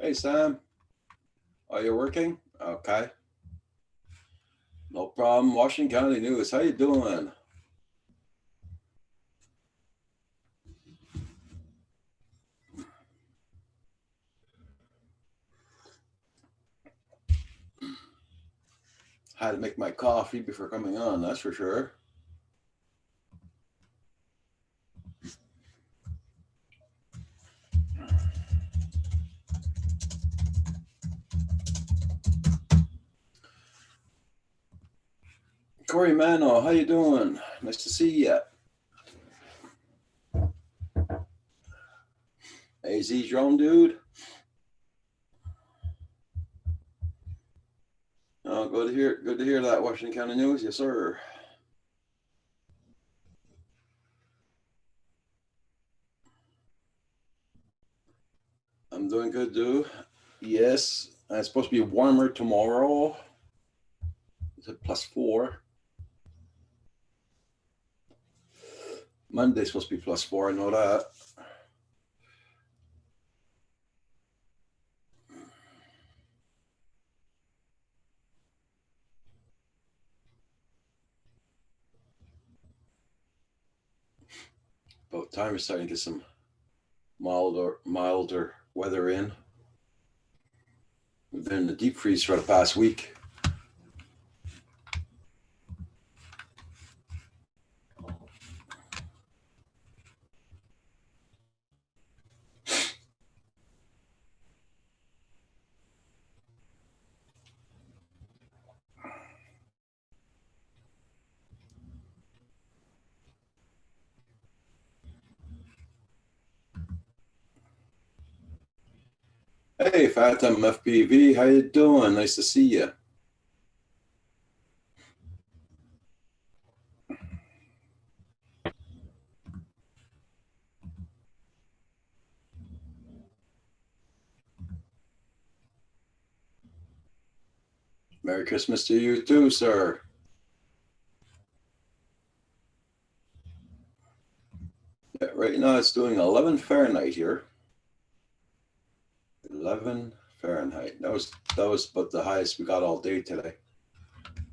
Hey, Sam. Are you working? Okay. No problem. Washington County News. How you doing? Had to make my coffee before coming on, that's for sure. Corey Mano, how you doing? Nice to see you. AZ Drone Dude. Oh, good to hear that, Washington County News. Yes, sir. I'm doing good, dude. Yes, it's supposed to be warmer tomorrow. It's at +4. Monday's supposed to be +4. I know that. About time we're starting to get some milder weather in. We've been in the deep freeze for the past week. Hey, Fatim FPV, how you doing? Nice to see you. Merry Christmas to you too, sir. Yeah, right now it's doing 11 Fahrenheit here. 11 Fahrenheit. That was but the highest we got all day today,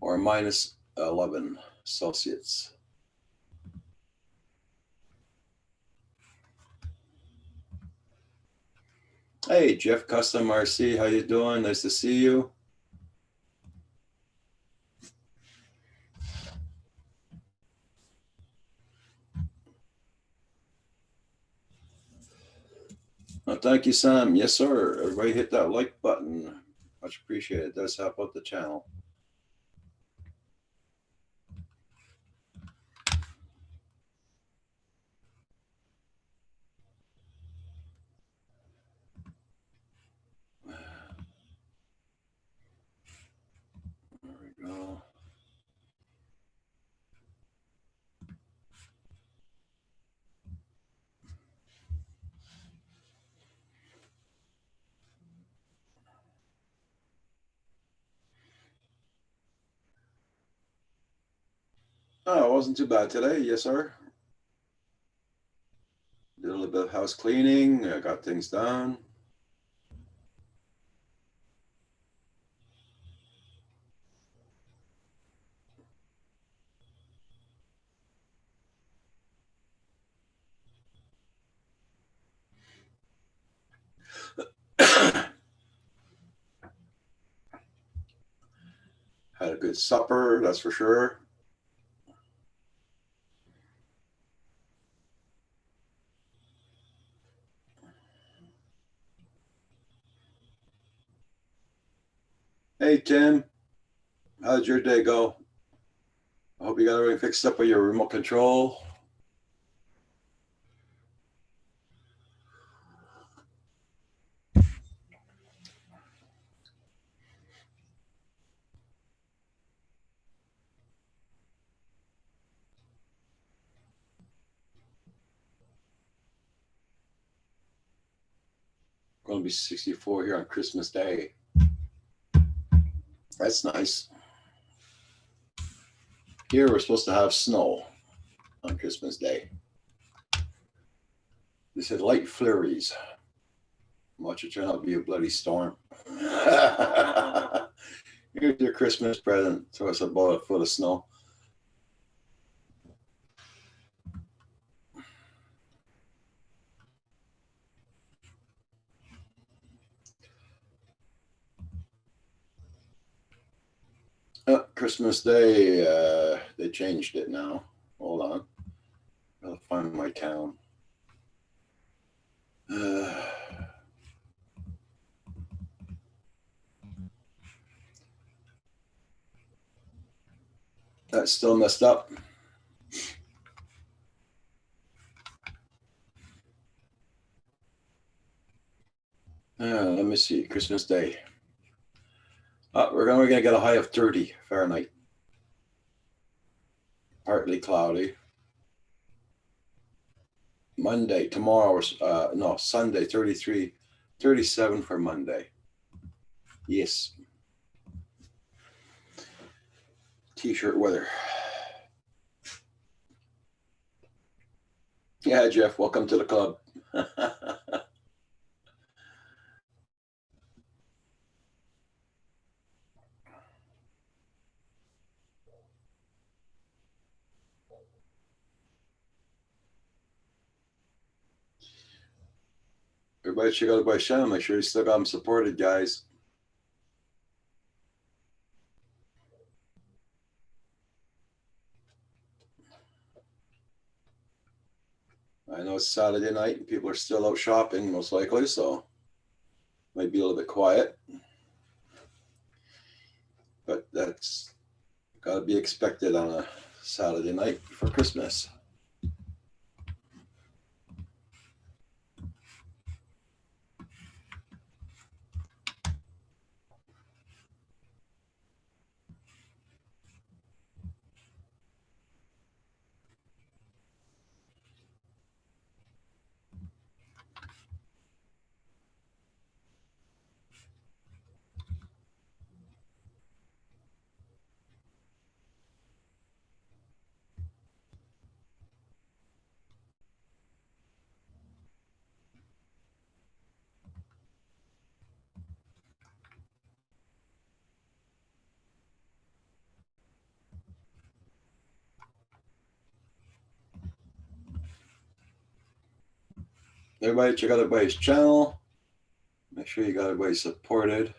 or -11 Celsius. Hey, Jeff Custom RC, how you doing? Nice to see you. Oh, thank you, Sam. Yes, sir. Everybody hit that like button. Much appreciated. It does help out the channel. There we go. Oh, it wasn't too bad today. Yes, sir. Did a little bit of house cleaning. I got things done. Had a good supper, that's for sure. Hey, Tim, how did your day go? I hope you got everything fixed up with your remote control. Going to be 64 here on Christmas Day. That's nice. Here we're supposed to have snow on Christmas Day. They said light flurries. Watch it turn out to be a bloody storm. Here's your Christmas present. So it's about a foot of snow. Christmas Day, they changed it now. Hold on. I'll find my town. That's still messed up. Let me see. Christmas Day. We're going to get a high of 30 Fahrenheit. Partly cloudy. Monday, tomorrow, no, Sunday, 33, 37 for Monday. Yes. T-shirt weather. Yeah, Jeff, welcome to the club. Everybody check out my channel. Make sure you still got them supported, guys. I know it's Saturday night and people are still out shopping, most likely, so might be a little bit quiet. But that's got to be expected on a Saturday night for Christmas. Everybody check out everybody's channel. Make sure you got everybody supported.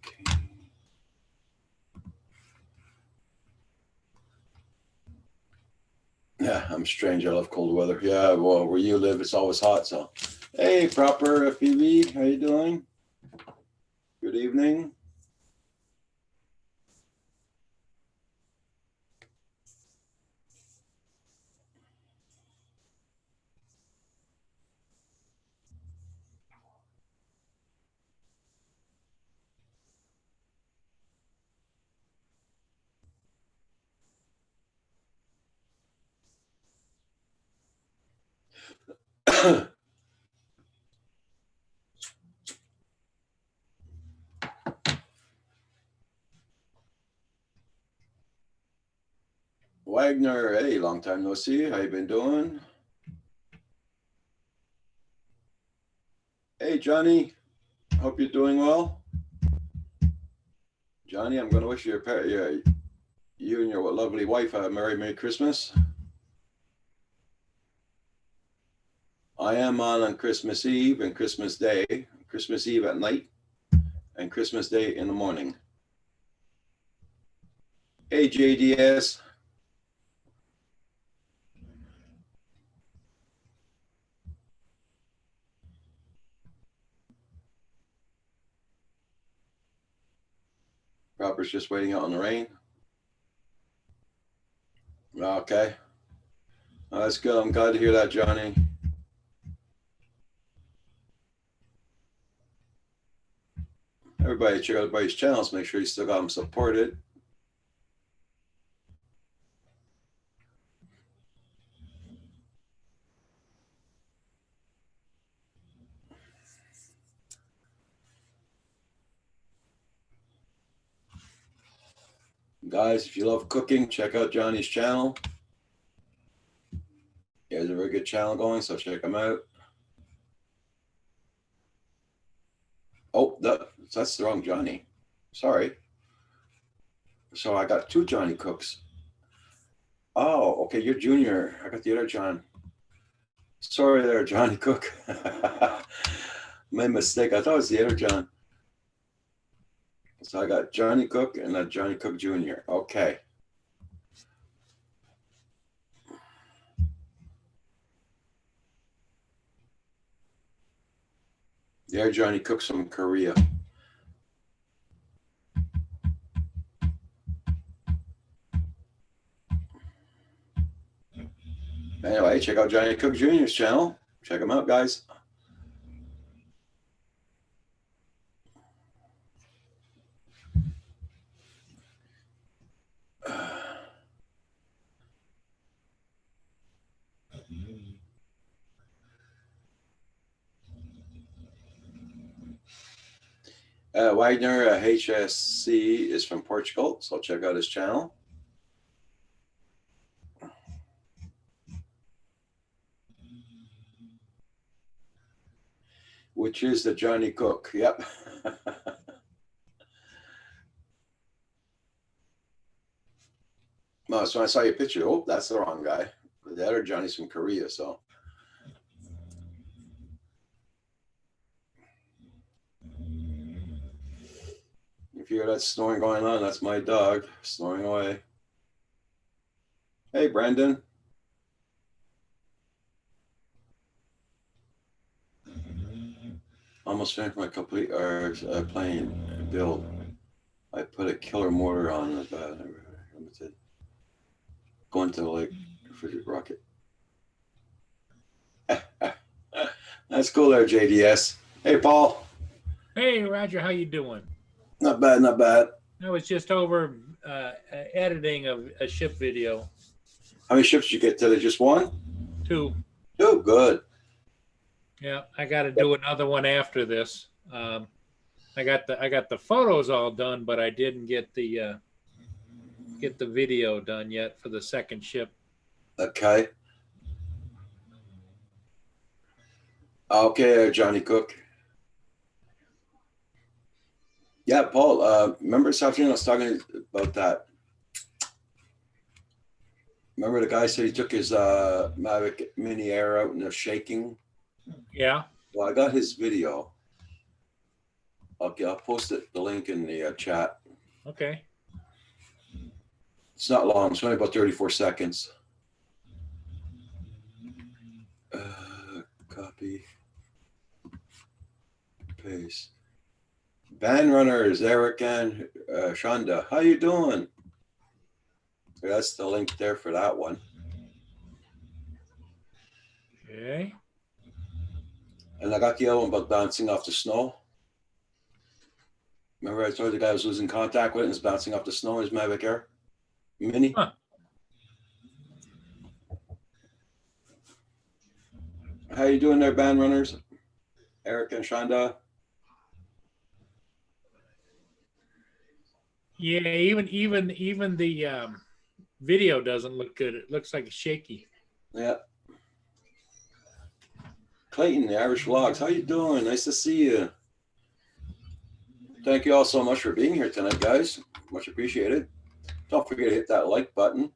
Okay. Yeah, I'm strange. I love cold weather. Yeah, well, where you live, it's always hot. So, hey, proper FPV, how you doing? Good evening. Wagner, hey, long time no see. How you been doing? Hey, Johnny, hope you're doing well. Johnny, I'm going to wish you you and your lovely wife a Merry Christmas. I am on Christmas Eve and Christmas Day, Christmas Eve at night and Christmas Day in the morning. Hey, JDS. Robert's just waiting out in the rain. Okay. That's good. I'm glad to hear that, Johnny. Everybody check out everybody's channels. Make sure you still got them supported. Guys, if you love cooking, check out Johnny's channel. He has a very good channel going, so check him out. Oh, that's the wrong Johnny. Sorry. So I got two Johnny Cooks. Oh, okay, you're Junior. I got the other John. Sorry there, Johnny Cook. My mistake. I thought it was the other John. So I got Johnny Cook and a Johnny Cook Jr. Okay. There, Johnny Cook's from Korea. Anyway, check out Johnny Cook Jr.'s channel. Check him out, guys. Wagner HSC is from Portugal, so check out his channel. Which is the Johnny Cook. Yep. No, so I saw your picture. Oh, that's the wrong guy. The other Johnny's from Korea, so. If you hear that snoring going on, that's my dog snoring away. Hey, Brandon. Almost finished my complete plane build. I put a killer mortar on the limited. Going to the lake frigate rocket. That's cool there, JDS. Hey, Paul. Hey, Roger, how you doing? Not bad, not bad. I was just over editing a ship video. How many ships did you get today? Just one? Two. Oh, good. Yeah, I got to do another one after this. I got the photos all done, but I didn't get the video done yet for the second ship. Okay. Okay, Johnny Cook. Yeah, Paul, remember this afternoon I was talking about that. Remember the guy said he took his Mavic Mini Air out and they're shaking? Yeah. Well, I got his video. Okay, I'll post it, the link in the chat. Okay. It's not long. It's only about 34 seconds. Copy. Paste. Van Runners, Eric and Shonda. How you doing? That's the link there for that one. Okay. And I got the other one about bouncing off the snow. Remember I told you the guy was losing contact with it and was bouncing off the snow in his Mavic Air Mini? Huh. How you doing there, Band Runners? Eric and Shonda? Yeah, even the video doesn't look good. It looks like it's shaky. Yeah. Clayton, the Irish Vlogs. How you doing? Nice to see you. Thank you all so much for being here tonight, guys. Much appreciated. Don't forget to hit that like button.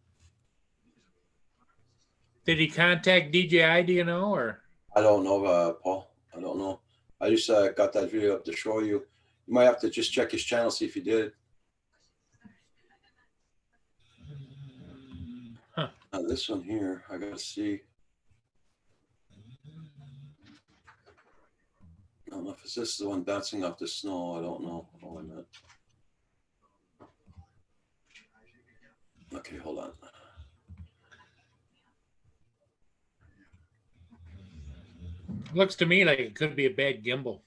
Did he contact DJI, do you know, or? I don't know, Paul. I don't know. I just got that video up to show you. You might have to just check his channel, see if he did. Huh. Now this one here, I gotta see. I don't know if it's this the one bouncing off the snow. I don't know. Oh, I meant. Okay, hold on. Looks to me like it could be a bad gimbal,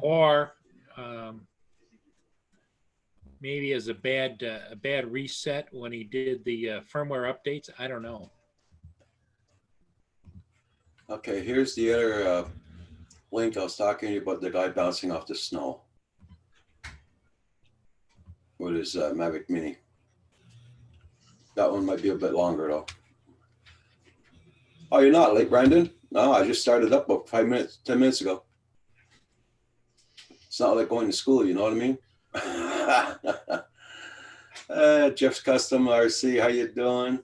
or maybe as a bad reset when he did the firmware updates. I don't know. Okay, here's the other link I was talking to you about, the guy bouncing off the snow. with his Mavic Mini. That one might be a bit longer though. Oh, you're not late, Brandon? No, I just started up about 5 minutes, 10 minutes ago. It's not like going to school, you know what I mean? Jeff's Custom RC, how you doing?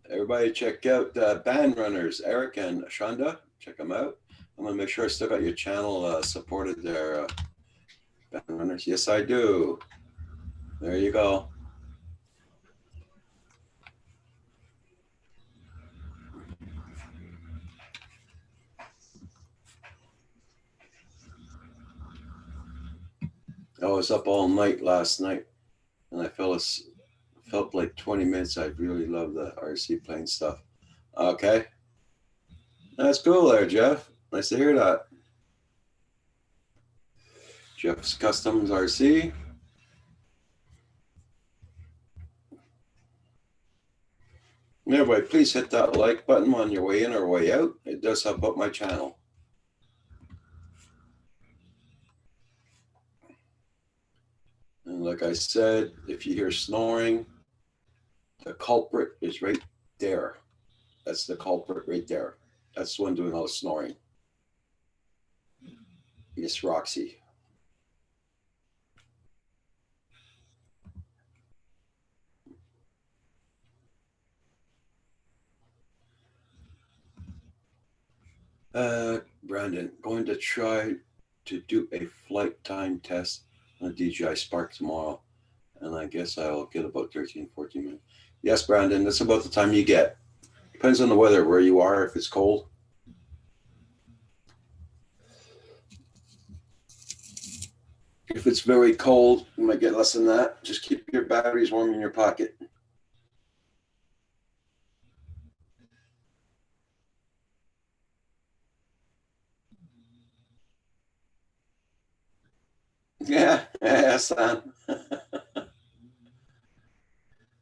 Everybody check out Band Runners, Eric and Shonda. Check them out. I'm gonna make sure I still got your channel supported there, Band Runners. Yes, I do. There you go. I was up all night last night, and I felt like 20 minutes. I really love the RC plane stuff. Okay, that's cool there, Jeff. Nice to hear that. Jeff's Customs RC. Everybody, please hit that like button on your way in or way out. It does help out my channel. And like I said, if you hear snoring, the culprit is right there. That's the culprit right there. That's the one doing all the snoring. Miss Roxy. Brandon, going to try to do a flight time test on DJI Spark tomorrow. And I guess I'll get about 13, 14 minutes. Yes, Brandon, that's about the time you get. Depends on the weather, where you are, if it's cold. If it's very cold, you might get less than that. Just keep your batteries warm in your pocket. Yeah, Sam.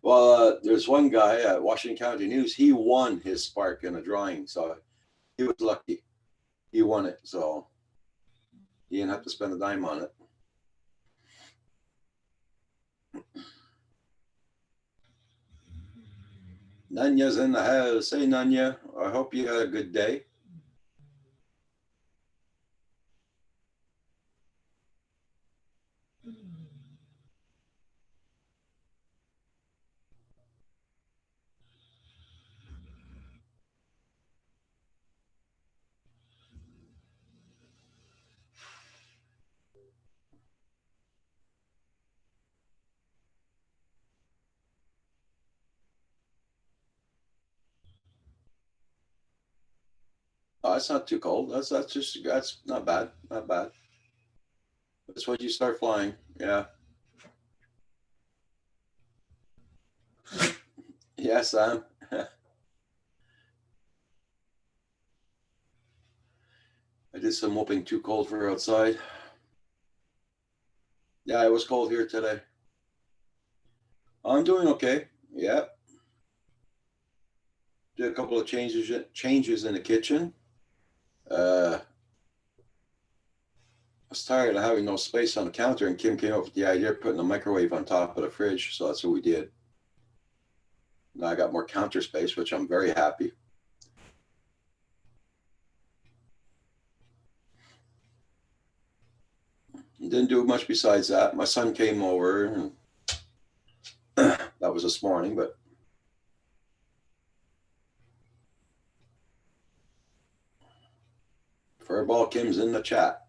Well, there's one guy at Washington County News. He won his Spark in a drawing, so he was lucky. He won it, so he didn't have to spend a dime on it. Nanya's in the house. Hey, Nanya. I hope you had a good day. Oh, it's not too cold. That's not bad. Not bad. That's when you start flying. Yeah. Yeah, Sam. I did some whooping too cold for outside. Yeah, it was cold here today. I'm doing okay. Yeah. Did a couple of changes in the kitchen. I was tired of having no space on the counter, and Kim came up with the idea of putting a microwave on top of the fridge. So that's what we did. Now I got more counter space, which I'm very happy. Didn't do much besides that. My son came over, and that was this morning, but Furball Kim's in the chat.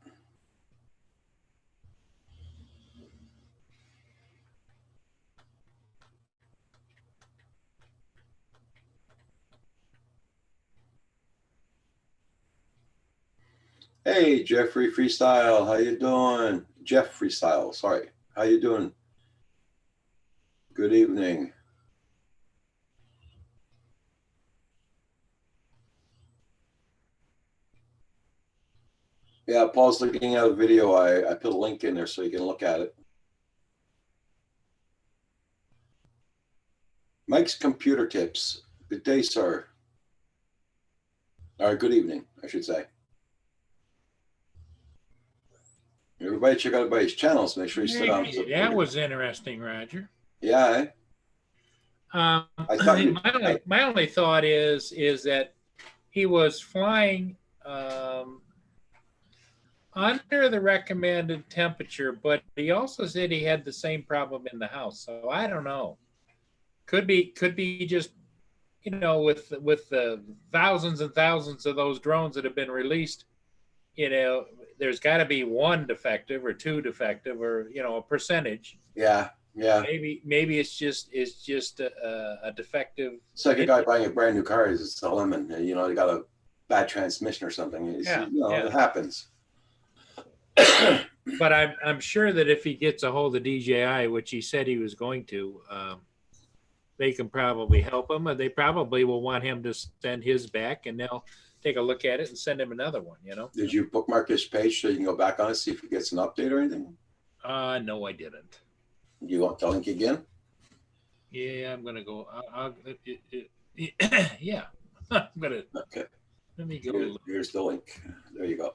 Hey, Jeffrey Freestyle, how you doing? Jeff Freestyle, sorry. How you doing? Good evening. Yeah, Paul's looking at a video. I put a link in there so you can look at it. Mike's Computer Tips. Good day, sir. All right, good evening, I should say. Everybody check out everybody's channels. Make sure you sit on. Hey, that was interesting, Roger. Yeah, I thought you. My only thought is that he was flying under the recommended temperature, but he also said he had the same problem in the house. So I don't know. Could be just, you know, with the thousands and thousands of those drones that have been released, you know, there's got to be one defective or two defective, or, you know, a percentage. Yeah. Maybe it's just a defective. It's like a guy buying a brand new car. He's sell him, and you know, they got a bad transmission or something. It happens. But I'm sure that if he gets a hold of DJI, which he said he was going to, they can probably help him, and they probably will want him to send his back, and they'll take a look at it and send him another one. You know. Did you bookmark his page so you can go back on it, see if he gets an update or anything? No, I didn't. You want the link again? Yeah, I'm gonna go. Yeah, I'm gonna. Okay. Let me go. Here's the link. There you go.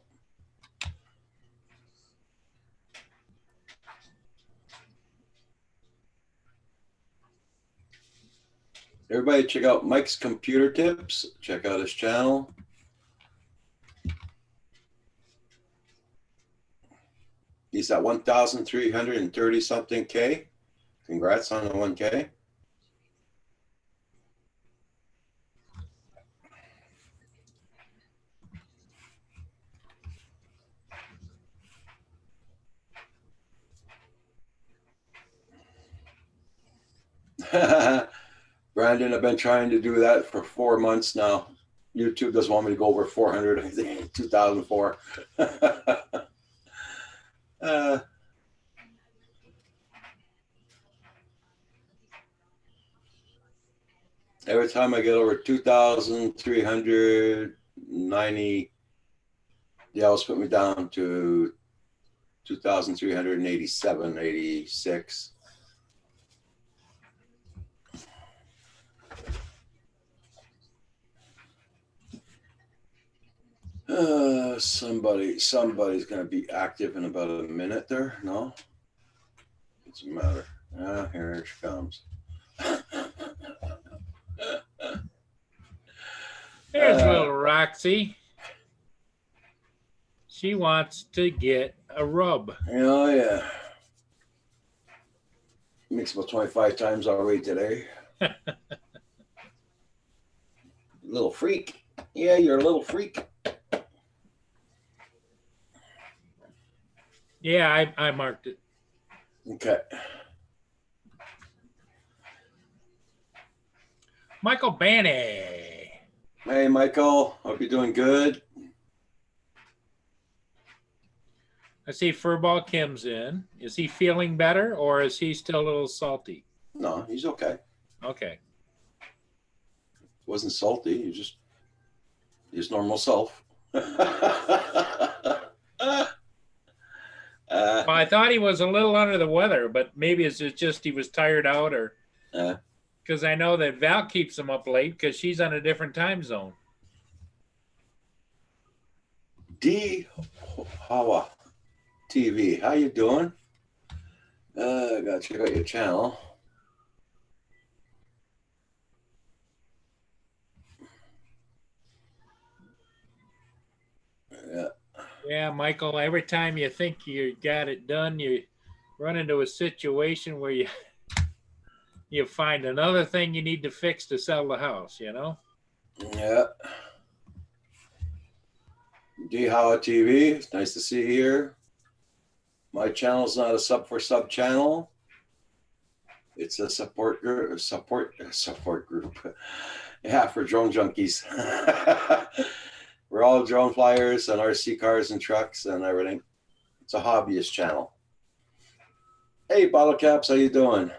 Everybody check out Mike's Computer Tips. Check out his channel. He's at 1,330 something K. Congrats on the 1K. Brandon, I've been trying to do that for 4 months now. YouTube doesn't want me to go over 400, I think, 2004. Every time I get over 2,390, they always put me down to 2,387, 86. Somebody's gonna be active in about a minute there. No, doesn't matter. Here she comes. There's little Roxy. She wants to get a rub. Oh yeah. Mixed about 25 times already today. Little freak. Yeah, you're a little freak. Yeah, I marked it. Okay. Michael Banny. Hey, Michael. Hope you're doing good. I see Furball Kim's in. Is he feeling better, or is he still a little salty? No, he's okay. Okay. Wasn't salty. He's just his normal self. Well, I thought he was a little under the weather, but maybe it's just he was tired out, or because I know that Val keeps him up late because she's on a different time zone. D Hawa TV, how you doing? I gotta check out your channel. Yeah. Yeah, Michael, every time you think you got it done, you run into a situation where you find another thing you need to fix to sell the house, you know? Yeah. D Hawa TV, it's nice to see you here. My channel's not a sub for sub channel. It's a support group. Yeah, for drone junkies. We're all drone flyers and RC cars and trucks and everything. It's a hobbyist channel. Hey, Bottle Caps, how you doing?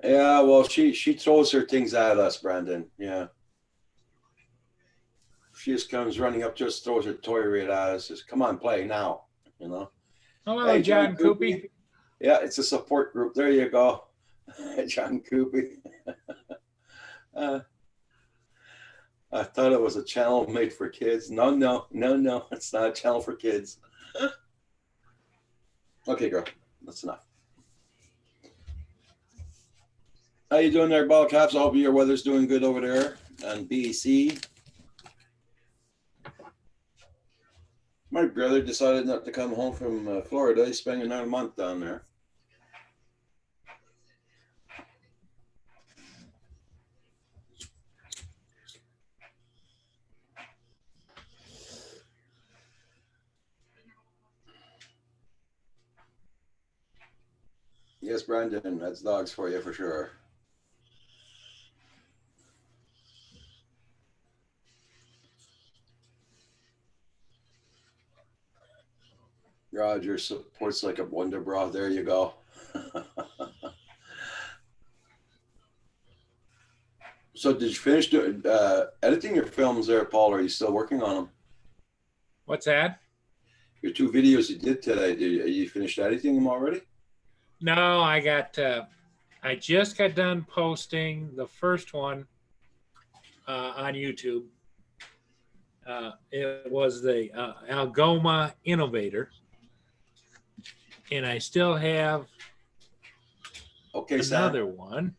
Yeah, well, she throws her things at us, Brandon. Yeah. She just comes running up to us, throws her toy right at us, says, come on, play now. You know. Hello, Hey, John John Coopy. Coopy. Yeah, it's a support group. There you go. John Coopy. uh, I thought it was a channel made for kids. No, it's not a channel for kids. Okay, girl, that's enough. How you doing there, ball caps? I hope your weather's doing good over there on BC. My brother decided not to come home from Florida. He's spending another month down there. Yes, Brandon, that's dogs for you for sure. Roger supports like a wonder bra. There you go. So did you finish doing, editing your films there, Paul? Or are you still working on them? What's that? Your 2 videos you did today, you finished editing them already? No, I just got done posting the first one on YouTube. It was the Algoma Innovator. And I still have another one.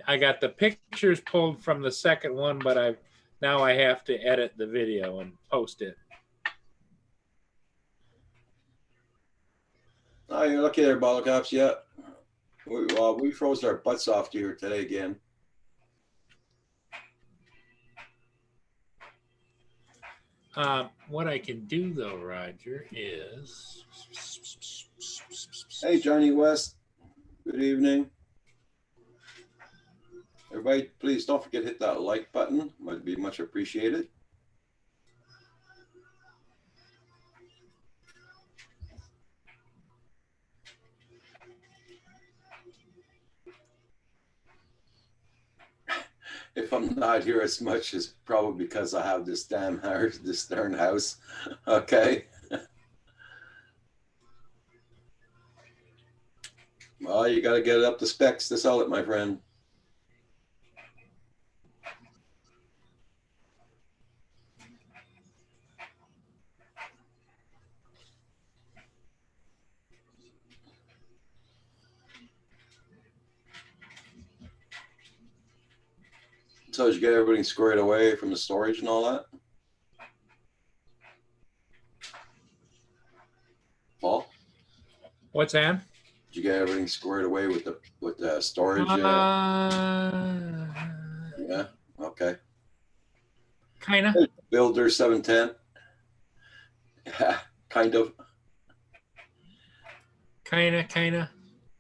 I got the pictures pulled from the second one, but now I have to edit the video and post it. Oh, you're lucky there, Bottle Cops. Yeah. We froze our butts off to here today again. What I can do though, Roger, is. Hey, Johnny West. Good evening. Everybody, please don't forget to hit that like button. Would be much appreciated. If I'm not here as much, it's probably because I have this damn house, this darn house. Okay. Well, you got to get it up to specs to sell it, my friend. So did you get everything squared away from the storage and all that? Paul? What's that? Did you get everything squared away with the storage? Yeah. Okay. Kind of. Builder 710. Yeah, kind of. Kind of.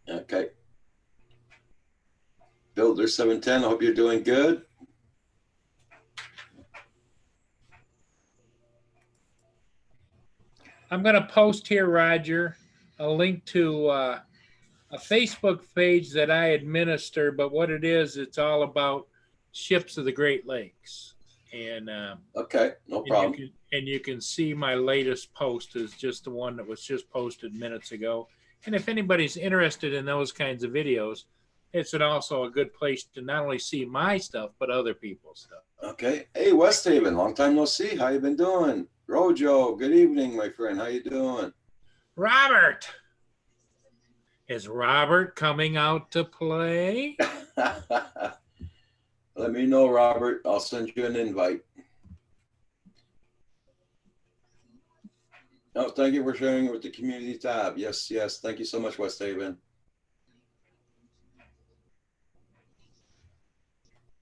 Okay. Builder 710. I hope you're doing good. I'm going to post here, Roger, a link to a Facebook page that I administer, but what it is, it's all about ships of the Great Lakes. And okay, no problem. You can see my latest post is just the one that was just posted minutes ago. And if anybody's interested in those kinds of videos, it's also a good place to not only see my stuff, but other people's stuff. Okay. Hey, West Haven, long time no see. How you been doing? Rojo, good evening, my friend. How you doing? Robert. Is Robert coming out to play? Let me know, Robert. I'll send you an invite. No, thank you for sharing it with the community tab. Yes. Thank you so much, West Haven.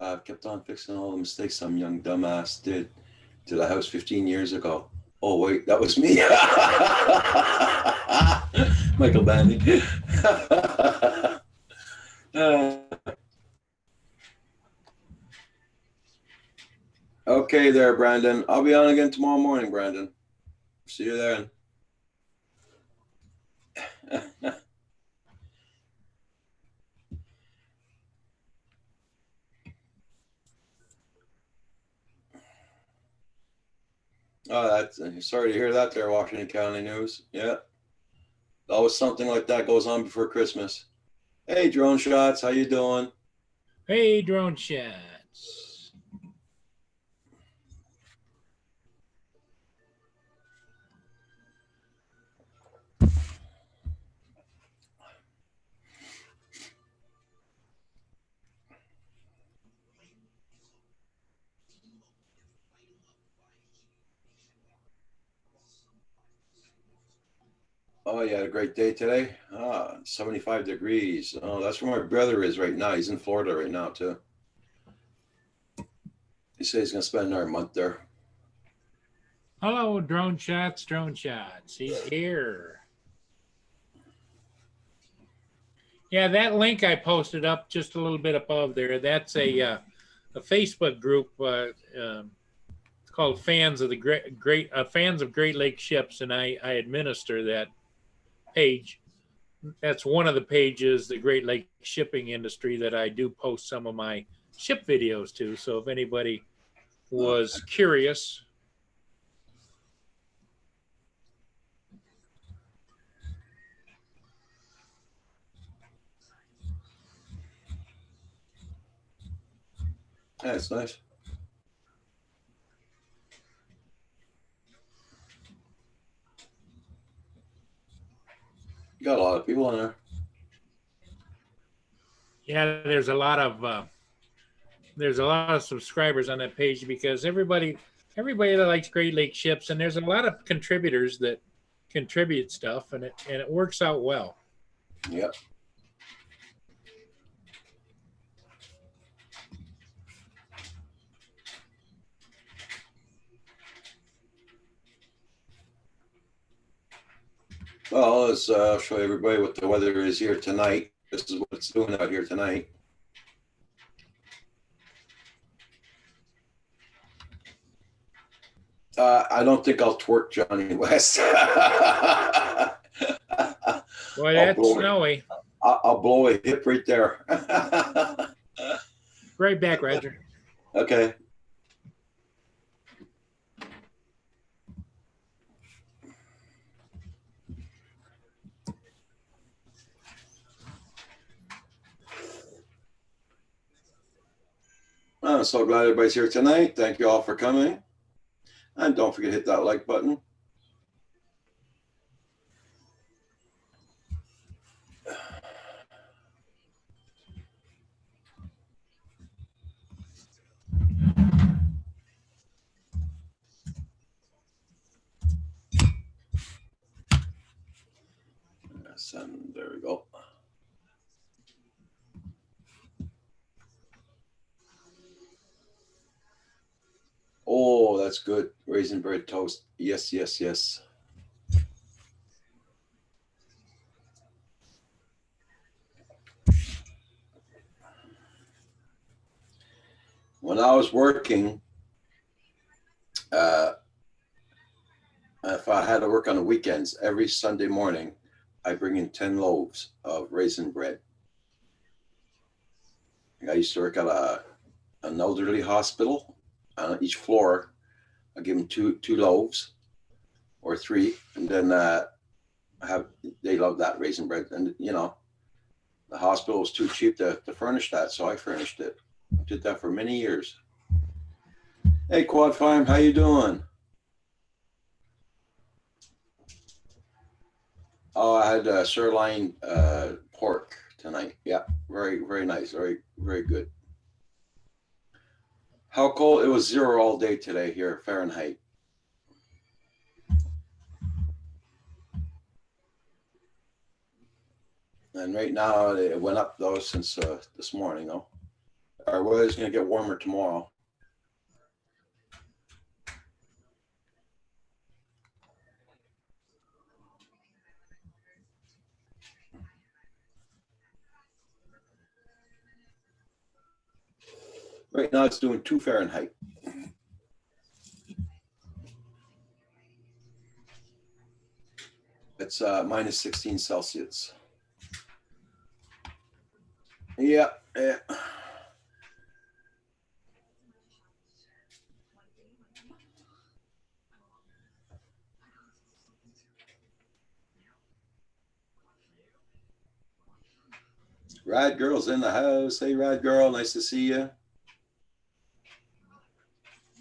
I've kept on fixing all the mistakes some young dumbass did to the house 15 years ago. Oh, wait, that was me. Michael Bandy. Okay there, Brandon. I'll be on again tomorrow morning, Brandon. See you then. Oh, that's sorry to hear that there, Washington County News. Yeah. Always something like that goes on before Christmas. Hey, drone shots, how you doing? Hey, drone shots. Oh, you had a great day today? 75 degrees. Oh, that's where my brother is right now. He's in Florida right now, too. He says he's going to spend another month there. Hello, drone shots, drone shots. He's here. Yeah, that link I posted up just a little bit above there. That's a Facebook group. It's called Fans of the Great Fans of Great Lake Ships, and I administer that page. That's one of the pages, the Great Lake shipping industry, that I do post some of my ship videos to. So if anybody was curious. Yeah, it's nice. You got a lot of people in there. Yeah, there's a lot of subscribers on that page because everybody that likes Great Lake ships, and there's a lot of contributors that contribute stuff, and it works out well. Yep. Well, let's show everybody what the weather is here tonight. This is what it's doing out here tonight. I don't think I'll twerk Johnny West. Boy, that's snowy. I'll blow a hip right there. Right back, Roger. Okay. I'm so glad everybody's here tonight. Thank you all for coming. And don't forget to hit that like button. And there we go. Oh, that's good. Raisin bread toast. Yes, yes, yes. When I was working, if I had to work on the weekends, every Sunday morning, I bring in 10 loaves of raisin bread. I used to work at an elderly hospital. On each floor, I give them two loaves or three, and then they love that raisin bread. And you know, the hospital was too cheap to furnish that, so I furnished it. I did that for many years. Hey, Quad Farm, how you doing? Oh, I had sirloin pork tonight. Yeah, very, very nice. Very, very good. How cold? It was 0 all day today here, Fahrenheit. And right now it went up though since this morning. Though our weather's going to get warmer tomorrow. Right now it's doing 2 Fahrenheit. It's minus 16 Celsius. Yeah, yeah. Rad Girl's in the house. Hey, Rad Girl, nice to see you.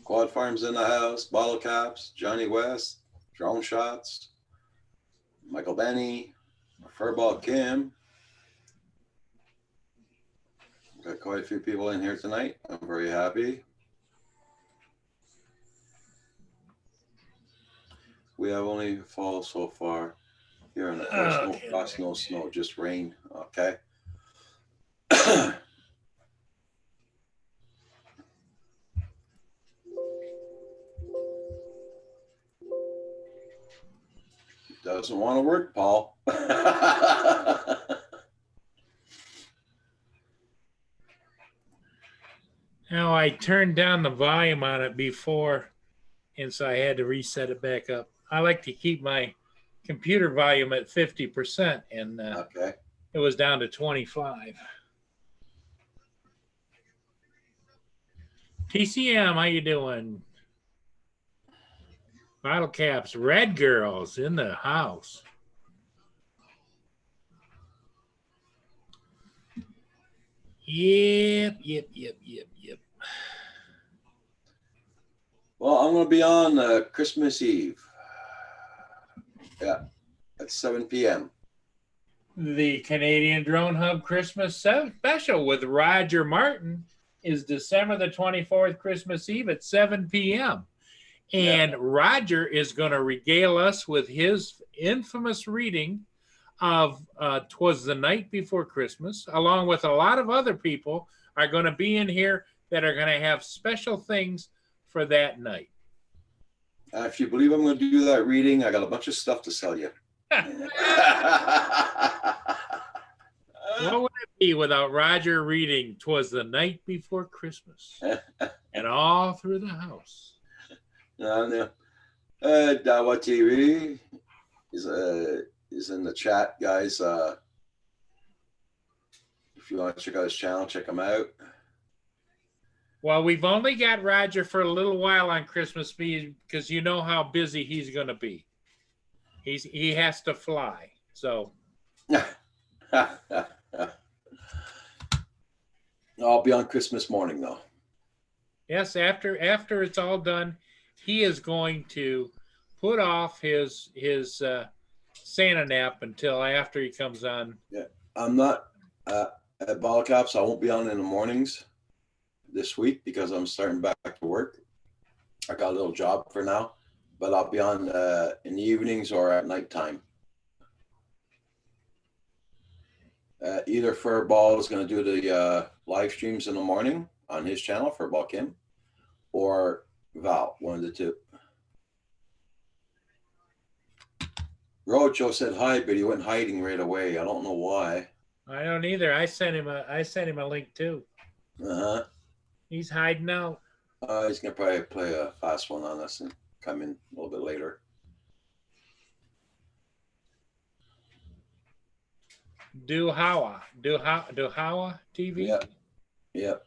Quad Farm's in the house. Bottle Caps, Johnny West, Drone Shots, Michael Benny, Furball Kim. Got quite a few people in here tonight. I'm very happy. We have only fall so far here in the forest. No frost, no snow, just rain. Okay. Doesn't want to work, Paul. Now I turned down the volume on it before, and so I had to reset it back up. I like to keep my computer volume at 50%, and Okay. it was down to 25. TCM, how you doing? Bottle Caps, Red Girls in the house. Yep. Well, I'm going to be on Christmas Eve. Yeah, at 7 p.m. The Canadian Drone Hub Christmas special with Roger Martin is December the 24th, Christmas Eve at 7 p.m. And Roger is going to regale us with his infamous reading of "'Twas the Night Before Christmas," along with a lot of other people are going to be in here that are going to have special things for that night. If you believe I'm going to do that reading, I got a bunch of stuff to sell you. What would it be without Roger reading "'Twas the Night Before Christmas" and all through the house? No. Dawa TV is in the chat, guys. If you want to check out his channel, check him out. Well, we've only got Roger for a little while on Christmas Eve because you know how busy he's going to be. He has to fly, so. I'll be on Christmas morning, though. Yes, after it's all done, he is going to put off his Santa nap until after he comes on. Yeah, I'm not at Ball Caps. I won't be on in the mornings this week because I'm starting back to work. I got a little job for now, but I'll be on in the evenings or at nighttime. Either Furball is going to do the live streams in the morning on his channel, Furball Kim, or Val, one of the two. Rojo said hi, but he went hiding right away. I don't know why. I don't either. I sent him a link too. Uh-huh. He's hiding out. He's gonna probably play a fast one on us and come in a little bit later. Duhawa TV. Yep. Yep.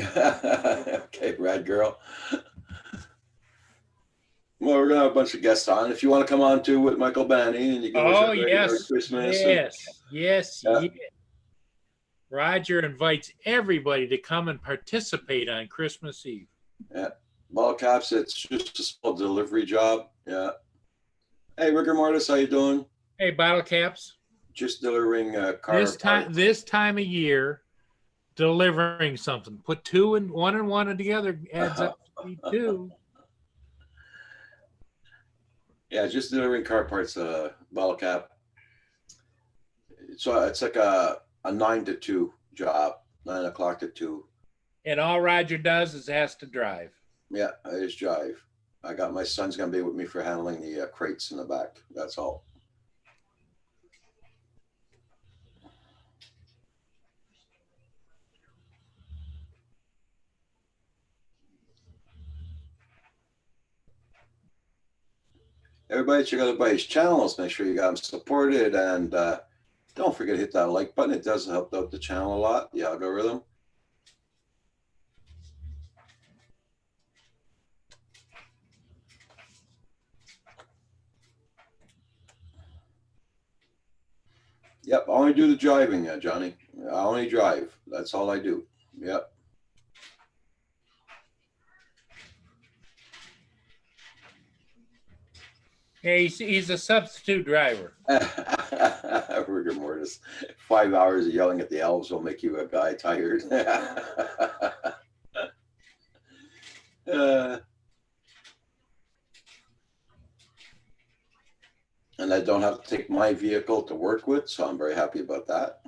Okay, Rad Girl. Well, we're gonna have a bunch of guests on. If you want to come on too with Michael Benny, and you can wish everybody Merry Christmas. Yes. Roger invites everybody to come and participate on Christmas Eve. Yeah, Ball Caps. It's just a small delivery job. Yeah. Hey, Rigor Mortis, how you doing? Hey, Bottle Caps. Just delivering car. This time of year, delivering something. Put two and one together adds up to be two. Yeah, just delivering car parts. Bottle Cap. So it's like a 9 to 2 job, 9 o'clock to 2. And all Roger does is has to drive. Yeah, I just drive. I got my son's gonna be with me for handling the crates in the back. That's all. Everybody check out everybody's channels. Make sure you got them supported, and don't forget to hit that like button. It does help out the channel a lot, the algorithm. Yep, I only do the driving, Johnny. I only drive. That's all I do. Yep. Yeah, he's a substitute driver. Rigor mortis. 5 hours of yelling at the elves will make you a guy tired. And I don't have to take my vehicle to work with, so I'm very happy about that.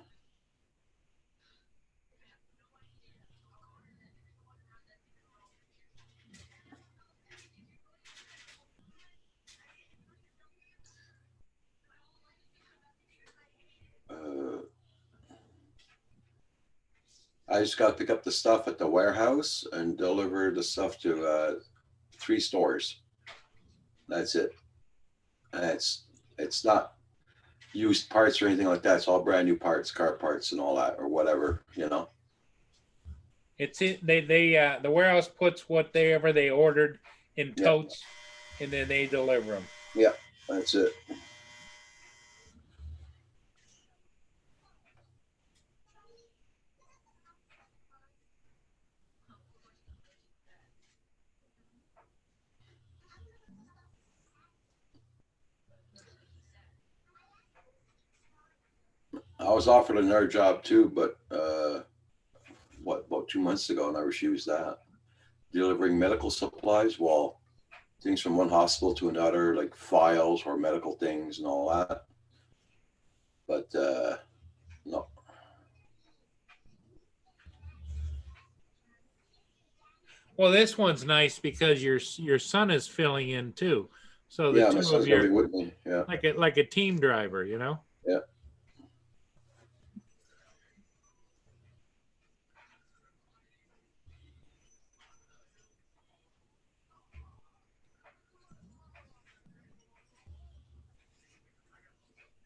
I just got to pick up the stuff at the warehouse and deliver the stuff to 3 stores. That's it. And it's not used parts or anything like that. It's all brand new parts, car parts, and all that, or whatever, you know. It's it. They the warehouse puts whatever they ordered in totes, and then they deliver them. Yeah, that's it. I was offered another job too, but about 2 months ago, and I refused that. Delivering medical supplies, well, things from one hospital to another, like files or medical things and all that. But no. Well, this one's nice because your son is filling in too. So the Yeah, my two of son's you gonna be are with me. Yeah. like a team driver, you know? Yeah.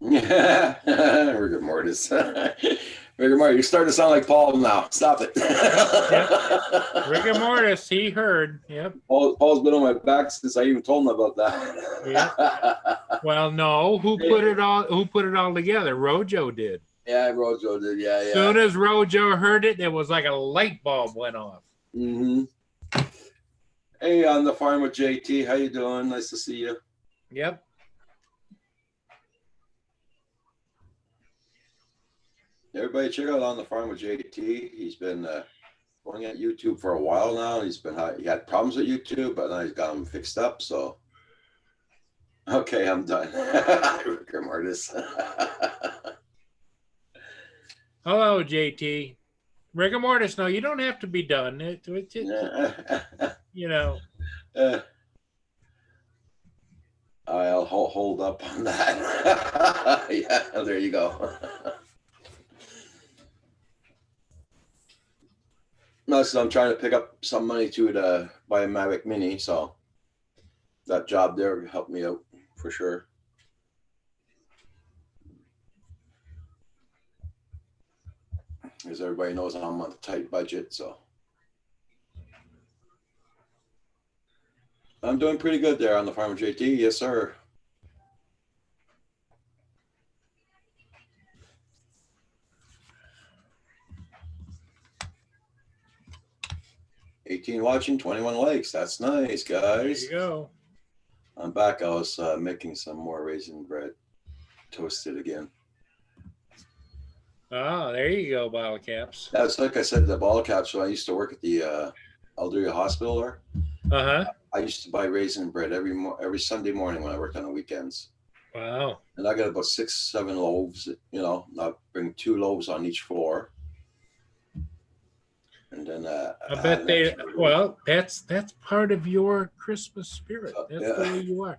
Yeah, rigor mortis. Rigor mortis. You're starting to sound like Paul now. Stop it. Yep. Rigor mortis. He heard. Yep. Paul's been on my back since I even told him about that. Yep. Well, no. Who put it all together? Rojo did. Yeah, Rojo did. Yeah, yeah. Soon as Rojo heard it, it was like a light bulb went off. Mm-hmm. Hey, on the farm with JT. How you doing? Nice to see you. Yep. Everybody check out On the Farm with JT. He's been going at YouTube for a while now. He had problems with YouTube, but now he's got them fixed up. So, okay, I'm done. Rigor mortis. Hello, JT. Rigor mortis. No, you don't have to be done. You know. I'll hold up on that. Yeah, there you go. No, so I'm trying to pick up some money to buy a Mavic Mini, so that job there helped me out for sure. As everybody knows, I'm on a tight budget, so I'm doing pretty good there on the farm with JT. Yes, sir. $18 watching, 21 likes. That's nice, guys. There you go. I'm back. I was making some more raisin bread, toasted again. Oh, there you go, bottle caps. That's like I said, the bottle caps. When I used to work at the Alderia Hospital there. I used to buy raisin bread every Sunday morning when I worked on the weekends. Wow. And I got about 6-7 loaves, you know, I'll bring 2 loaves on each floor. And And I bet they. that's really- Well, that's part of your Christmas spirit. That's Yeah. the way you are.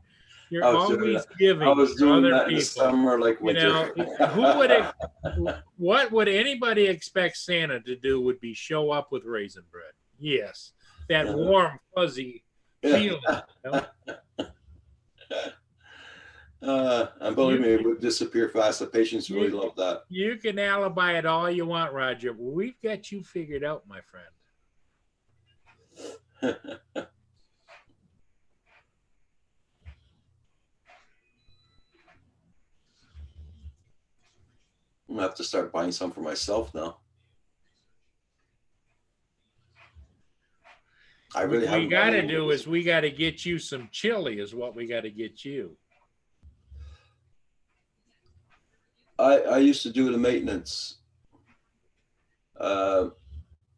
You're I was doing always giving I was to doing other that in the people. summer, like You winter. know, who would it? What would anybody expect Santa to do? Would be show up with raisin bread. Yes, that warm, fuzzy feeling. You know? And believe me, it would disappear fast. The patients really You- love that. You can alibi it all you want, Roger. But we've got you figured out, my friend. I'm gonna have to start buying some for myself now. I really What we haven't. got bought to any do of is we got to get you some chili. Is what we got to get you. I used to do the maintenance. I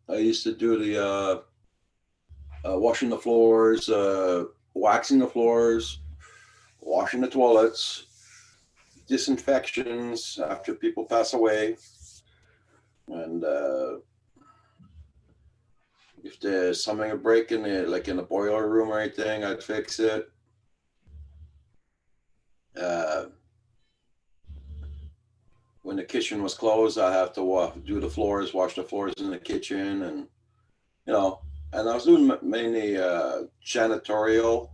used to do the washing the floors, waxing the floors, washing the toilets, disinfections after people pass away, and if there's something a break in the like in the boiler room or anything, I'd fix it. When the kitchen was closed, I have to do the floors, wash the floors in the kitchen, and you know, and I was doing mainly janitorial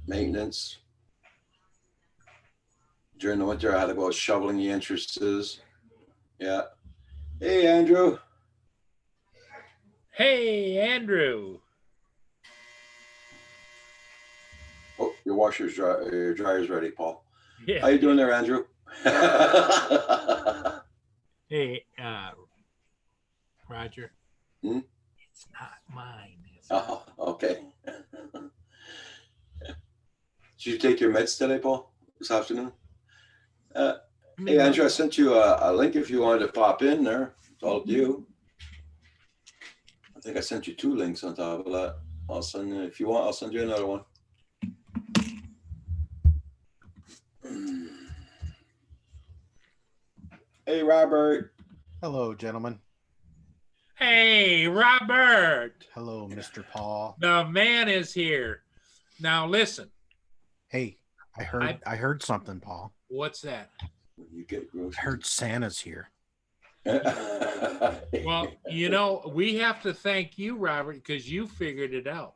maintenance. During the winter, I had to go shoveling the entrances. Yeah. Hey, Andrew. Hey, Andrew. Oh, your your dryer's ready, Paul. Yeah. How you doing there, Andrew? Hey, Roger. Hmm? It's not mine. Oh, okay. Did you take your meds today, Paul? This afternoon? Hey, Andrew, I sent you a link if you wanted to pop in there. It's all up to you. I think I sent you 2 links on top of that. I'll send you, if you want, I'll send you another one. Hey, Robert. Hello, gentlemen. Hey, Robert. Hello, Mr. Paul. The man is here. Now listen. Hey, I heard something, Paul. What's that? You get groceries. I heard Santa's here. Well, you know, we have to thank you, Robert, because you figured it out.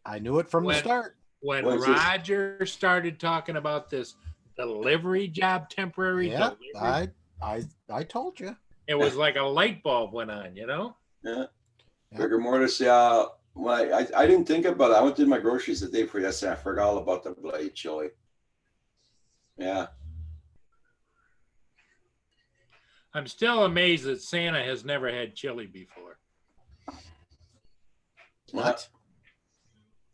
I knew it from the start. When What is this? Roger started talking about this delivery job, temporary Yeah, delivery, I told you. it was like a light bulb went on, you know? Yeah. Rigor mortis, yeah. When I didn't think about it. I went to do my groceries the day before yesterday. I forgot all about the bloody chili. Yeah. I'm still amazed that Santa has never had chili before. What?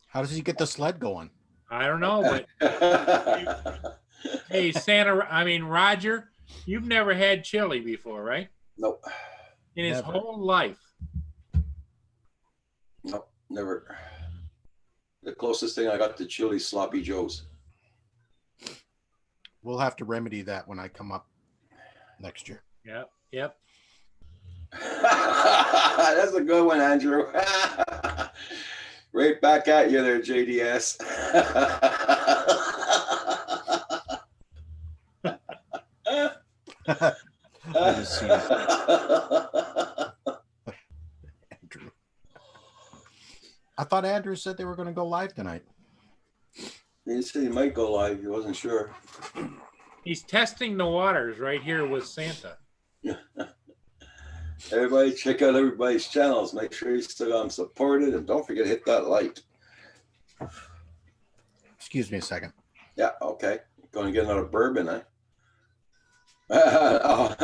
How does he get the sled going? I don't know, but hey, Roger, you've never had chili before, right? Nope. In his Never. whole life. Nope. Never. The closest thing I got to chili sloppy joes. We'll have to remedy that when I come up next year. Yep. Yep. That's a good one, Andrew. Right back at you there, JDS. I just seen it. Andrew. I thought Andrew said they were going to go live tonight. He said he might go live. He wasn't sure. He's testing the waters right here with Santa. Everybody check out everybody's channels. Make sure you still got them supported, and don't forget to hit that like. Excuse me a second. Yeah, okay. Going to get another bourbon, eh? Oh.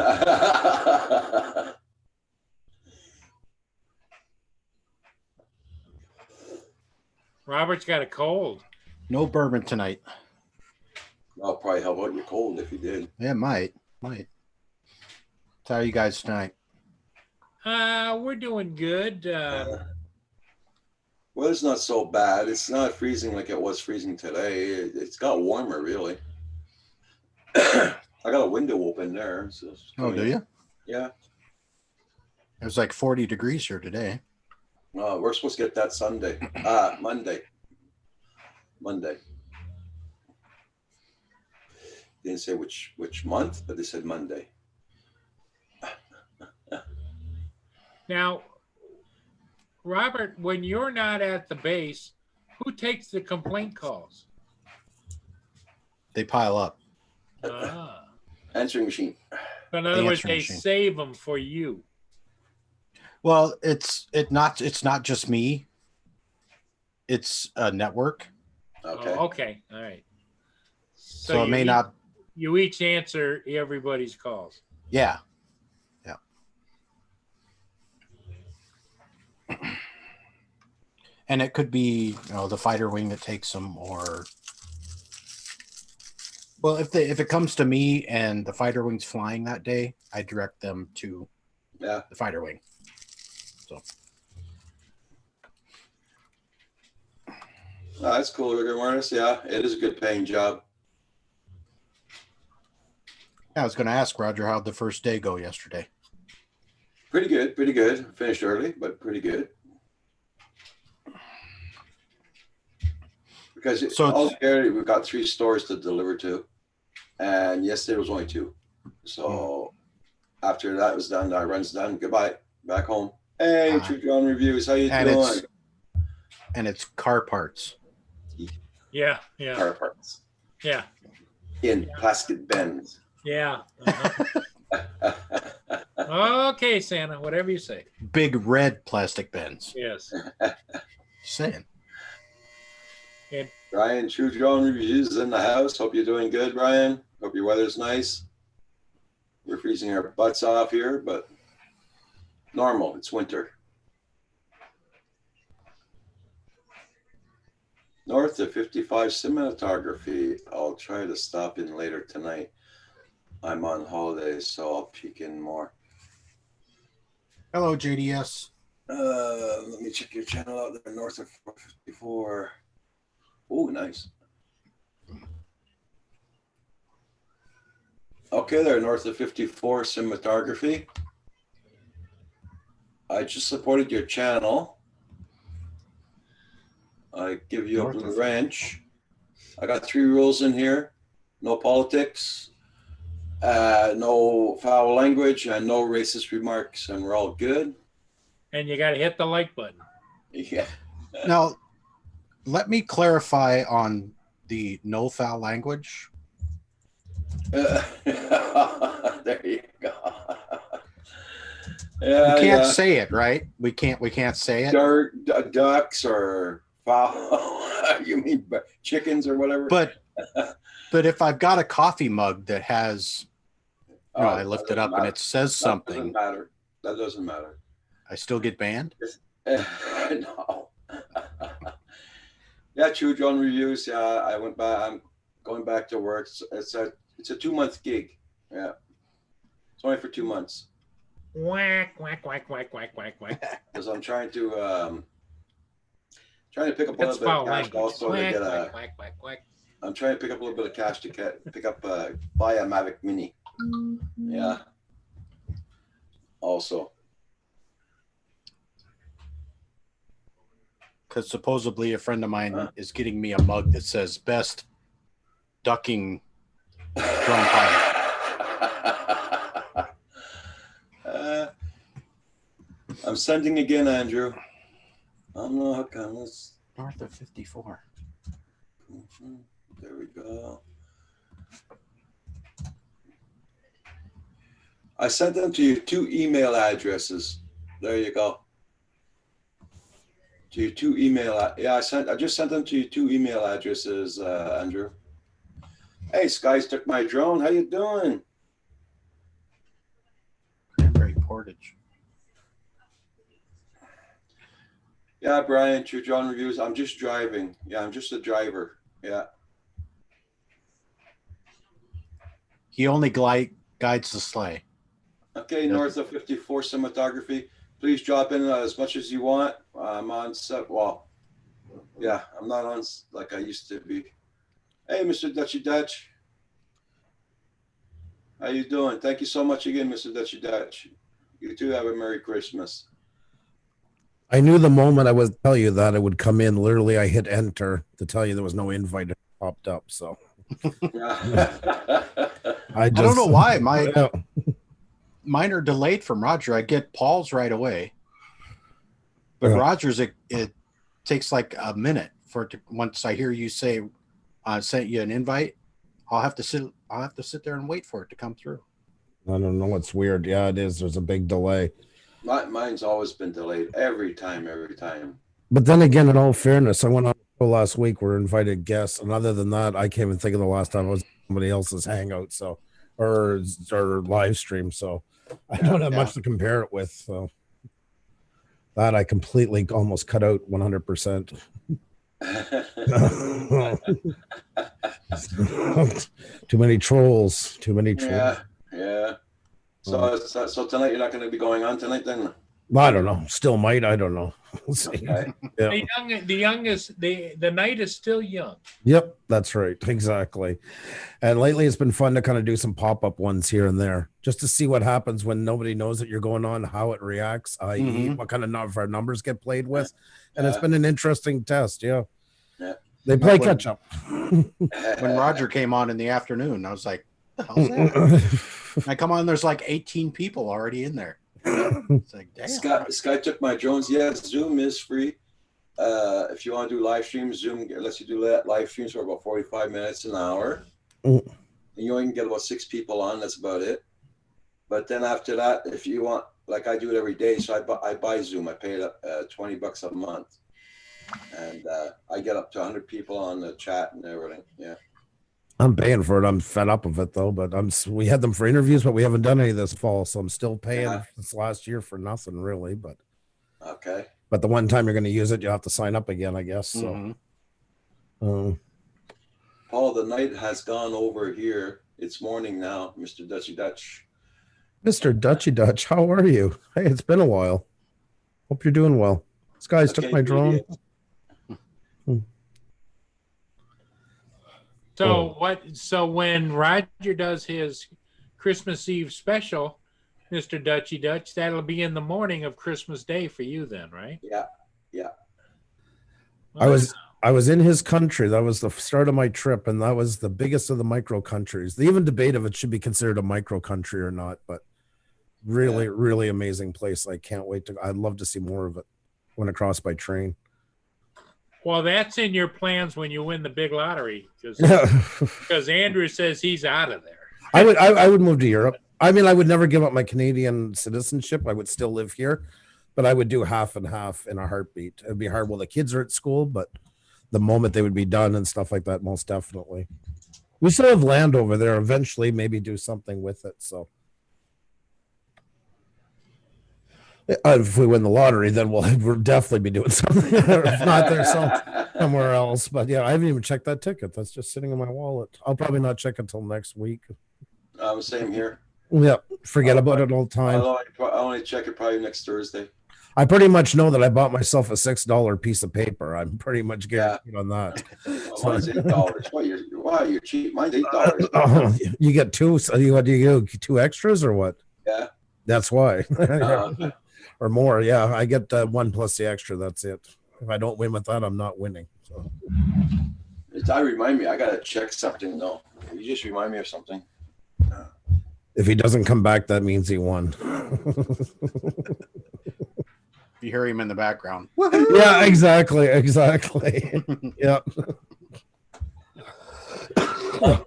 Robert's got a cold. No bourbon tonight. I'll probably help out your cold if you did. Yeah, might. So how are you guys tonight? We're doing good. Weather's not so bad. It's not freezing like it was freezing today. It's got warmer, really. I got a window open there. So Oh, do you? Yeah. It was like 40 degrees here today. We're supposed to get that Sunday. Monday. Monday. They didn't say which month, but they said Monday. Now, Robert, when you're not at the base, who takes the complaint calls? They pile up. Ah. Answering machine. So in other The words, answering they machine. save them for you. Well, it's not just me. It's a network. Okay. Oh, okay. All right. So it you may each- not. You each answer everybody's calls. Yeah. And it could be, the fighter wing that takes them, or well, if it comes to me and the fighter wing's flying that day, I direct them to Yeah. the fighter wing. So That's cool, rigor mortis. Yeah, it is a good paying job. yeah, I was going to ask Roger, how'd the first day go yesterday? Pretty good, pretty good. Finished early, but pretty good. Because So it's- altogether, we've got 3 stores to deliver to, and yesterday was only 2. So after that was done, our run's done. Goodbye, back home. Hey, True John Reviews, how you and doing? it's car parts. Yeah. Yeah. Car parts Yeah. in plastic bins. Yeah. Uh-huh. Okay, Santa, whatever you say. Big red plastic bins. Yes. Just saying. Brian, True John Reviews is in the house. Hope you're doing good, Brian. Hope your weather's nice. We're freezing our butts off here, but normal. It's winter. North of 55 cinematography. I'll try to stop in later tonight. I'm on holidays, so I'll peek in more. Hello, JDS. Let me check your channel out there. North of 454. Oh, nice. Okay, there, north of 54 cinematography. I just supported your channel. I give you a North blue of- wrench. I got 3 rules in here: no politics, no foul language, and no racist remarks, and we're all good. And you got to hit the like button. Yeah. Now, let me clarify on the no foul language. There you go. Yeah, We can't yeah. say it, right? We can't say it. Ducks or fowl. You mean chickens or whatever? But if I've got a coffee mug that has, I lift it up and it says That doesn't something, matter. That doesn't matter. I still get banned. No. Yeah, True John Reviews. Yeah, I went back. I'm going back to work. It's a 2-month gig. Yeah, it's only for 2 months Whack, whack, whack, whack, whack, whack, whack. because I'm trying to pick up a That's little bit foul of cash language. also to Whack, get whack, whack, whack, whack. I'm trying to pick up a little bit of cash to pick up buy a Mavic Mini. Yeah. Also, Because supposedly a friend of mine is getting me a mug that says best ducking drone pilot. I'm sending again, Andrew. I don't know how come this. North of 54. There we go. I sent them to your 2 email addresses. There you go. To your 2 email. Yeah, I just sent them to your 2 email addresses, Andrew. Hey, Skies took my drone. How you doing? Cranberry Portage. Yeah, Brian, True John Reviews. I'm just driving. Yeah, I'm just a driver. Yeah. He only guides the sleigh. Okay, north of 54 cinematography. Please drop in as much as you want. I'm on set. Well, yeah, I'm not on like I used to be. Hey, Mr. Dutchy Dutch. How you doing? Thank you so much again, Mr. Dutchy Dutch. You too have a Merry Christmas. I knew the moment I would tell you that it would come in. Literally, I hit enter to tell you there was no invite that popped up. So I don't know why Yeah. mine are delayed from Roger. I get Paul's right away, but Yeah. Roger's it takes like a minute for it to. Once I hear you say, "I sent you an invite," I'll have to sit there and wait for it to come through. I don't know. It's weird. Yeah, it is. There's a big delay. Mine's always been delayed every time. But then again, in all fairness, I went on a show last week. We're invited guests, and other than that, I can't even think of the last time I was at somebody else's hangout, so or live stream. So I don't have much to compare it with. So that I completely almost cut out 100%. Too many trolls. Too many trolls. Yeah. So tonight you're not going to be going on tonight then? I don't know. Still might. I don't know. We'll see. Okay. Yeah. The night is still young. Yep, that's right. Exactly. And lately it's been fun to kind of do some pop-up ones here and there just to see what happens when nobody knows that you're going on, how it reacts, i.e. what kind of our numbers get played with. And it's been an interesting test. Yeah. Yeah. They play catch up. When Roger came on in the afternoon, I was like, "The hell's that?" I come on, there's like 18 people already in there. It's like, damn. Sky took my drones. Yes, Zoom is free. If you want to do live streams, Zoom lets you do that live streams for about 45 minutes, an hour. And you only can get about 6 people on. That's about it. But then after that, if you want, like I do it every day, so I buy Zoom. I pay it $20 a month, and I get up to 100 people on the chat and everything. Yeah. I'm paying for it. I'm fed up of it though, but we had them for interviews, but we haven't done any this fall. So I'm still paying this last year for nothing really, but okay. But the one time you're going to use it, you have to sign up again, I guess. So, Paul, the night has gone over here. It's morning now, Mr. Dutchy Dutch. Mr. Dutchy Dutch, how are you? Hey, it's been a while. Hope you're doing well. This guy's took my drone. So when Roger does his Christmas Eve special, Mr. Dutchy Dutch, that'll be in the morning of Christmas Day for you then, right? Yeah. I was in his country. That was the start of my trip, and that was the biggest of the micro countries. They even debate if it should be considered a micro country or not, but really, really amazing place. I can't wait I'd love to see more of it. Went across by train. Well, that's in your plans when you win the big lottery, because Andrew says he's out of there. I would move to Europe. I mean, I would never give up my Canadian citizenship. I would still live here, but I would do half and half in a heartbeat. It'd be hard while the kids are at school, but the moment they would be done and stuff like that, most definitely. We still have land over there. Eventually, maybe do something with it. So if we win the lottery, then we'll definitely be doing something. If not, there's somewhere else. But yeah, I haven't even checked that ticket. That's just sitting in my wallet. I'll probably not check until next week. Same here. Yeah, forget about it all the time. I'll only check it probably next Thursday. I pretty much know that I bought myself a $6 piece of paper. I'm pretty much guaranteed on that. Mine's $8. Why you're cheap? Mine's $8. You get two. So what do you get? 2 extras or what? Yeah, that's why. Or more. Yeah, I get 1 plus the extra. That's it. If I don't win with that, I'm not winning. So. Remind me. I gotta check something though. You just remind me of something. If he doesn't come back, that means he won. You hear him in the background. Yeah, exactly. Yeah.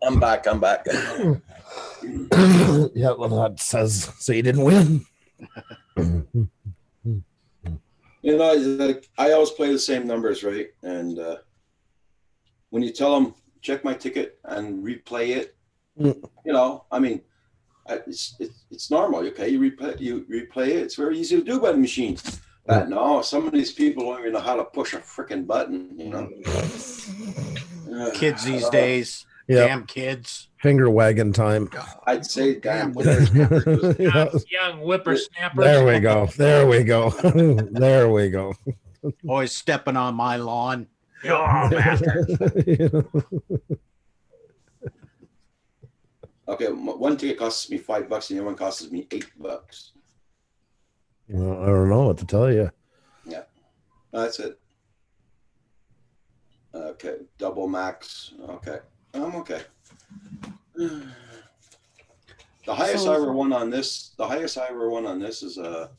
I'm back. Yeah, well, that says so. You didn't win. You know, like, I always play the same numbers, right? And when you tell them check my ticket and replay it, you know, I mean, it's normal. Okay, you replay it. It's very easy to do by the machine. But no, some of these people don't even know how to push a freaking button. You know, kids these days. Yeah. Damn kids. Finger wagging time. I'd say damn. Young whippersnappers. There we go. There we go. Always stepping on my lawn. Oh, bastard. Okay, one ticket costs me $5 and the other one costs me $8. Well, I don't know what to tell you. That's it. Okay, double max. Okay, I'm okay. The highest So- I ever won on this. The highest I ever won on this is on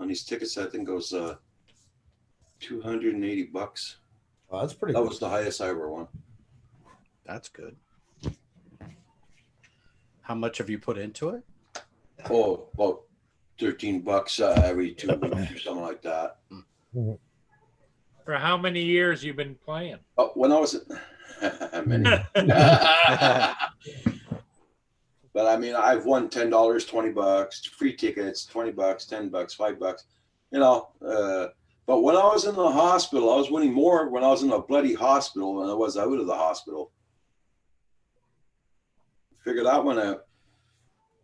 these tickets. I think goes $280. Well, that's pretty. That was the highest I ever won. That's good. How much have you put into it? Oh, about $13 every 2 weeks or something like that. For how many years you been playing? Oh, when I was many. But I mean, I've won $10, $20, free tickets, $20, $10, $5. You know, but when I was in the hospital, I was winning more when I was in a bloody hospital than I was out of the hospital. Figure that one out.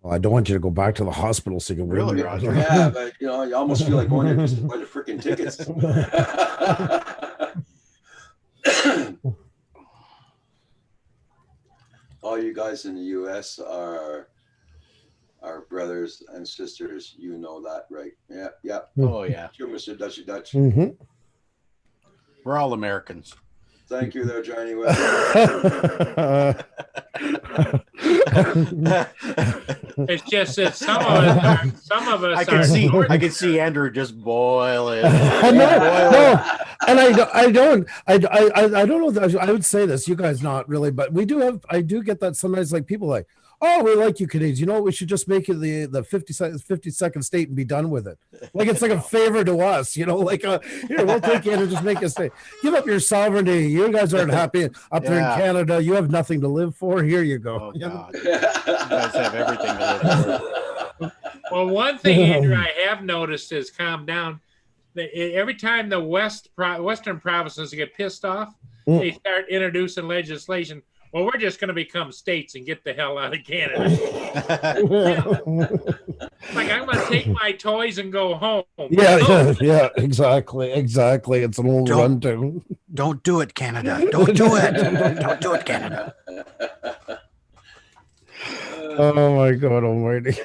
Well, I don't want you to go back to the hospital so you can Really, win. Roger? Yeah, but you know, you almost feel like going there just to buy the freaking tickets. All you guys in the US are our brothers and sisters. You know that, right? Yeah, yeah. Oh yeah, Sure, Mr. Dutchy Dutch. Mm-hmm. we're all Americans. Thank you there, Johnny. It's just that some of us I can are see. northern. I can see Andrew just boiling. I know, no, and I don't know. I would say this, you guys not really, but I do get that sometimes. Like people like, oh, we like you Canadians. You know what? We should just make it the 52nd state and be done with it. Like it's like a favor to us. You know, like here we'll take you and just make a state. Give up your sovereignty. You guys aren't happy up there in Yeah. Canada. You have nothing to live for. Here you go. Oh You know? God, you guys have everything to live for. Well, one thing, Andrew, I have noticed is calm down. Every time the Western provinces get pissed off, they start introducing legislation. Well, we're just going to become states and get the hell out of Canada. Like, I'm going to take my toys and go home. Yeah, exactly. It's an old Don't- run too. Don't do it, Canada. Don't do it. Don't do it, Canada. Oh my God Almighty!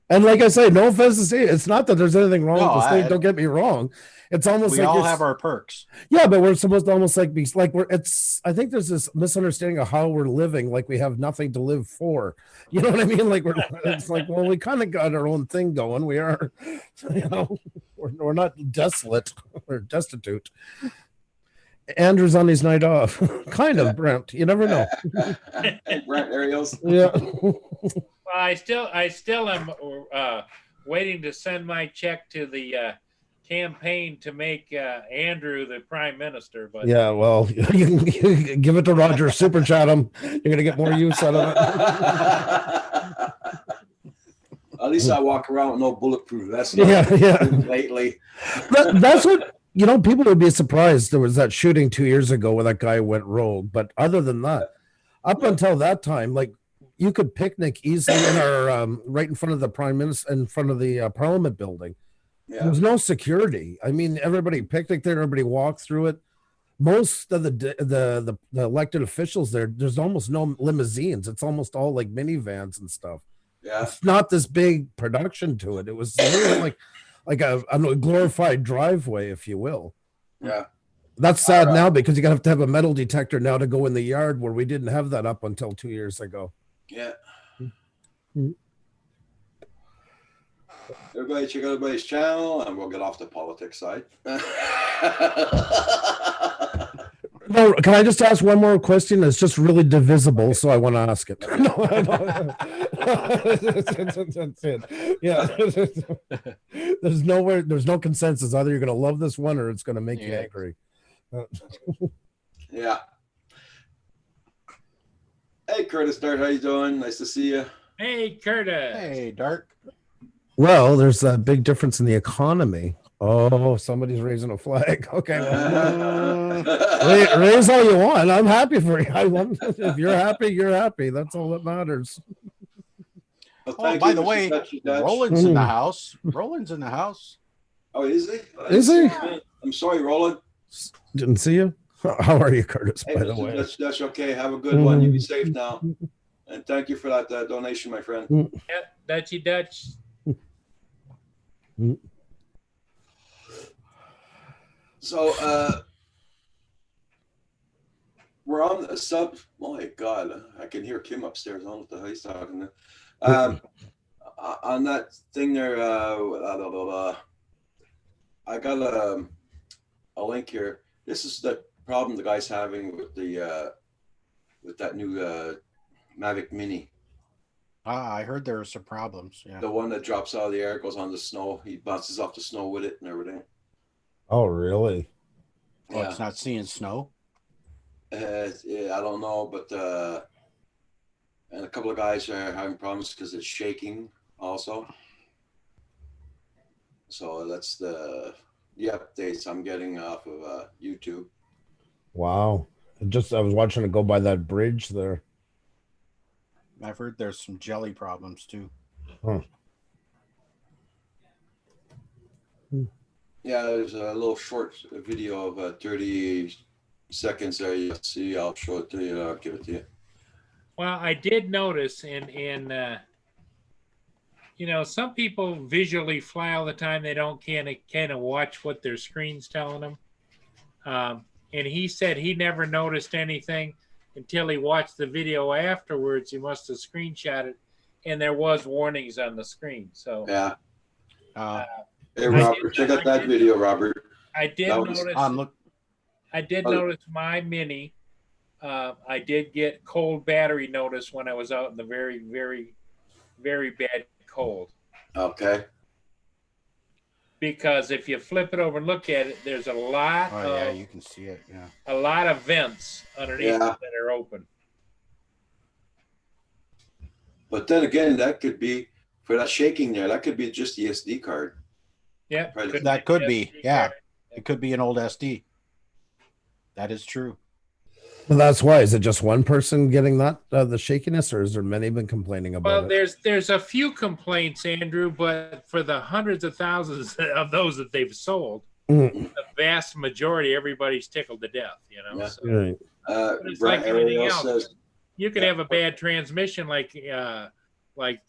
And like I say, no offense to say, it's not that there's anything wrong No, with the state. I- Don't get me wrong. It's almost We like all you're- have our perks. yeah, but we're supposed to almost like be like we're. It's. I think there's this misunderstanding of how we're living, like we have nothing to live for. You know what I mean? Like we're. It's like, well, we kind of got our own thing going. We are, you know, we're not desolate. We're destitute. Andrew's on his night off, kind of. Brent, you never know. Brent Ariels. Yeah. Well, I still am waiting to send my check to the campaign to make Andrew the prime minister. But Yeah, well, you can give it to Roger, super chat him. You're gonna get more use out of it. At least I walk around with no bulletproof vest. Yeah. Lately. That's what people would be surprised. There was that shooting 2 years ago where that guy went rogue. But other than that, up until that time, like you could picnic easily in our right in front of the prime minister, in front of the Parliament building. There Yeah. was no security. I mean, everybody picnicked there. Everybody walked through it. Most of the elected officials there's almost no limousines. It's almost all like minivans and stuff. Yeah. It's not this big production to it. It was literally like a glorified driveway, if you will. Yeah. That's sad All right. now because you have to have a metal detector now to go in the yard where we didn't have that up until 2 years ago. Yeah. Mhm. Everybody check out everybody's channel and we'll get off the politics side. No, can I just ask one more question? It's just really divisible, so I want to ask it. No, that's it. Yeah. There's no consensus. Either you're going to love this one or it's going to make you Yeah. angry. Yeah. Hey Curtis Dart, how you doing? Nice to see you. hey, Curtis. Hey, Dark. Well, there's that big difference in the economy. Oh, somebody's raising a flag. Okay. Well, raise all you want. I'm happy for you. If you're happy, you're happy. That's all that matters. Well, Oh, thank by you, the Mr. way, Dutchy Dutch. Roland's in the house. Roland's in the house. Oh, is he? Is he? I'm sorry, Roland. Didn't see you. How are you, Curtis? Hey, By the way, that's okay. Have a good one. You be safe now. And thank you for that donation, my friend. Yeah, Dutchy Dutch. So we're on the sub. Oh my God, I can hear Kim upstairs. I don't know what the hell he's talking to. On that thing there, I got a link here. This is the problem the guy's having with the with that new Mavic Mini. I heard there were some problems. Yeah. The one that drops out of the air, goes on the snow. He bounces off the snow with it and everything. oh really? Oh, it's not seeing snow. Yeah, I don't know, but and a couple of guys are having problems because it's shaking also. So that's the updates I'm getting off of YouTube. Wow. I was watching it go by that bridge there. I've heard there's some jelly problems too. Huh. Yeah, there's a little short video of 30 seconds there. You see, I'll show it to you. I'll give it to you. Well, I did notice you know, some people visually fly all the time. They don't kind of watch what their screen's telling them. And he said he never noticed anything until he watched the video afterwards. He must have screenshot it, and there was warnings on the screen. So Yeah. Uh, Hey, Robert, check out that video, Robert. I did That was- notice. I did notice my Mini. I did get cold battery notice when I was out in the very, very, very bad cold. Okay. Because if you flip it over and look at it, there's a lot oh yeah, of you can see it. Yeah. a lot of vents underneath Yeah. it that are open. But then again, that could be for that shaking there. That could be just the SD card. Yeah, Right. That could be. SD Yeah. card. It could be an old SD. That is true. Well, that's why. Is it just one person getting that the shakiness, or is there many been complaining about Well, it? there's a few complaints, Andrew, but for the hundreds of thousands of those that they've sold, Mm. the vast majority, everybody's tickled to death. You know, Yeah. so Right. but it's Brett like anything Ariel else. says, You could Yeah. have a bad transmission, like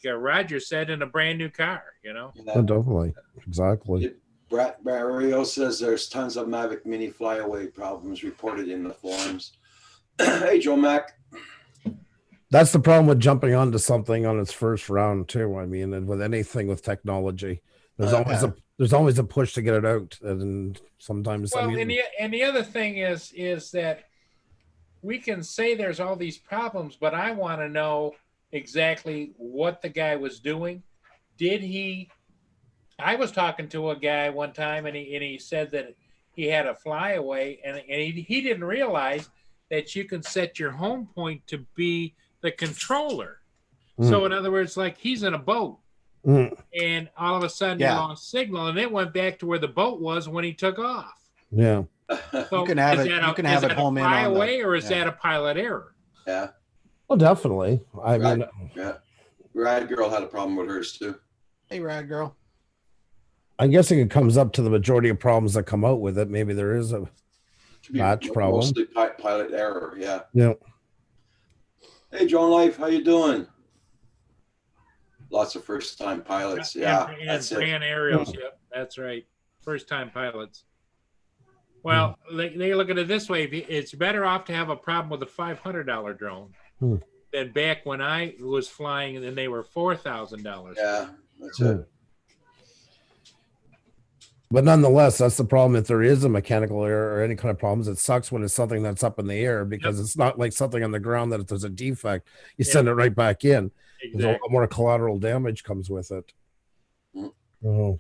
Roger said, in a brand new car. You know. Oh, definitely. Exactly. Brett Ariel says there's tons of Mavic Mini flyaway problems reported in the forums. Hey, Joe Mac. That's the problem with jumping onto something on its first round too. I mean, and with anything with technology, there's always a push to get it out, and sometimes Well, I mean, and the other thing is that we can say there's all these problems, but I want to know exactly what the guy was doing. Did he? I was talking to a guy one time, and he said that he had a flyaway, and he didn't realize that you can set your home point to be the controller. So in other words, like he's in a boat, and all of a sudden he lost signal, and it went back to where the boat was when he took off. yeah. So You can have is it- that you can have is it that a home in on the- flyaway, or is yeah. that a pilot error? Yeah. Well, definitely. I Right. mean, Yeah. Rad Girl had a problem with hers too. Hey, Rad Girl. I'm guessing it comes up to the majority of problems that come out with it. Maybe there is a To be Match problem. Mostly pilot error. Yeah. yeah. Hey, Joan Life, how you doing? Lots of first-time pilots. Yeah, and that's it. ran aerials. Yep, that's right. First time pilots. Well, they look at it this way: it's better off to have a problem with a $500 drone than back when I was flying, and then they were $4,000. Yeah, that's Hmm. it. But nonetheless, that's the problem. If there is a mechanical error or any kind of problems, it sucks when it's something that's up in the air because it's not like something on the ground that if there's a defect, you send it right back in. There's a lot Exactly. more collateral damage comes with it. Mm. Oh,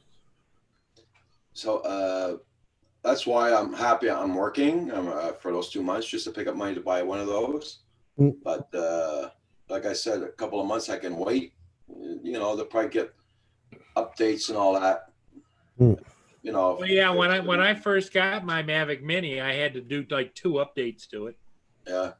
So that's why I'm happy I'm working for those 2 months just to pick up money to buy one of those. Mm. But like I said, a couple of months I can wait. You know, they'll probably get updates and all that. Mm. You know. Well, yeah, when I first got my Mavic Mini, I had to do like 2 updates to it, Yeah.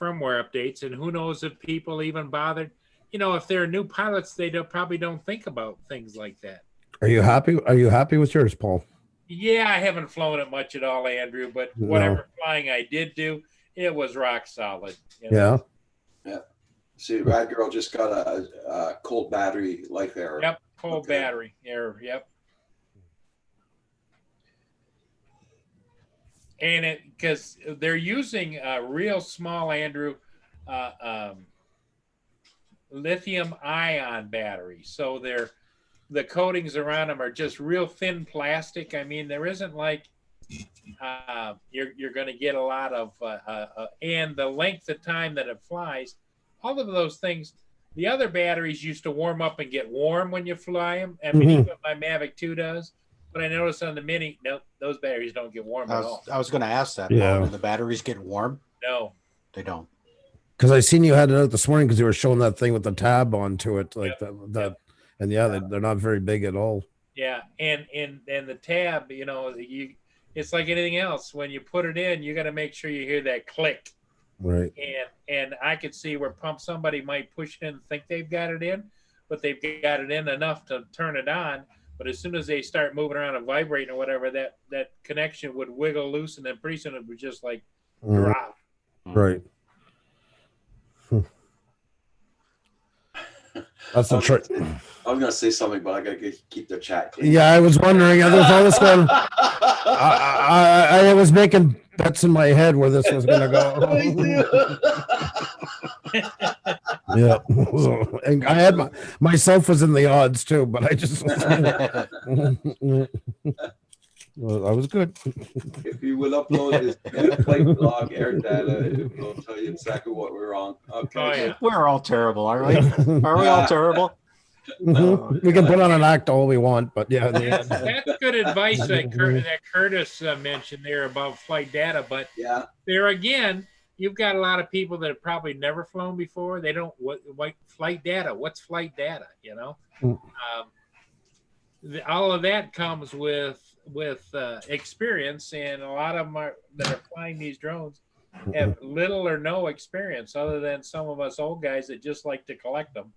firmware updates, and who knows if people even bothered. You know, if they're new pilots, they probably don't think about things like that. are you happy? Are you happy with yours, Paul? Yeah, I haven't flown it much at all, Andrew, but No. whatever flying I did do, it was rock solid. You know? Yeah. See, Rad Girl just got a cold battery life error. Yep. Cold Okay. battery error. Yep. And it because they're using a real small, Andrew, uh, um, lithium ion batteries. So the coatings around them are just real thin plastic. I mean, there isn't like you're going to get a lot of and the length of time that it flies, all of those things. The other batteries used to warm up and get warm when you fly them. I mean, even my Mavic 2 does. But I noticed on the Mini, no, those batteries don't get warm at all. I was going to ask that. Yeah. Do the batteries get warm? No. They don't. Because I seen you had it out this morning because you were showing that thing with the tab onto it, like Yep. that. And yeah, they're not very big at all. Yeah, and the tab, you know, it's like anything else. When you put it in, you got to make sure you hear that click. Right. And I could see where somebody might push it in and think they've got it in, but they've got it in enough to turn it on. But as soon as they start moving around and vibrating or whatever, that connection would wiggle loose, and then pretty soon it would just like drop. Right. That's the trick. I was gonna say something, but I gotta keep the chat clean. Yeah, I was wondering. There's all this going. I was making bets in my head where this was going to go. Yeah, and I had myself was in the odds too, but I just well, I was good. If you will upload his flight log air data, it will tell you exactly what we're on. Okay. Oh, yeah. We're all terrible, aren't we? Are we all terrible? We can put on an act all we want, but yeah. That's good advice that Curtis mentioned there about flight data. But Yeah. there again, you've got a lot of people that have probably never flown before. They don't what flight data. What's flight data? You know, all of that comes with experience, and a lot of them that are flying these drones have little or no experience, other than some of us old guys that just like to collect them.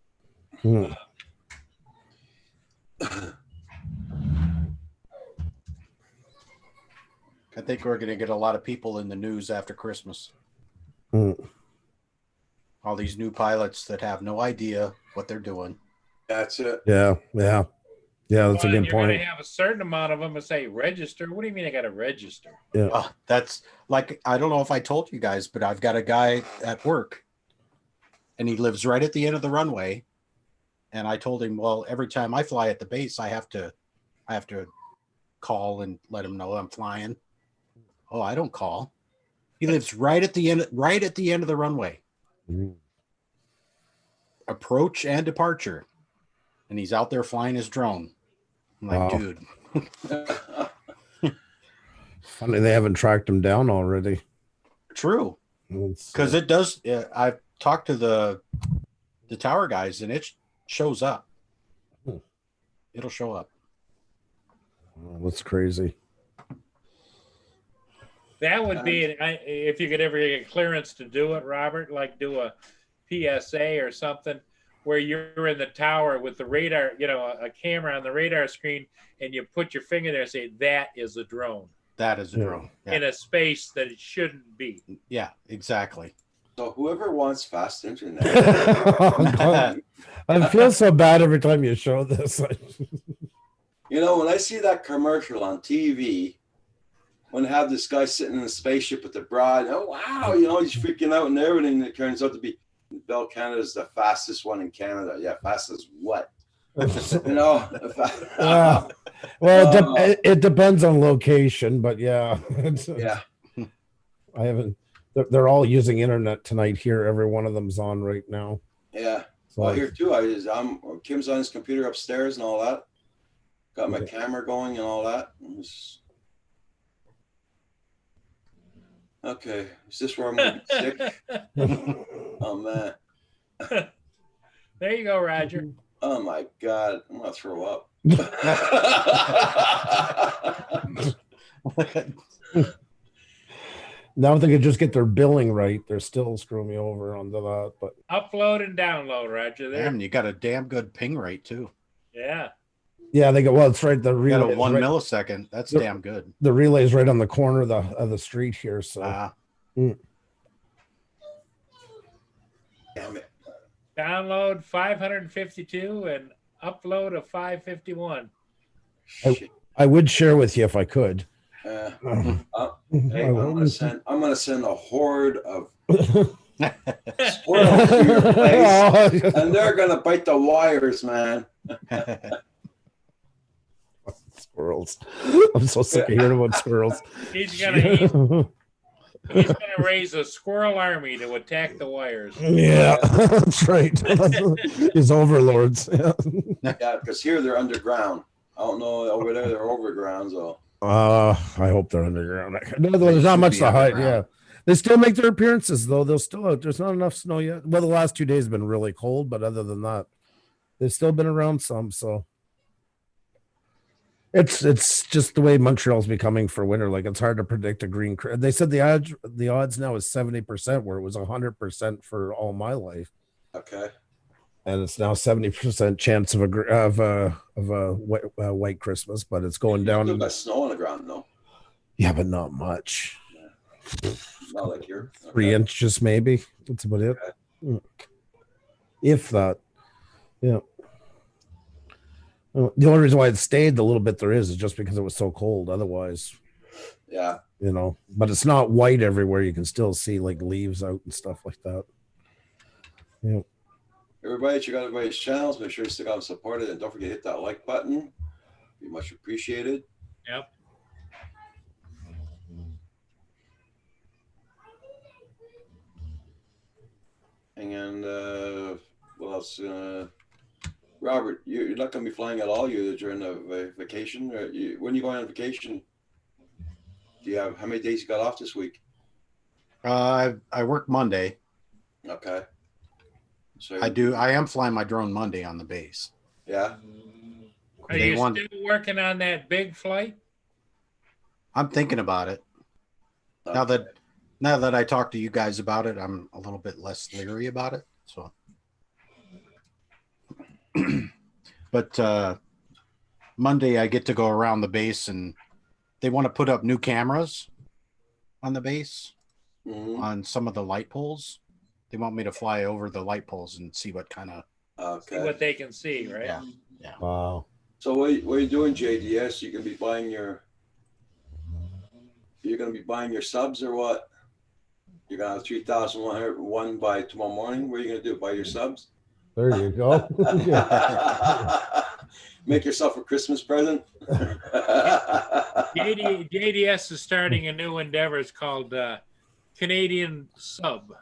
I think we're going to get a lot of people in the news after Christmas. All these new pilots that have no idea what they're doing. That's it. Yeah. That's a good You're point. going to have a certain amount of them that say register. What do you mean I got to register? Yeah. That's like, I don't know if I told you guys, but I've got a guy at work and he lives right at the end of the runway. And I told him, well, every time I fly at the base, I have to call and let him know I'm flying. Oh, I don't call. He lives right at the end of the runway. Approach and departure. And he's out there flying his drone. I'm like, Wow. dude. Funny they haven't tracked him down already. True. Because it does. I've talked to the tower guys, and it shows up. It'll show up. That's crazy. That would be, if you could ever get clearance to do it, Robert, like do a PSA or something where you're in the tower with the radar, you know, a camera on the radar screen, and you put your finger there and say, that is a drone. That is a drone. In a space that it shouldn't be. Yeah, exactly. So whoever wants fast internet. I feel so bad every time you show this. You know, when I see that commercial on TV, when I have this guy sitting in a spaceship with the bride, oh wow, you know, he's freaking out and everything. It turns out to be Bell Canada's the fastest one in Canada. Yeah, fastest what? You know. Well, it depends on location, but yeah. Yeah. I haven't. They're all using internet tonight here. Every one of them's on right now. Yeah. So Well, here too. Kim's on his computer upstairs and all that. Got my camera going and all that. Okay, is this where I'm gonna be sick? Oh man. There you go, Roger. Oh my God, I'm gonna throw up. Now if they could just get their billing right, they're still screwing me over onto that. But Upload and download, Roger. There. Damn, you got a damn good ping rate too. Yeah. Yeah, they go. Well, it's right. The You got a relay. 1 Right, millisecond. That's Yep. damn good. the relay is right on the corner of the street here. So Damn it. Download 552 and upload a 551. Shit. I would share with you if I could. Hey, I I'm won't. gonna send a horde of squirrels to your place, and they're gonna bite the wires, man. Squirrels. I'm so sick of hearing about squirrels. He's gonna raise a squirrel army to attack the wires. Yeah, that's right. His overlords. Yeah. Yeah, because here they're underground. I don't know over there they're overground. So I hope they're underground. No, there's should not much be to hide. underground. Yeah, they still make their appearances though. They'll still out. There's not enough snow yet. Well, the last 2 days have been really cold, but other than that, they've still been around some. So it's just the way Montreal's becoming for winter. Like it's hard to predict a green. They said the odds now is 70%, where it was 100% for all my life, okay, and it's now 70% chance of a white Christmas. But it's going you down. still got snow on the ground though. Yeah, but not much. Not like here. 3 inches, maybe. That's about it. If that. Yeah. The only reason why it stayed the little bit there is just because it was so cold. Otherwise, Yeah. but it's not white everywhere. You can still see like leaves out and stuff like that. Yeah. Everybody, check out everybody's channels. Make sure you stick out and support it, and don't forget to hit that like button. Be much appreciated. Yep. And what else? Robert, you're not going to be flying at all. You during the vacation. When are you going on vacation? Do you have how many days you got off this week? I work Monday. Okay. So I am flying my drone Monday on the base. Yeah. Are They you want- still working on that big flight? I'm thinking about it. Now that I talked to you guys about it, I'm a little bit less leery about it. So, but Monday I get to go around the base, and they want to put up new cameras on the base Mhm. on some of the light poles. They want me to fly over the light poles and see what kind of. See Okay. what they can see, right? Yeah. Wow. So what are you doing, JDS? You gonna be buying your? You're gonna be buying your subs or what? You're gonna have 3,101 by tomorrow morning. What are you gonna do? Buy your subs? There you go. Make yourself a Christmas present. JDS is starting a new endeavor. It's called Canadian Sub.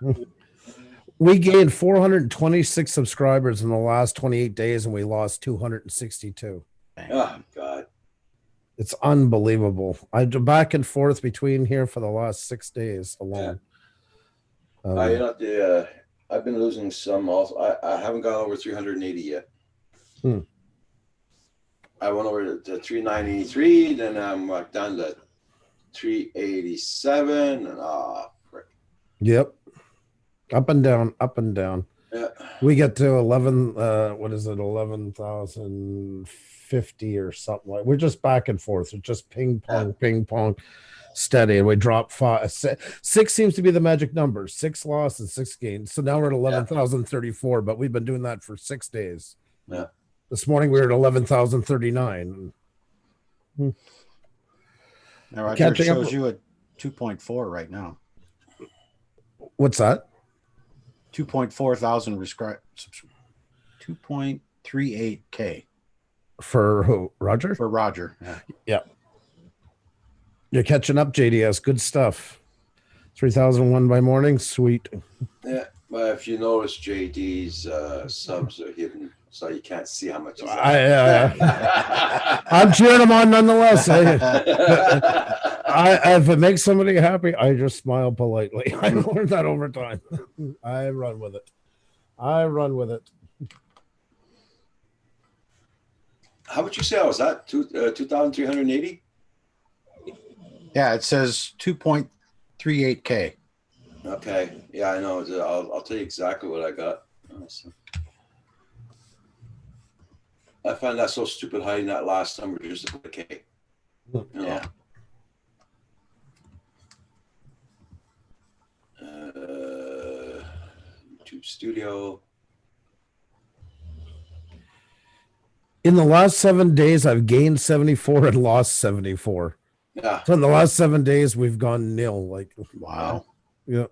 We gained 426 subscribers in the last 28 days, and we lost 262. Oh God. It's unbelievable. I've been back and forth between here for the last 6 days alone. I've been losing some. Also, I haven't gone over 380 yet. I went over to 393, then I'm down to 387, and frick. Yep. Up and down, up and down. Yeah. We get to 11, what is it, 11,050 or something like. We're just back and forth. It's just ping pong, steady. And we drop 5. 6 seems to be the magic number. 6 lost and 6 gains. So now we're at 11,034, but we've been doing that for 6 days. Yeah. This morning we were at 11,039. Now, Roger, it Catching up- shows you at 2.4 right now. What's that? 2.4 thousand 2.38K For who? Roger? for Roger. Yeah. You're catching up, JDS. Good stuff. 3,001 by morning. Sweet. Yeah, but if you notice, JD's subs are hidden, so you can't see how much. I'm cheering them on nonetheless. If it makes somebody happy, I just smile politely. I learned that over time. I run with it. How would you say I was at 2,380? Yeah, it says 2.38K. Okay, yeah, I know. I'll tell you exactly what I got. I find that so stupid hiding that last number just to put a K. You know? Yeah. YouTube Studio. In the last 7 days, I've gained 74 and lost 74. Yeah, So in the last 7 days, we've gone nil. Like, Wow. yeah.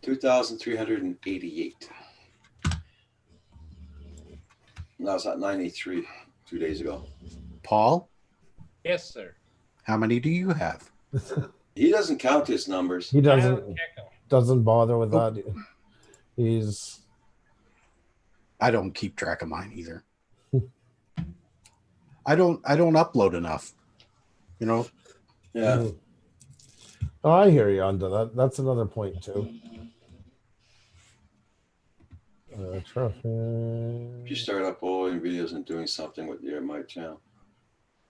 2,388. And I was at 93 2 days ago. Paul, Yes, sir. how many do you have? He doesn't count his numbers. He I don't doesn't check 'em. doesn't bother with that. He's I don't keep track of mine either. I don't upload enough. You know, Yeah. Oh, I hear you on that. That's another point too. Traffic. If you start uploading videos and doing something with your my channel,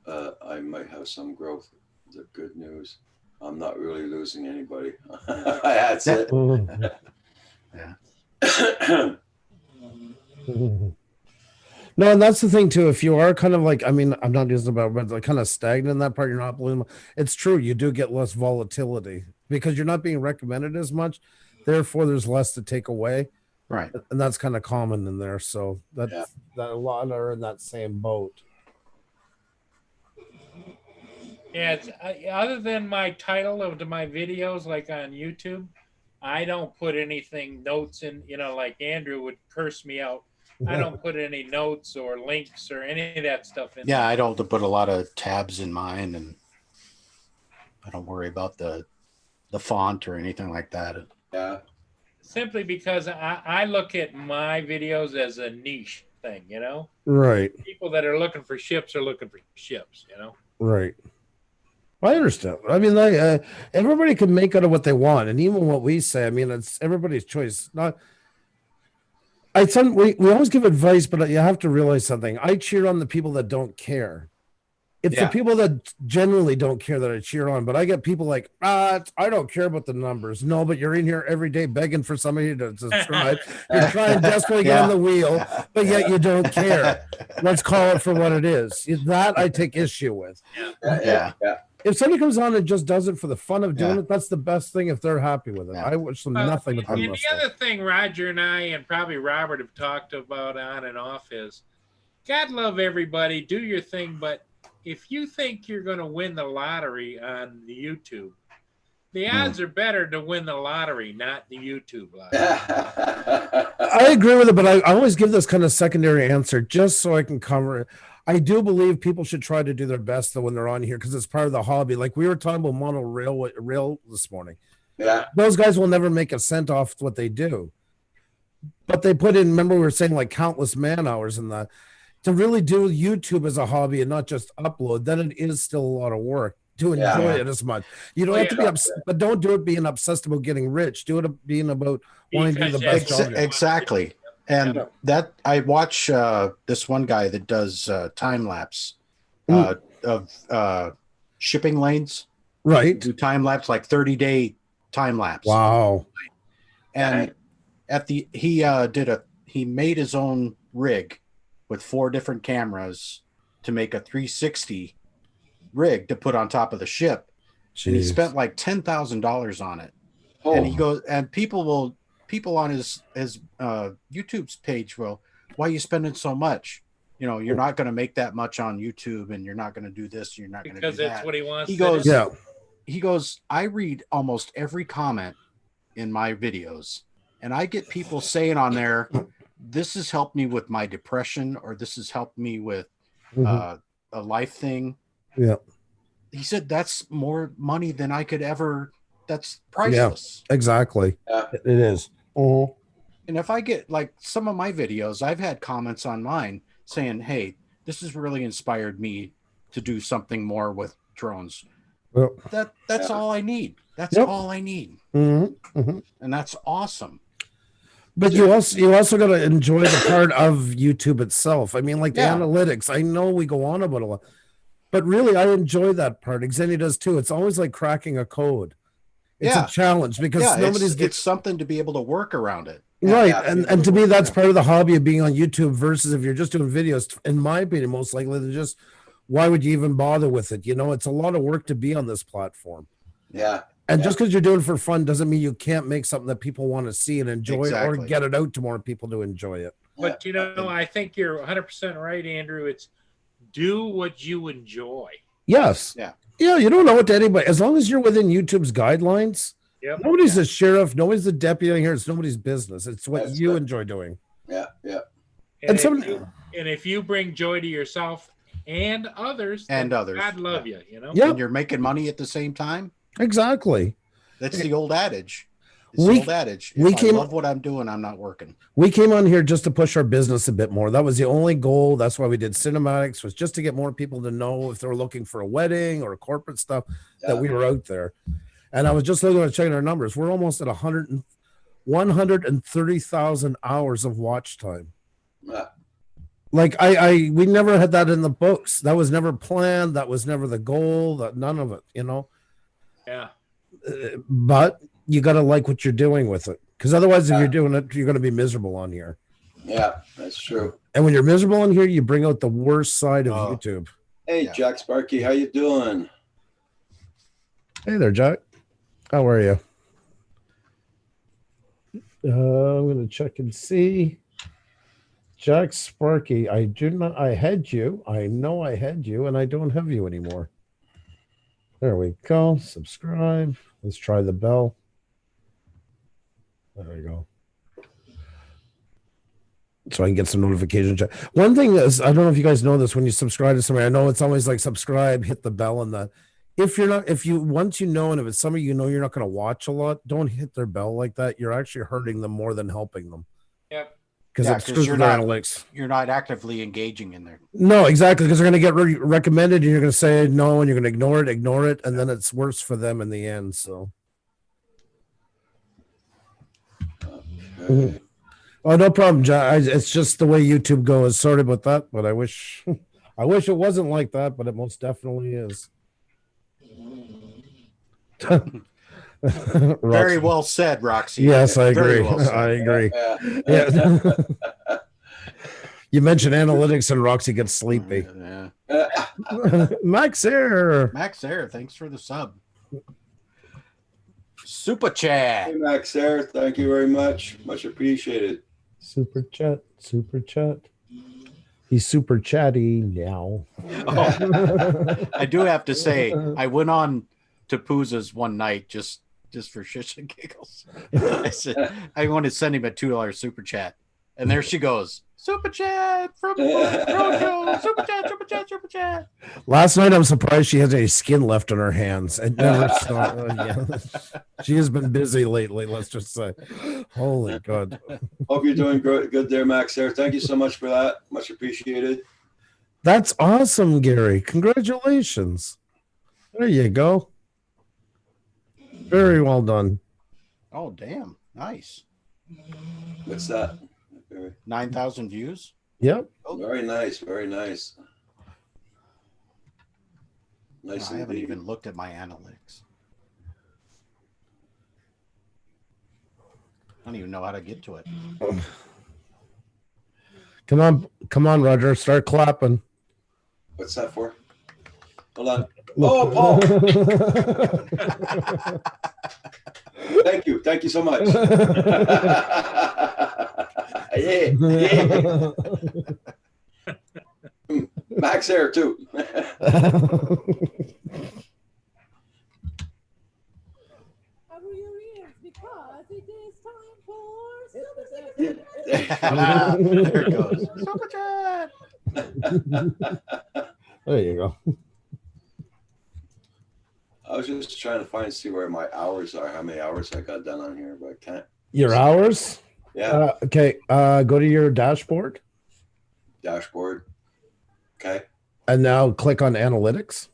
I might have some growth. The good news, I'm not really losing anybody. That's it. No, and that's the thing too. If you are kind of like, I mean, I'm not using about, but like kind of stagnant in that part, you're not uploading. It's true. You do get less volatility because you're not being recommended as much. Therefore, there's less to take away, right? and that's kind of common in there. So that Yeah. that a lot are in that same boat. Yeah, it's, other than my title of my videos, like on YouTube, I don't put anything notes in. You know, like Andrew would curse me out. I don't put any notes or links or any of that stuff in. Yeah, there. I don't put a lot of tabs in mine, and I don't worry about the font or anything like that. Yeah. Simply because I look at my videos as a niche thing. You know, Right, people that are looking for ships are looking for ships. You know. right. I understand. I mean, everybody can make out of what they want, and even what we say. I mean, it's everybody's choice. Not. We always give advice, but you have to realize something. I cheer on the people that don't care. It's the Yeah. people that generally don't care that I cheer on. But I get people like, I don't care about the numbers. No, but you're in here every day begging for somebody to subscribe. You're trying desperately to get on the wheel, but yet you don't care. Let's call it for what it is. That I take issue with. Yeah. If somebody comes on and just does it for the fun of doing Yeah. it, that's the best thing if they're happy with it. Yeah. I wish them Well, nothing but and the the other thing Roger and I and probably Robert have talked about on and off is God love everybody, do your thing, but if you think you're going to win the lottery on the YouTube, the odds are better to win the lottery, not the YouTube lottery. I agree with it, but I always give this kind of secondary answer just so I can cover it. I do believe people should try to do their best though when they're on here because it's part of the hobby. Like we were talking about monorail this morning. Yeah. Those guys will never make a cent off what they do, but they put in. Remember, we were saying like countless man hours in that to really do YouTube as a hobby and not just upload. Then it is still a lot of work to enjoy Yeah. it as much. You don't have to be upset, but don't do it being obsessed about getting rich. Do it being about wanting to do the best job. Exactly. And that I watch this one guy that does time lapse of shipping lanes. Right. Do time lapse like 30-day time lapse. Wow. And he made his own rig with 4 different cameras to make a 360 rig to put on top of the ship. And he Jeez. spent like $10,000 on it. Oh, And he goes, and people on his YouTube's page will, why are you spending so much? You know, you're not going to make that much on YouTube, and you're not going to do this, you're not going to do Because that's that. what he wants. He to goes, do. Yeah. He goes, I read almost every comment in my videos, and I get people saying on there, this has helped me with my depression, or this has helped me with a life thing. Yeah. He said, that's more money than I could ever, that's priceless. Exactly. Yeah. It is. Oh. And if I get like some of my videos, I've had comments on mine saying, hey, this has really inspired me to do something more with drones. Well, That's Yeah. all I need. That's Yep. all I need. mhm. And that's awesome. But you also got to enjoy the part of YouTube itself. I mean, like the Yeah. analytics. I know we go on about a lot, but really, I enjoy that part. Xenia does too. It's always like cracking a code. It's Yeah. a challenge because Yeah, nobody's it's something to be able to work around it. Right. Yeah, And to me, that's part of the hobby of being on YouTube versus if you're just doing videos, in my opinion, most likely they're just, why would you even bother with it? You know, it's a lot of work to be on this platform. Yeah. And Yeah. just because you're doing it for fun doesn't mean you can't make something that people want to see and enjoy or Exactly. get it out to more people to enjoy it. But you know, I think you're 100% right, Andrew. It's do what you enjoy. Yes. Yeah. Yeah. You don't know what to anybody, as long as you're within YouTube's guidelines. Yep. Nobody's the sheriff. Nobody's the deputy here. It's nobody's business. It's what That's you good. enjoy doing. Yeah. Yeah. And, And if you bring joy to yourself and others, And then others, God love you. You know. Yeah. And you're making money at the same time. Exactly. That's the old adage. It's We- the old adage. If we I came- love what I'm doing, I'm not working. We came on here just to push our business a bit more. That was the only goal. That's why we did cinematics, was just to get more people to know if they were looking for a wedding or corporate stuff Yeah. that we were out there. And I was just looking at checking our numbers. We're almost at 130,000 hours of watch time. Yeah. Like we never had that in the books. That was never planned. That was never the goal. That none of it, you know. Yeah. But you got to like what you're doing with it, because otherwise, if Yeah. you're doing it, you're going to be miserable on here. Yeah. That's true. And when you're miserable on here, you bring out the worst side of Oh. YouTube. Hey, Yeah. Jack Sparky, how you doing? Hey there, Jack. How are you? I'm going to check and see. Jack Sparky, I had you. I know I had you, and I don't have you anymore. There we go. Subscribe. Let's try the bell. There we go. So I can get some notifications. One thing is, I don't know if you guys know this, when you subscribe to somebody, I know it's always like subscribe, hit the bell, and that. If you once you know, and if it's somebody you know you're not going to watch a lot, don't hit their bell like that. You're actually hurting them more than helping them. Yep. Because Yeah, it 'cause screws you're with their not- analytics. You're not actively engaging in there. No, exactly, because they're going to get recommended, and you're going to say no, and you're going to ignore it, and then it's worse for them in the end. So, Okay. oh, no problem, Jack. It's just the way YouTube goes. Sorry about that, but I wish it wasn't like that, but it most definitely is. Very Roxy. well said, Roxy. Yes, I Very agree. well said. I agree. Yeah. Yeah. You mentioned analytics, and Roxy gets sleepy. Yeah. Max Air. Max there, thanks for the sub. Super Hey, chat. Max there. Thank you very much. Much appreciated. Super chat. Super chat. He's super chatty now. Oh, I do have to say, I went on to Pooza's one night just for shits and giggles. I said I want to send him a $2 super chat, and there she goes. Super chat from Rojo. Super chat, super chat, super chat. Last night, I'm surprised she has any skin left on her hands. It never stopped. Yeah. She has been busy lately, let's just say. Holy God. Hope you're doing good there, Max there. Thank you so much for that. Much appreciated. That's awesome, Gary. Congratulations. There you go. Very well done. Oh, damn. Nice. What's that? 9,000 views. Yep. Very nice. Very nice. Nice. I haven't indeed. even looked at my analytics. I don't even know how to get to it. Come on, Roger. Start clapping. What's that for? Hold on. Look. Oh, Paul. Thank you. Thank you so much. Yeah. Yeah. Max there too. Cover your ears because it is time for Silver There it goes. Super chat. There you go. I was just trying to see where my hours are, how many hours I got done on here, but I can't. Your hours? Yeah, Okay. Go to your dashboard dashboard. Okay. and now click on analytics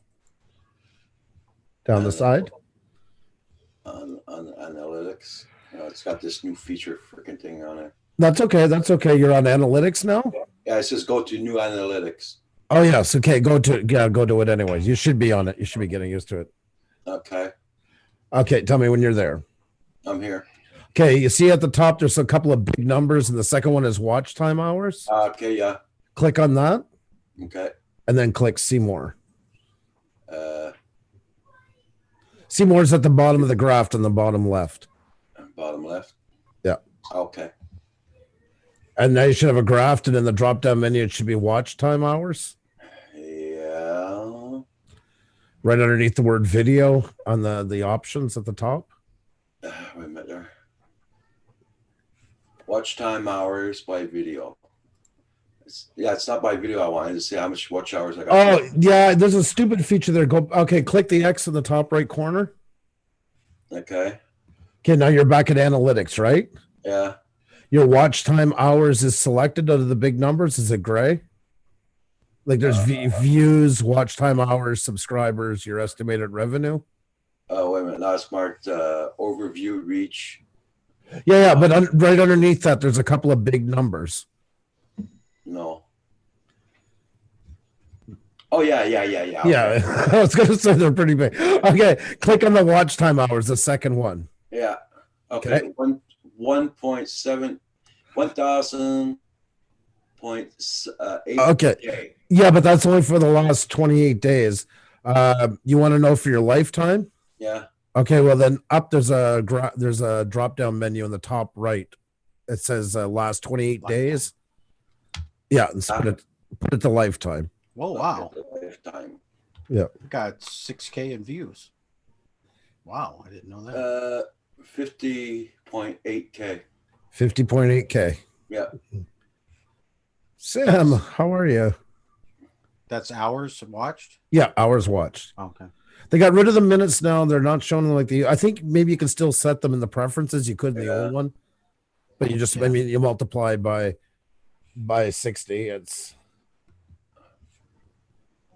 down the side. On analytics. It's got this new feature freaking thing on it. That's okay. That's okay. You're on analytics now? Yeah, it says go to new analytics. Oh, yes. Okay. Go to it anyways. You should be on it. You should be getting used to it. Okay, Okay. Tell me when you're there. I'm here. Okay, you see at the top, there's a couple of big numbers, and the second one is watch time hours. Okay, yeah. Click on that, Okay. and then click see more. Uh, See more is at the bottom of the graph on the bottom left. bottom left. Yeah. Okay. And now you should have a graph, and in the drop down menu, it should be watch time hours. Yeah. Right underneath the word video on the options at the top. Wait a minute there. Watch time hours by video. It's not by video. I wanted to see how much watch hours I got. Oh, yeah, there's a stupid feature there. Go, okay, click the X in the top right corner. Okay. Okay, now you're back at analytics, right? Yeah. Your watch time hours is selected out of the big numbers. Is it gray? Like there's views, watch time hours, subscribers, your estimated revenue. Oh, wait a minute. Now it's marked overview reach. Yeah, but right underneath that, there's a couple of big numbers. No. Oh, yeah. Yeah, Okay. I was going to say they're pretty big. Okay, click on the watch time hours, the second one. Yeah. Okay. 1.7 1,000.8. Okay. Yeah, but that's only for the last 28 days. You want to know for your lifetime? Yeah. Okay, well then up there's a drop down menu in the top right. It says last 28 days. Yeah, and put it to lifetime. Whoa, wow. Lifetime. Yeah. Got 6K in views. Wow, I didn't know that. 50.8K. 50.8K. Yeah. Sam, how are you? That's hours watched? Yeah, hours watched. Okay. They got rid of the minutes now. They're not showing them like I think maybe you can still set them in the preferences. You could in the old one. But you just, I mean, you multiply by 60. It's.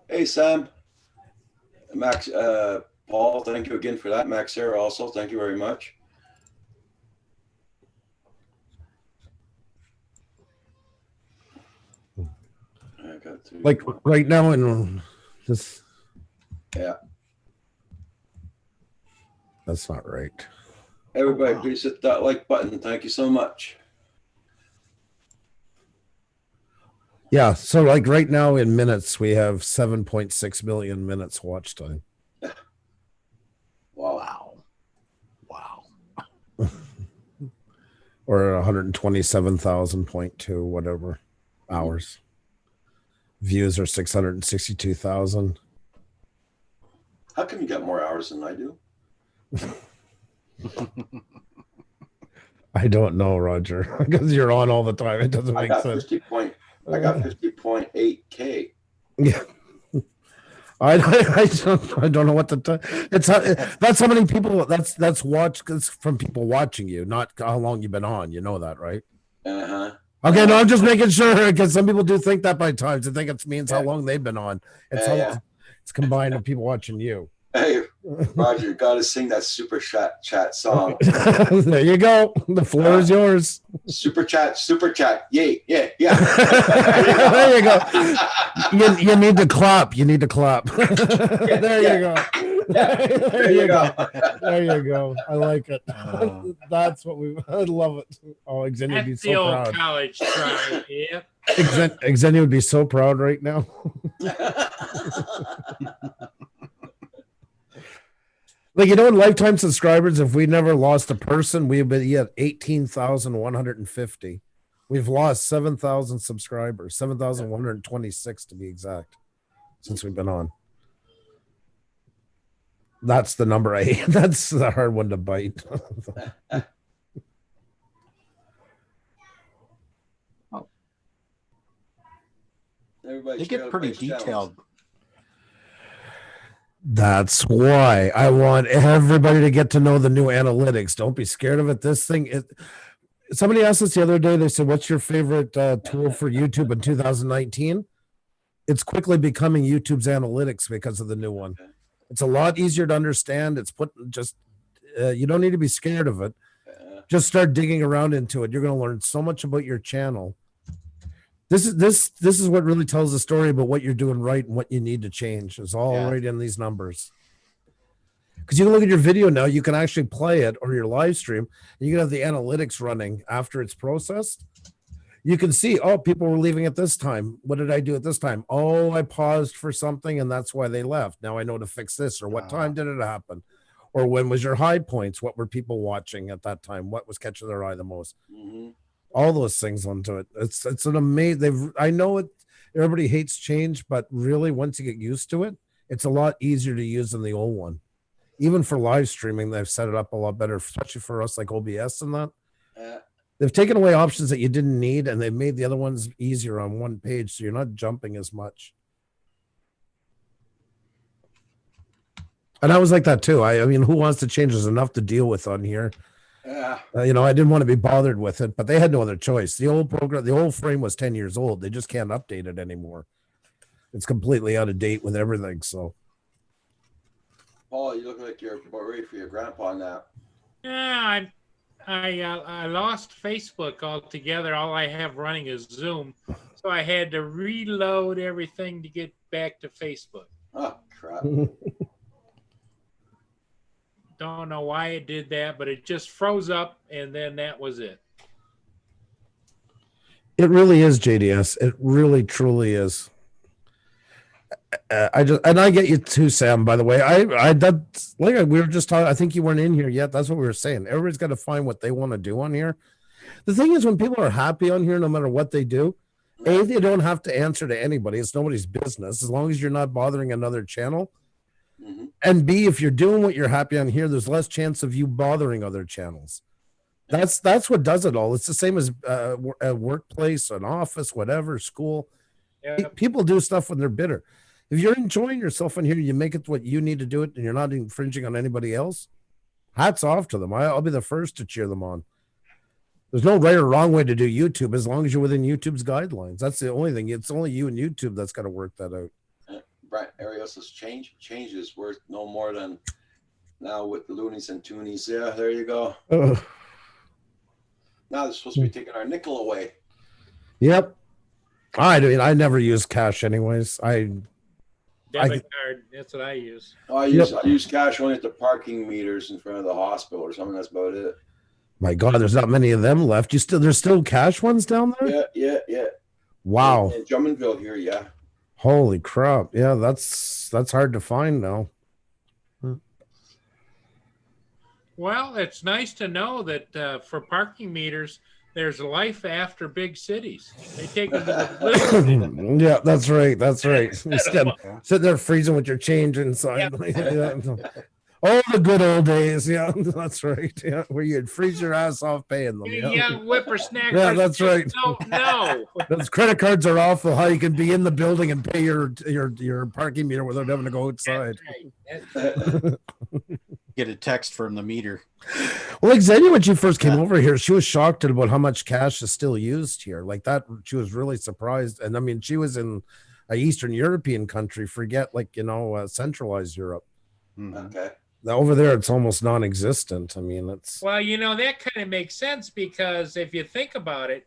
Hey, Sam. Max, Paul, thank you again for that. Max here also. Thank you very much. I got to, Like right now in this. Yeah. That's not right. Everybody, wow. please hit that like button. Thank you so much. Yeah. So like right now in minutes, we have 7.6 million minutes watch time. Wow. Wow. Or 127,000.2, whatever hours. Views are 662,000. How come you got more hours than I do? I don't know, Roger, because you're on all the time. It doesn't I make got sense. 50.8K. Yeah. I don't know what it's that's how many people that's watch from people watching you, not how long you've been on. You know that, right? Uh-huh. Okay, no, I'm just making sure because some people do think that by times. They think it means how long they've been on. It's it's combined with people watching you. Hey, Roger, got to sing that super chat song. There you go. The floor is yours. Super chat. Yay, yeah. There you go. You need to clap. You need to clap. There you go. There you go. There you go. I like it. That's what I love it. Oh, Xenia would be That's the so old proud. college try. Yeah. Xenia would be so proud right now. Like, in lifetime subscribers, if we never lost a person, we'd be at 18,150. We've lost 7,000 subscribers, 7,126 to be exact, since we've been on. That's the number I hate. That's the hard one to bite. Everybody They get pretty detailed. That's why I want everybody to get to know the new analytics. Don't be scared of it. This thing, somebody asked us the other day, they said, what's your favorite tool for YouTube in 2019? It's quickly becoming YouTube's analytics because of the new one. It's a lot easier to understand. It's you don't need to be scared of it. Just start digging around into it. You're going to learn so much about your channel. This is what really tells the story about what you're doing right and what you need to change. It's all right in these numbers. Because you can look at your video now, you can actually play it or your live stream, and you can have the analytics running after it's processed. You can see, oh, people were leaving at this time. What did I do at this time? Oh, I paused for something, and that's why they left. Now I know to fix this. Or what time did it happen? Or when was your high points? What were people watching at that time? What was catching their eye the most? Mhm. All those things onto it. It's an amazing. I know it. Everybody hates change, but really, once you get used to it, it's a lot easier to use than the old one. Even for live streaming, they've set it up a lot better, especially for us like OBS and that. They've taken away options that you didn't need, and they've made the other ones easier on one page, so you're not jumping as much. And I was like that too. I mean, who wants to change? There's enough to deal with on here. Yeah. You know, I didn't want to be bothered with it, but they had no other choice. The old program, the old frame was 10 years old. They just can't update it anymore. It's completely out of date with everything. So, Paul, you look like you're about ready for your grandpa now. Yeah, I lost Facebook altogether. All I have running is Zoom, so I had to reload everything to get back to Facebook. Oh, crap. Don't know why it did that, but it just froze up, and then that was it. it really is JDS. It really, truly is. I get you too, Sam. By the way, that's like we were just talking. I think you weren't in here yet. That's what we were saying. Everybody's got to find what they want to do on here. The thing is, when people are happy on here, no matter what they do, A, they don't have to answer to anybody. It's nobody's business as long as you're not bothering another channel. Mm-hmm. And B, if you're doing what you're happy on here, there's less chance of you bothering other channels. That's what does it all. It's the same as a workplace, an office, whatever, school. Yeah. People do stuff when they're bitter. If you're enjoying yourself on here, you make it what you need to do it, and you're not infringing on anybody else. Hats off to them. I'll be the first to cheer them on. There's no right or wrong way to do YouTube as long as you're within YouTube's guidelines. That's the only thing. It's only you and YouTube that's got to work that out. Brian Arios's changes worth no more than now with the loonies and toonies. Yeah, there you go. Now they're supposed to be taking our nickel away. Yep. I mean, I never use cash anyways. Debit card. That's what I use. I use cash only at the parking meters in front of the hospital or something. That's about it. My God, there's not many of them left. There's still cash ones down there? Yeah. Wow. In Drummondville here, yeah. Holy crap. Yeah, that's hard to find now. Well, it's nice to know that for parking meters, there's life after big cities. They take them to the little cities. Yeah, that's right. That's right. Sitting there freezing with your change inside. Yeah. Oh, the good old days. Yeah, that's right. Yeah, where you'd freeze your ass off paying them. You young whippersnappers. Yeah, that's right. Don't know. Those credit cards are awful. How you can be in the building and pay your parking meter without having to go outside. That's right. Get a text from the meter. Well, like Xenia, when she first came over here, she was shocked at about how much cash is still used here. Like that, she was really surprised. And I mean, she was in a Eastern European country. Forget centralized Europe. Okay. Now, over there, it's almost non-existent. I mean, it's Well, that kind of makes sense because if you think about it,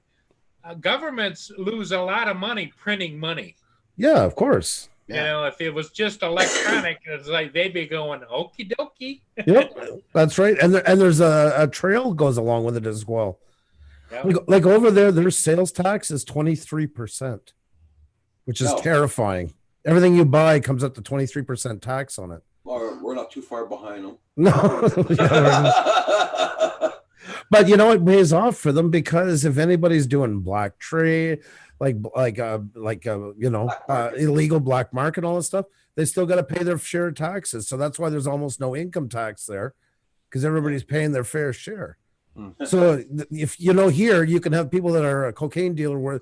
governments lose a lot of money printing money. yeah, of course. Yeah. If it was just electronic, it's like they'd be going okie dokie. Yep, that's right. And there's a trail goes along with it as well. Yep. Like over there, their sales tax is 23%, which is No. terrifying. Everything you buy comes up to 23% tax on it. Or we're not too far behind them. No, but it pays off for them because if anybody's doing black trade, illegal black market, all this stuff, they still got to pay their share of taxes. So that's why there's almost no income tax there, because everybody's paying their fair share. So if here you can have people that are a cocaine dealer worth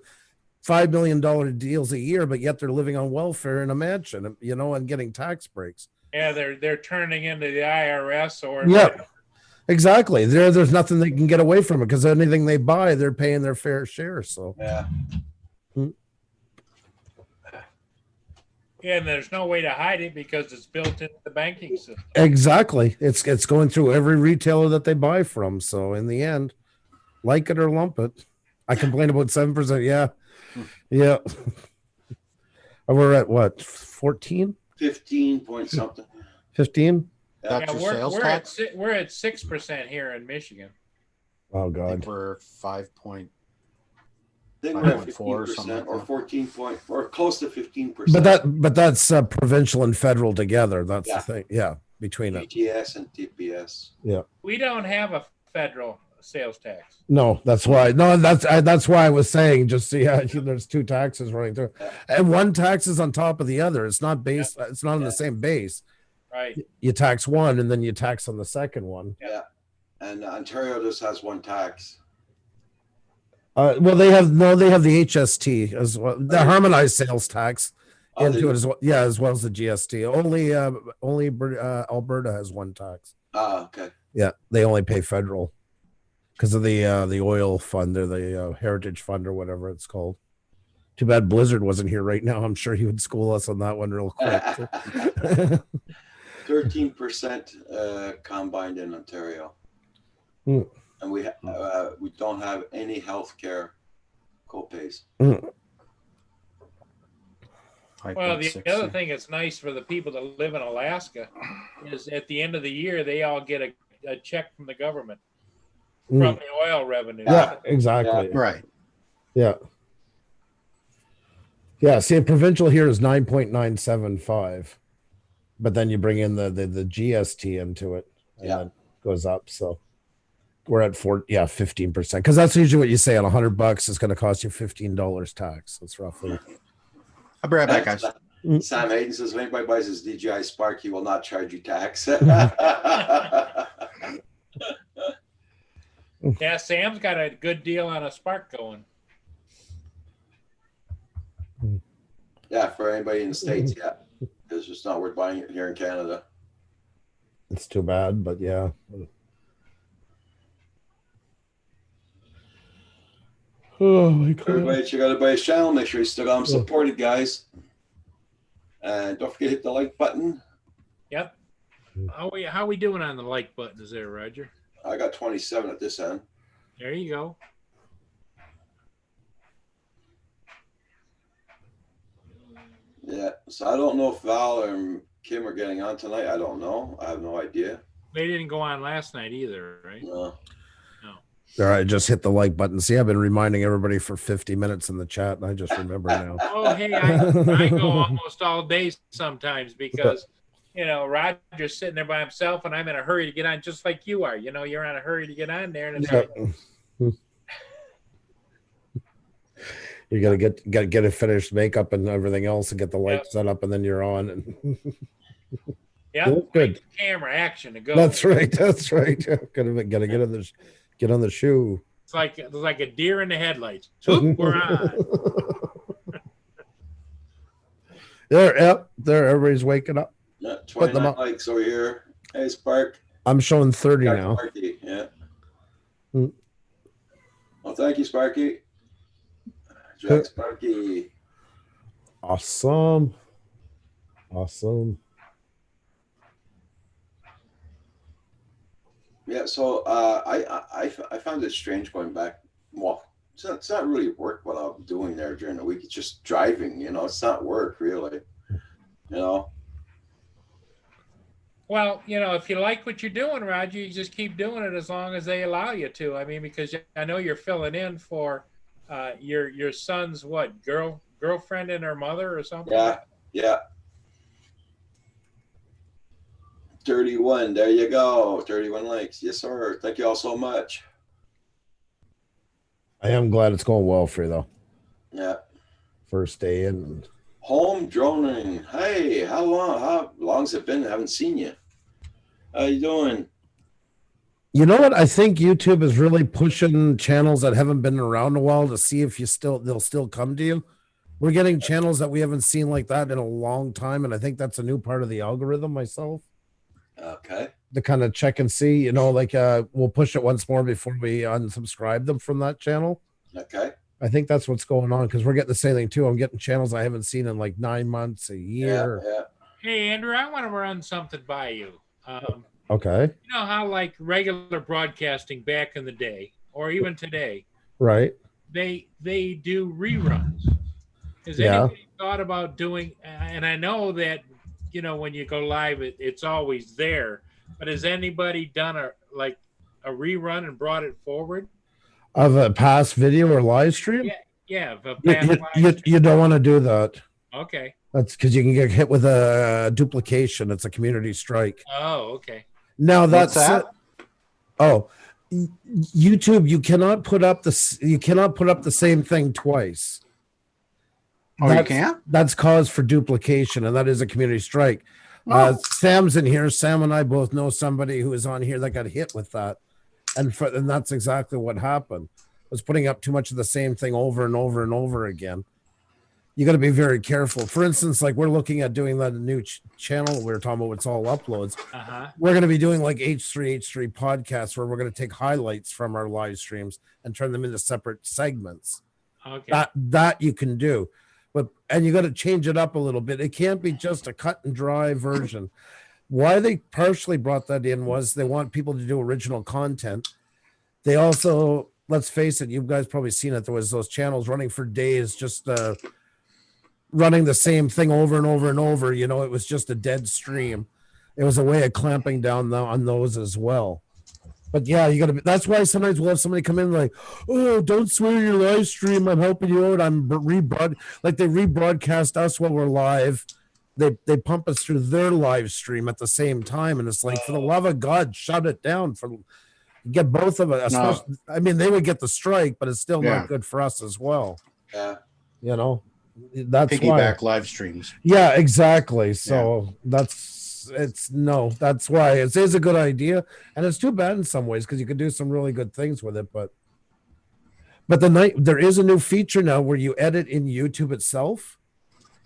$5 million deals a year, but yet they're living on welfare in a mansion, and getting tax breaks. Yeah, they're turning into the IRS or Yeah, exactly. There's nothing they can get away from it because anything they buy, they're paying their fair share. So Yeah. and there's no way to hide it because it's built into the banking system. exactly, it's going through every retailer that they buy from. So in the end, like it or lump it. I complain about 7%. Yeah. We're at what, 14? 15 point something. 15? That's Yeah, your sales we're tax? we're at 6% here in Michigan. Oh I think God. we're 5 point. I think we're at 5.4 or something 15% like or that. 14 point, or close to 15%. But that's provincial and federal together. That's Yeah. the thing. Yeah, between it. GTS and TPS. We don't have a federal sales tax. No, that's why. No, that's why I was saying. Just see, there's two taxes running through, Yeah. and one tax is on top of the other. It's not based. It's not on Yeah. the same base. Right. You tax one, and then you tax on the second one. Yeah. And Ontario just has one tax. Well, they have the HST as well, the harmonized sales tax Oh, they into do? it as well. Yeah, as well as the GST. Only Alberta has one tax. Okay. Yeah, they only pay federal because of the oil fund or the heritage fund or whatever it's called. Too bad Blizzard wasn't here right now. I'm sure he would school us on that one real quick. 13% combined in Ontario. Hmm. And we don't have any health care co-pays. Well, the 5.6, other yeah. thing that's nice for the people that live in Alaska is at the end of the year, they all get a check from the government from the oil revenue. Yeah, exactly. Right. Yeah. Yeah. See, provincial here is 9.975, but then you bring in the GST into it, and Yeah. then it goes up. So we're at 15%, because that's usually what you say on $100 is going to cost you $15 tax. That's roughly. I'll be right back, guys. Sam Hayden says, if anybody buys his DJI Spark, he will not charge you tax. Yeah, Sam's got a good deal on a Spark going. Yeah, for anybody in the States, yeah. It's just not worth buying it here in Canada. It's too bad, but yeah. Oh my God. Everybody check out everybody's channel. Make sure you still got them supported, guys. And don't forget to hit the like button. Yep. How we doing on the like buttons there, Roger? I got 27 at this end. There you go. Yeah. So I don't know if Val or Kim are getting on tonight. I don't know. I have no idea. They didn't go on last night either, right? No. All right, just hit the like button. See, I've been reminding everybody for 50 minutes in the chat, and I just remember now. Oh, hey, I go almost all day sometimes because, Roger's sitting there by himself and I'm in a hurry to get on just like you are. You're in a hurry to get on there. And it's like, You gotta get it finished, makeup and everything else, and get the light set up, and then you're on. And yeah, good. Camera action to go. That's right. That's right. Gotta get on the shoe. It's like a deer in the headlights. Oop, we're on. There, everybody's waking up. Yeah, Put them 29 up. likes over here. Hey, Spark. I'm showing 30 Got now. Sparky, yeah. Mm. Well, thank you, Sparky. Jack Sparky. Awesome. Yeah, so I found it strange going back. Well, it's not really work what I'm doing there during the week. It's just driving, it's not work really. Well, if you like what you're doing, Roger, you just keep doing it as long as they allow you to. I mean, because I know you're filling in for your son's girlfriend and her mother or something. Yeah. 31. There you go. 31 likes. Yes, sir. Thank you all so much. I am glad it's going well for you, though. Yeah. First day in. Home droning. Hey, how long's it been? I haven't seen you. How you doing? You know what? I think YouTube is really pushing channels that haven't been around a while to see if they'll still come to you. We're getting channels that we haven't seen like that in a long time, and I think that's a new part of the algorithm myself. Okay. To kind of check and see, we'll push it once more before we unsubscribe them from that channel. Okay. I think that's what's going on, because we're getting the same thing too. I'm getting channels I haven't seen in like 9 months, a year. Yeah. Hey, Andrew, I want to run something by you. Okay. You know how like regular broadcasting back in the day, or even today, Right. they do reruns. Has Yeah. anybody thought about doing? And I know that when you go live, it's always there. But has anybody done a rerun and brought it forward? Of a past video or live stream? Yeah, yeah. The You, past you, live you don't want to do that. Okay. That's because you can get hit with a duplication. It's a community strike. Oh, okay. Now What's that's that? YouTube. You cannot put up the same thing twice. Oh, you That's- can't? That's cause for duplication, and that is a community strike. Oh. Sam's in here. Sam and I both know somebody who is on here that got hit with that, and that's exactly what happened. Was putting up too much of the same thing over and over and over again. You got to be very careful. For instance, like we're looking at doing that new channel we were talking about. It's all uploads. Uh-huh. We're going to be doing like H3 podcasts where we're going to take highlights from our live streams and turn them into separate segments. Okay. That you can do. And you got to change it up a little bit. It can't be just a cut and dry version. Why they partially brought that in was they want people to do original content. They also, let's face it, you guys probably seen it. There was those channels running for days, just running the same thing over and over and over. You know, it was just a dead stream. It was a way of clamping down on those as well. But yeah, you gotta. That's why sometimes we'll have somebody come in like, "Oh, don't swear your live stream. I'm helping you out. I'm like they rebroadcast us while we're live. They pump us through their live stream at the same time, and it's like, for the love of God, shut it down. Get both of us. No. I mean, they would get the strike, but it's still Yeah. not good for us as well. Yeah. You know, that's why. Piggyback live streams. Yeah, exactly. So that's why it is a good idea, and it's too bad in some ways because you could do some really good things with it. But there is a new feature now where you edit in YouTube itself.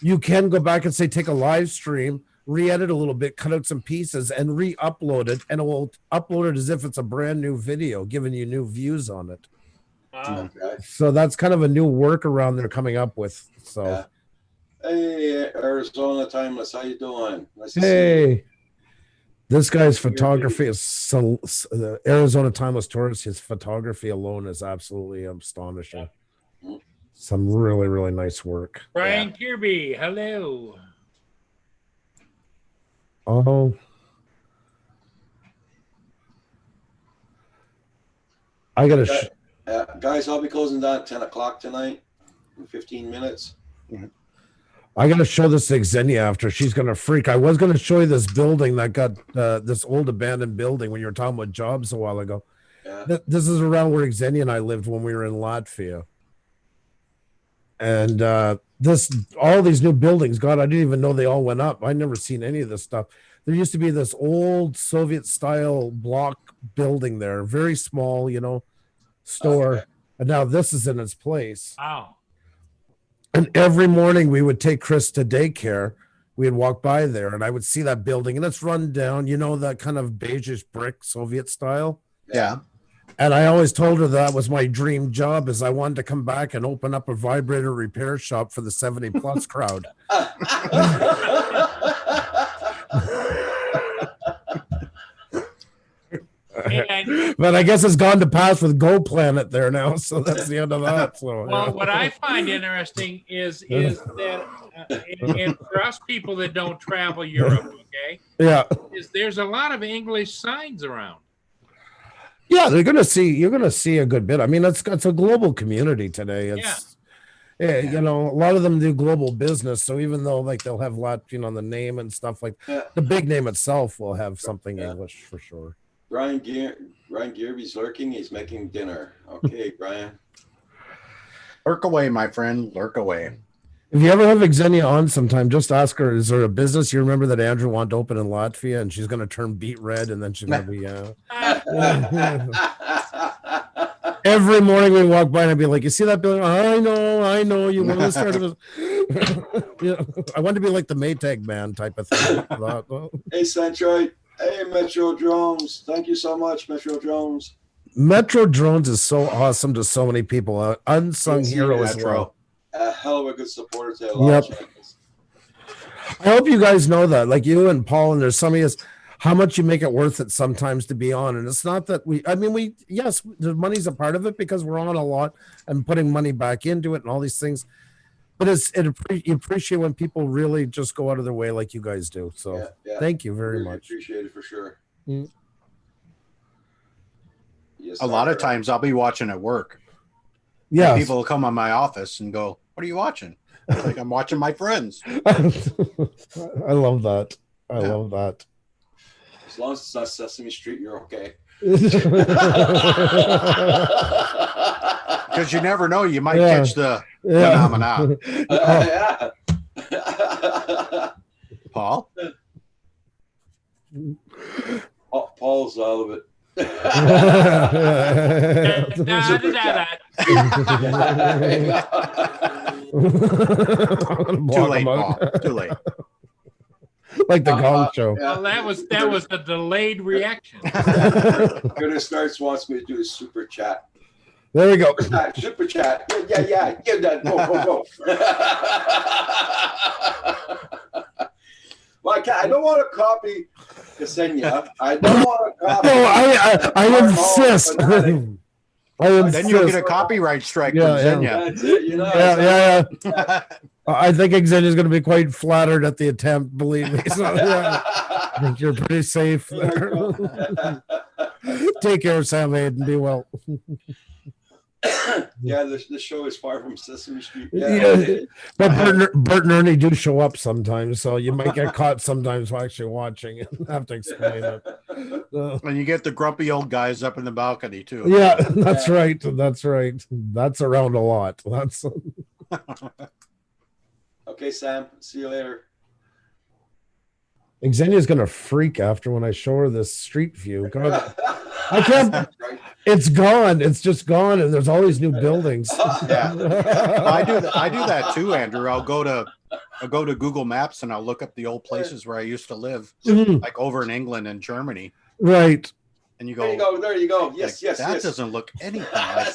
You can go back and say take a live stream, re-edit a little bit, cut out some pieces, and re-upload it, and it will upload it as if it's a brand new video, giving you new views on it. Wow. Okay. So that's kind of a new workaround they're coming up with. So. Yeah. Hey, Arizona Timeless, how you doing? Nice to see you. Hey, this guy's photography is so the Arizona Timeless Tourist. His photography alone is absolutely astonishing. Some really, really nice work. Brian Kirby, hello. Oh, I gotta. Guys, I'll be closing down at 10 o'clock tonight in 15 minutes. I gotta show this to Xenia after. She's gonna freak. I was gonna show you this building that got this old abandoned building when you were talking about jobs a while ago. Yeah. This is around where Xenia and I lived when we were in Latvia. And all these new buildings, God, I didn't even know they all went up. I never seen any of this stuff. There used to be this old Soviet style block building there, very small, store. Okay. And now this is in its place. Wow. And every morning we would take Chris to daycare. We'd walk by there and I would see that building and it's run down, that kind of beigeish brick Soviet style. Yeah. And I always told her that was my dream job is I wanted to come back and open up a vibrator repair shop for the 70 plus crowd. And, But I guess it's gone to pass with Go Planet there now. So that's the end of that. So, well, yeah. what I find interesting is that, and for us people that don't travel Europe, okay, Yeah. is there's a lot of English signs around. Yeah, you're gonna see a good bit. I mean, it's a global community today. It's a lot of them do global business. So even though like they'll have Latvian on the name and stuff like the big name itself will have something English for sure. Brian Gearby's lurking. He's making dinner. Okay, Brian. Lurk away, my friend. Lurk away. If you ever have Xenia on sometime, just ask her, is there a business you remember that Andrew wanted to open in Latvia and she's going to turn beet red and then she's going to be, every morning we walk by and I'd be like, you see that building? I know. You want to start this. I want to be like the Maytag man type of thing. Hey, Centroid. Hey, Metro Drones. Thank you so much, Metro Drones. Metro Drones is so awesome to so many people. Unsung Yes, hero as Metro. well. A hell of a good supporter to a lot of channels. I hope you guys know that, like you and Paul, and there's some of you, how much you make it worth it sometimes to be on. And it's not that yes, the money's a part of it because we're on a lot and putting money back into it and all these things. But you appreciate when people really just go out of their way like you guys do. So Yeah, thank you very really much. appreciate it for sure. Yes, A lot of sir. times I'll be watching at work. Yeah. People will come on my office and go, "What are you watching?" I'm like, I'm watching my friends. I love that. I Yeah. love that. As long as it's not Sesame Street, you're okay. Because you never know, you might Yeah. catch the Yeah. phenomena. Yeah. Paul. Paul's all of it. Too late, Paul. Too late. Like the Gong Show. Well, that was the delayed reaction. Curtis Starts wants me to do a super chat. There we go. Super chat. Yeah. Give that. Go. Well, I don't want to copy Ksenia. I don't want to copy. No, I insist. I insist. Then you'll get a copyright strike Yeah, from yeah. Xenia. That's it, you know. Yeah. I think Xenia's going to be quite flattered at the attempt. Believe me. So, yeah, I think you're pretty safe there. Take care, Sam Aiden. Be well. Yeah, the show is far from Sesame Street. Yeah. But Bert and Ernie do show up sometimes, so you might get caught sometimes while actually watching and have to explain it. And you get the grumpy old guys up in the balcony too. Yeah, that's right. That's right. That's around a lot. That's Okay, Sam. See you later. Xenia's gonna freak after when I show her this street view. God, I can't. Right. It's gone. It's just gone, and there's all these new buildings. Yeah. I do that too, Andrew. I'll go to Google Maps and I'll look up the old places where I used to live, Mhm. like over in England and Germany. Right. And you There you go, go. There you go. Yes, like, yes, that yes. doesn't look anything like.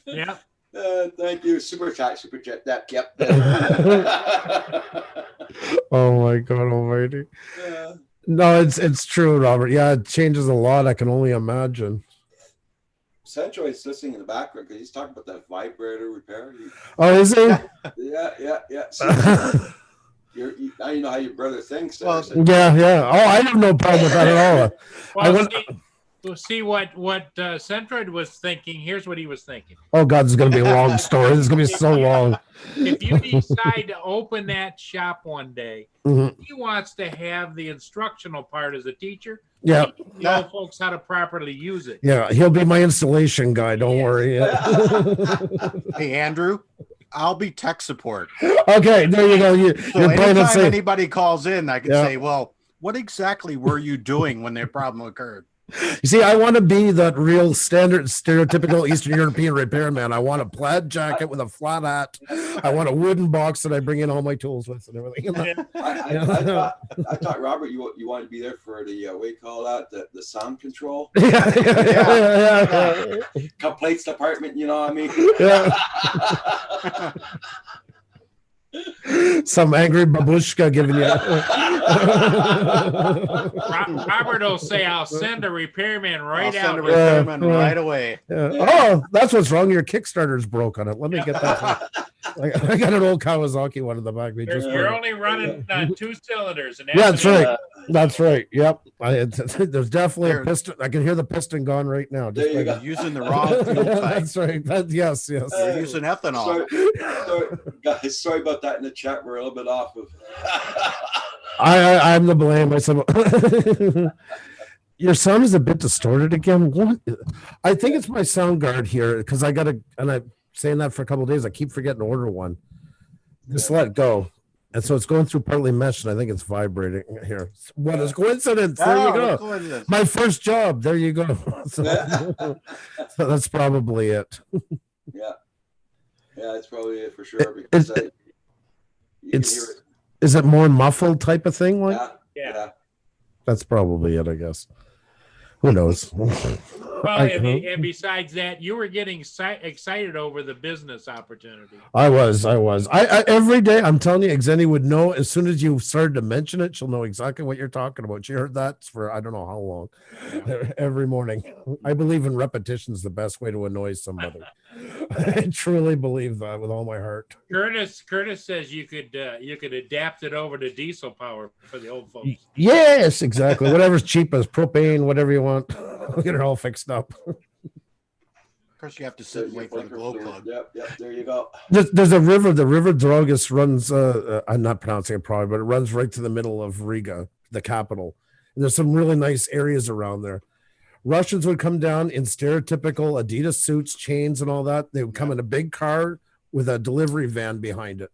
Yeah. Thank you. Super chat. That. Yep. Oh my God Almighty. Yeah. No, it's true, Robert. Yeah, it changes a lot. I can only imagine. Centroid's listening in the background because he's talking about that vibrator repair. Oh, is he? Yeah. See, now you know how your brother thinks. Well, Yeah. Oh, I have no problem with that at all. I Well, went- we'll see what Centroid was thinking. Here's what he was thinking. Oh God, this is gonna be a long story. This is gonna be so long. If you decide to open that shop one day, Mhm. he wants to have the instructional part as a teacher. Yeah, Teach the old folks how to properly use it. yeah. He'll be my installation guy. Don't Yes. worry. Yeah. Hey, Andrew, I'll be tech support. Okay, there you go. So You're playing it anytime safe. anybody calls in, I can Yeah. say, well, what exactly were you doing when their problem occurred? You see, I want to be that real standard, stereotypical Eastern European repairman. I want a plaid jacket with a flat hat. I want a wooden box that I bring in all my tools with and everything. I thought Robert, you wanted to be there for the what do you call that? The sound control Yeah. complaints department. You know what I mean? Yeah. Some angry babushka giving you. Robert will say, "I'll send a repairman I'll right send a out." repairman Yeah. right away. Yeah. Oh, that's what's wrong. Your Kickstarter's broke on it. Let me get that. I got an old Kawasaki one in the back. You're only running 2 cylinders, and Yeah, that's right. That's right. Yep. There's definitely a There. piston. I can hear the piston gone right now. There you by go. the- Using the wrong fuel type. That's right. Yes. You're using ethanol. Sorry, guys. Sorry about that in the chat. We're a little bit off of. I'm the blame. I said, your sound is a bit distorted again. What? I think it's my sound guard here because I got to, and I'm saying that for a couple of days. I keep forgetting to order one. Just let go. And so it's going through partly mesh, and I think it's vibrating here. What is coincidence? There you go. Coincidence. My first job. There you go. So, so that's probably it. Yeah, that's probably it for sure. Because you can It's hear it. is it more muffled type of thing? Like Yeah. Yeah. that's probably it, I guess. Who knows? Well, I- and besides that, you were getting excited over the business opportunity. I was. I every day. I'm telling you, Xeni would know as soon as you started to mention it. She'll know exactly what you're talking about. She heard that for I don't know how long. Every morning. I believe in repetition is the best way to annoy somebody. I truly believe that with all my heart. Curtis says you could adapt it over to diesel power for the old folks. Yes, exactly. Whatever's cheapest, propane, whatever you want. We'll get it all fixed up. Of course, you have to sit and wait for the glow plug. Yep, there you go. There's a river. The river Drogas runs. I'm not pronouncing it probably, but it runs right to the middle of Riga, the capital. And there's some really nice areas around there. Russians would come down in stereotypical Adidas suits, chains, and all that. They would come in a big car with a delivery van behind it.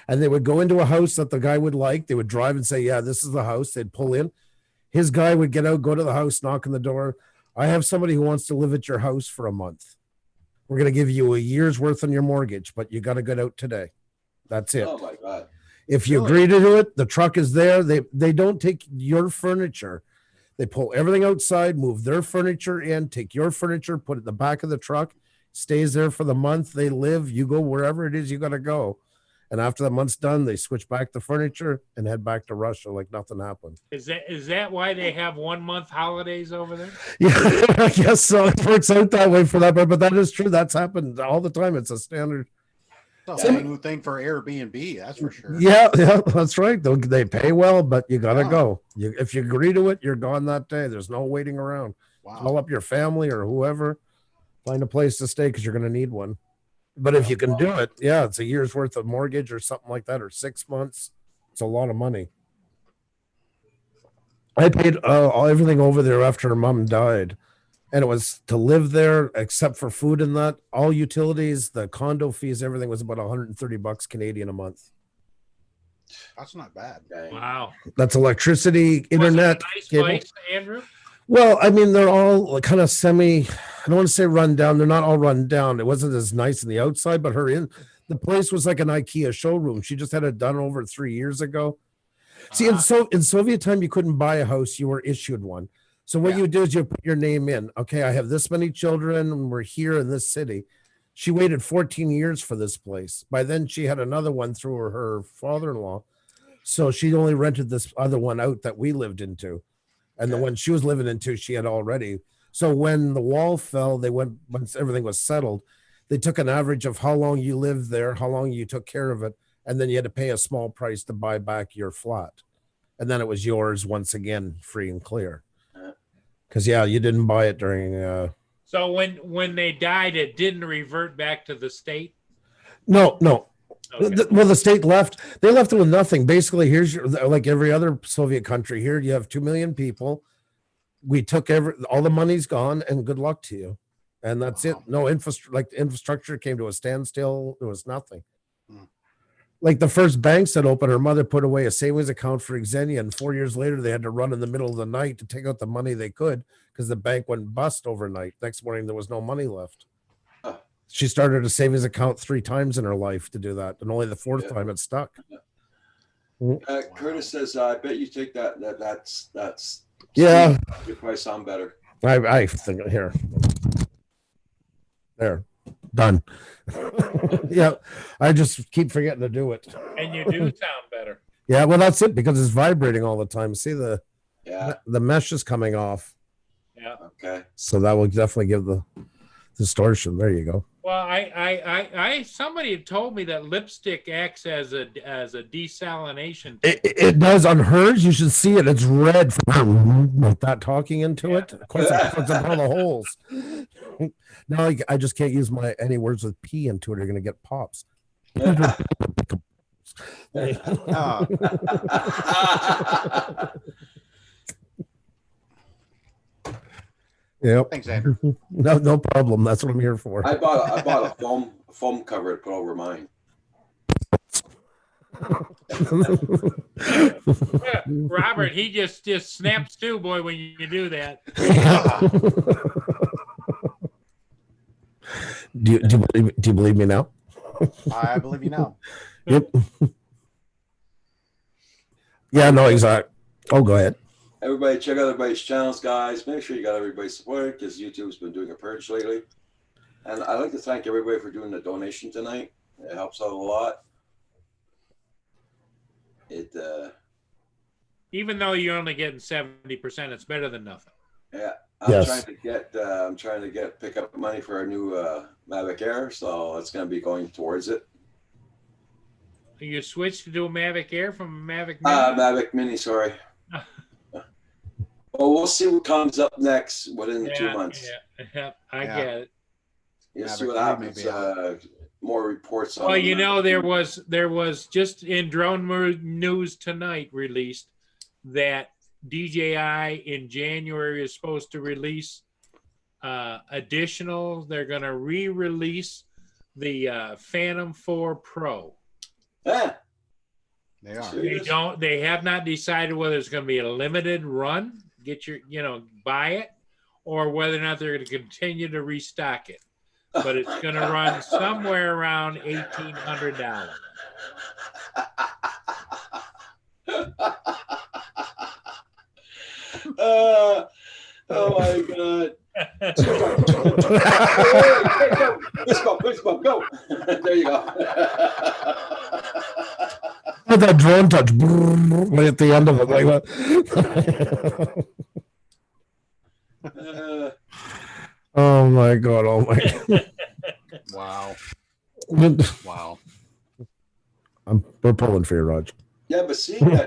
And they would go into a house that the guy would like. They would drive and say, yeah, this is the house. They'd pull in. His guy would get out, go to the house, knock on the door. I have somebody who wants to live at your house for a month. We're going to give you a year's worth on your mortgage, but you got to get out today. That's it. Oh my God. If you agree to do it, the truck is there. They don't take your furniture. They pull everything outside, move their furniture in, take your furniture, put it in the back of the truck, stays there for the month. They live. You go wherever it is you got to go. And after the month's done, they switch back the furniture and head back to Russia like nothing happened. Is that why they have 1 month holidays over there? Yeah, I guess so. It works out that way for that, but that is true. That's happened all the time. It's a standard. It's a whole new thing for Airbnb, that's for sure. Yeah, that's right. They pay well, but you got to Yeah. go. If you agree to it, you're gone that day. There's no waiting around. Call Wow. up your family or whoever. Find a place to stay because you're going to need one. But if you can do it, yeah, it's a year's worth of mortgage or something like that, or 6 months. It's a lot of money. I paid everything over there after her mom died. And it was to live there, except for food and that, all utilities, the condo fees, everything was about $130 Canadian a month. That's not bad. Dang. Wow. That's electricity, internet. Was it a nice cable. place, Andrew? Well, I mean, they're all kind of I don't want to say run down. They're not all run down. It wasn't as nice in the outside, but the place was like an IKEA showroom. She just had it done over 3 years ago. See, in Soviet time, you couldn't buy a house. You were issued one. So what you do is you put your name in. Okay, I have this many children and we're here in this city. She waited 14 years for this place. By then she had another one through her father-in-law. So she only rented this other one out that we lived into. And the one she was living into, she had already. So when the wall fell, once everything was settled, they took an average of how long you lived there, how long you took care of it, and then you had to pay a small price to buy back your flat. And then it was yours once again, free and clear. Because you didn't buy it during. So when they died, it didn't revert back to the state. No. Okay. The state left. They left it with nothing. Basically, here's like every other Soviet country. Here you have 2 million people. We took all the money's gone, and good luck to you. And that's it. No infrastructure came to a standstill. There was nothing. Like the first banks that opened, her mother put away a savings account for Xenia, and 4 years later they had to run in the middle of the night to take out the money they could because the bank went bust overnight. Next morning there was no money left. She started a savings account 3 times in her life to do that, and only the 4th time it stuck. Curtis says, I bet you take that's Yeah, you probably sound better. I think here, there, done. Yeah, I just keep forgetting to do it. And you do sound better. Yeah, well, that's it because it's vibrating all the time. See the Yeah. mesh is coming off, Yeah. Okay. so that will definitely give the distortion. There you go. Well, I somebody had told me that lipstick acts as a desalination. It does on hers. You should see it. It's red from like that talking into it. Of course, it puts up all the holes. Now I just can't use any words with P into it. You're going to get pops. Ah, Yep. thanks, Andrew. No problem. That's what I'm here for. I bought a foam cover to put over mine. Yeah, Robert, he just snaps too, boy, when you do that. Do you believe me now? I believe you now. Yep. Yeah, no, exactly. Oh, go ahead. Everybody, check out everybody's channels, guys. Make sure you got everybody's support because YouTube's been doing a purge lately. And I'd like to thank everybody for doing the donation tonight. It helps out a lot. Even though you're only getting 70%, it's better than nothing. Yeah, Yes. I'm trying to get pick up money for our new Mavic Air, so it's going to be going towards it. You switched to do a Mavic Air from a Mavic Mini? Mavic Mini, sorry. Well, we'll see what comes up next within 2 months. Yeah, I Yeah. get it. You'll see Mavic what Air happens. may be out. More reports on. Well, the you know, Mavic there was just in drone news tonight released that DJI in January is supposed to release additional. They're going to re-release the Phantom 4 Pro. Ah, They are. Serious? They have not decided whether it's going to be a limited run, buy it, or whether or not they're going to continue to restock it. But it's going to run somewhere around $1,800. Oh my God. Please go. There you go. That drone touch right at the end of it, like that. Oh my God! Oh my God! Wow. Wow. We're pulling for you, Raj. Yeah, but seeing that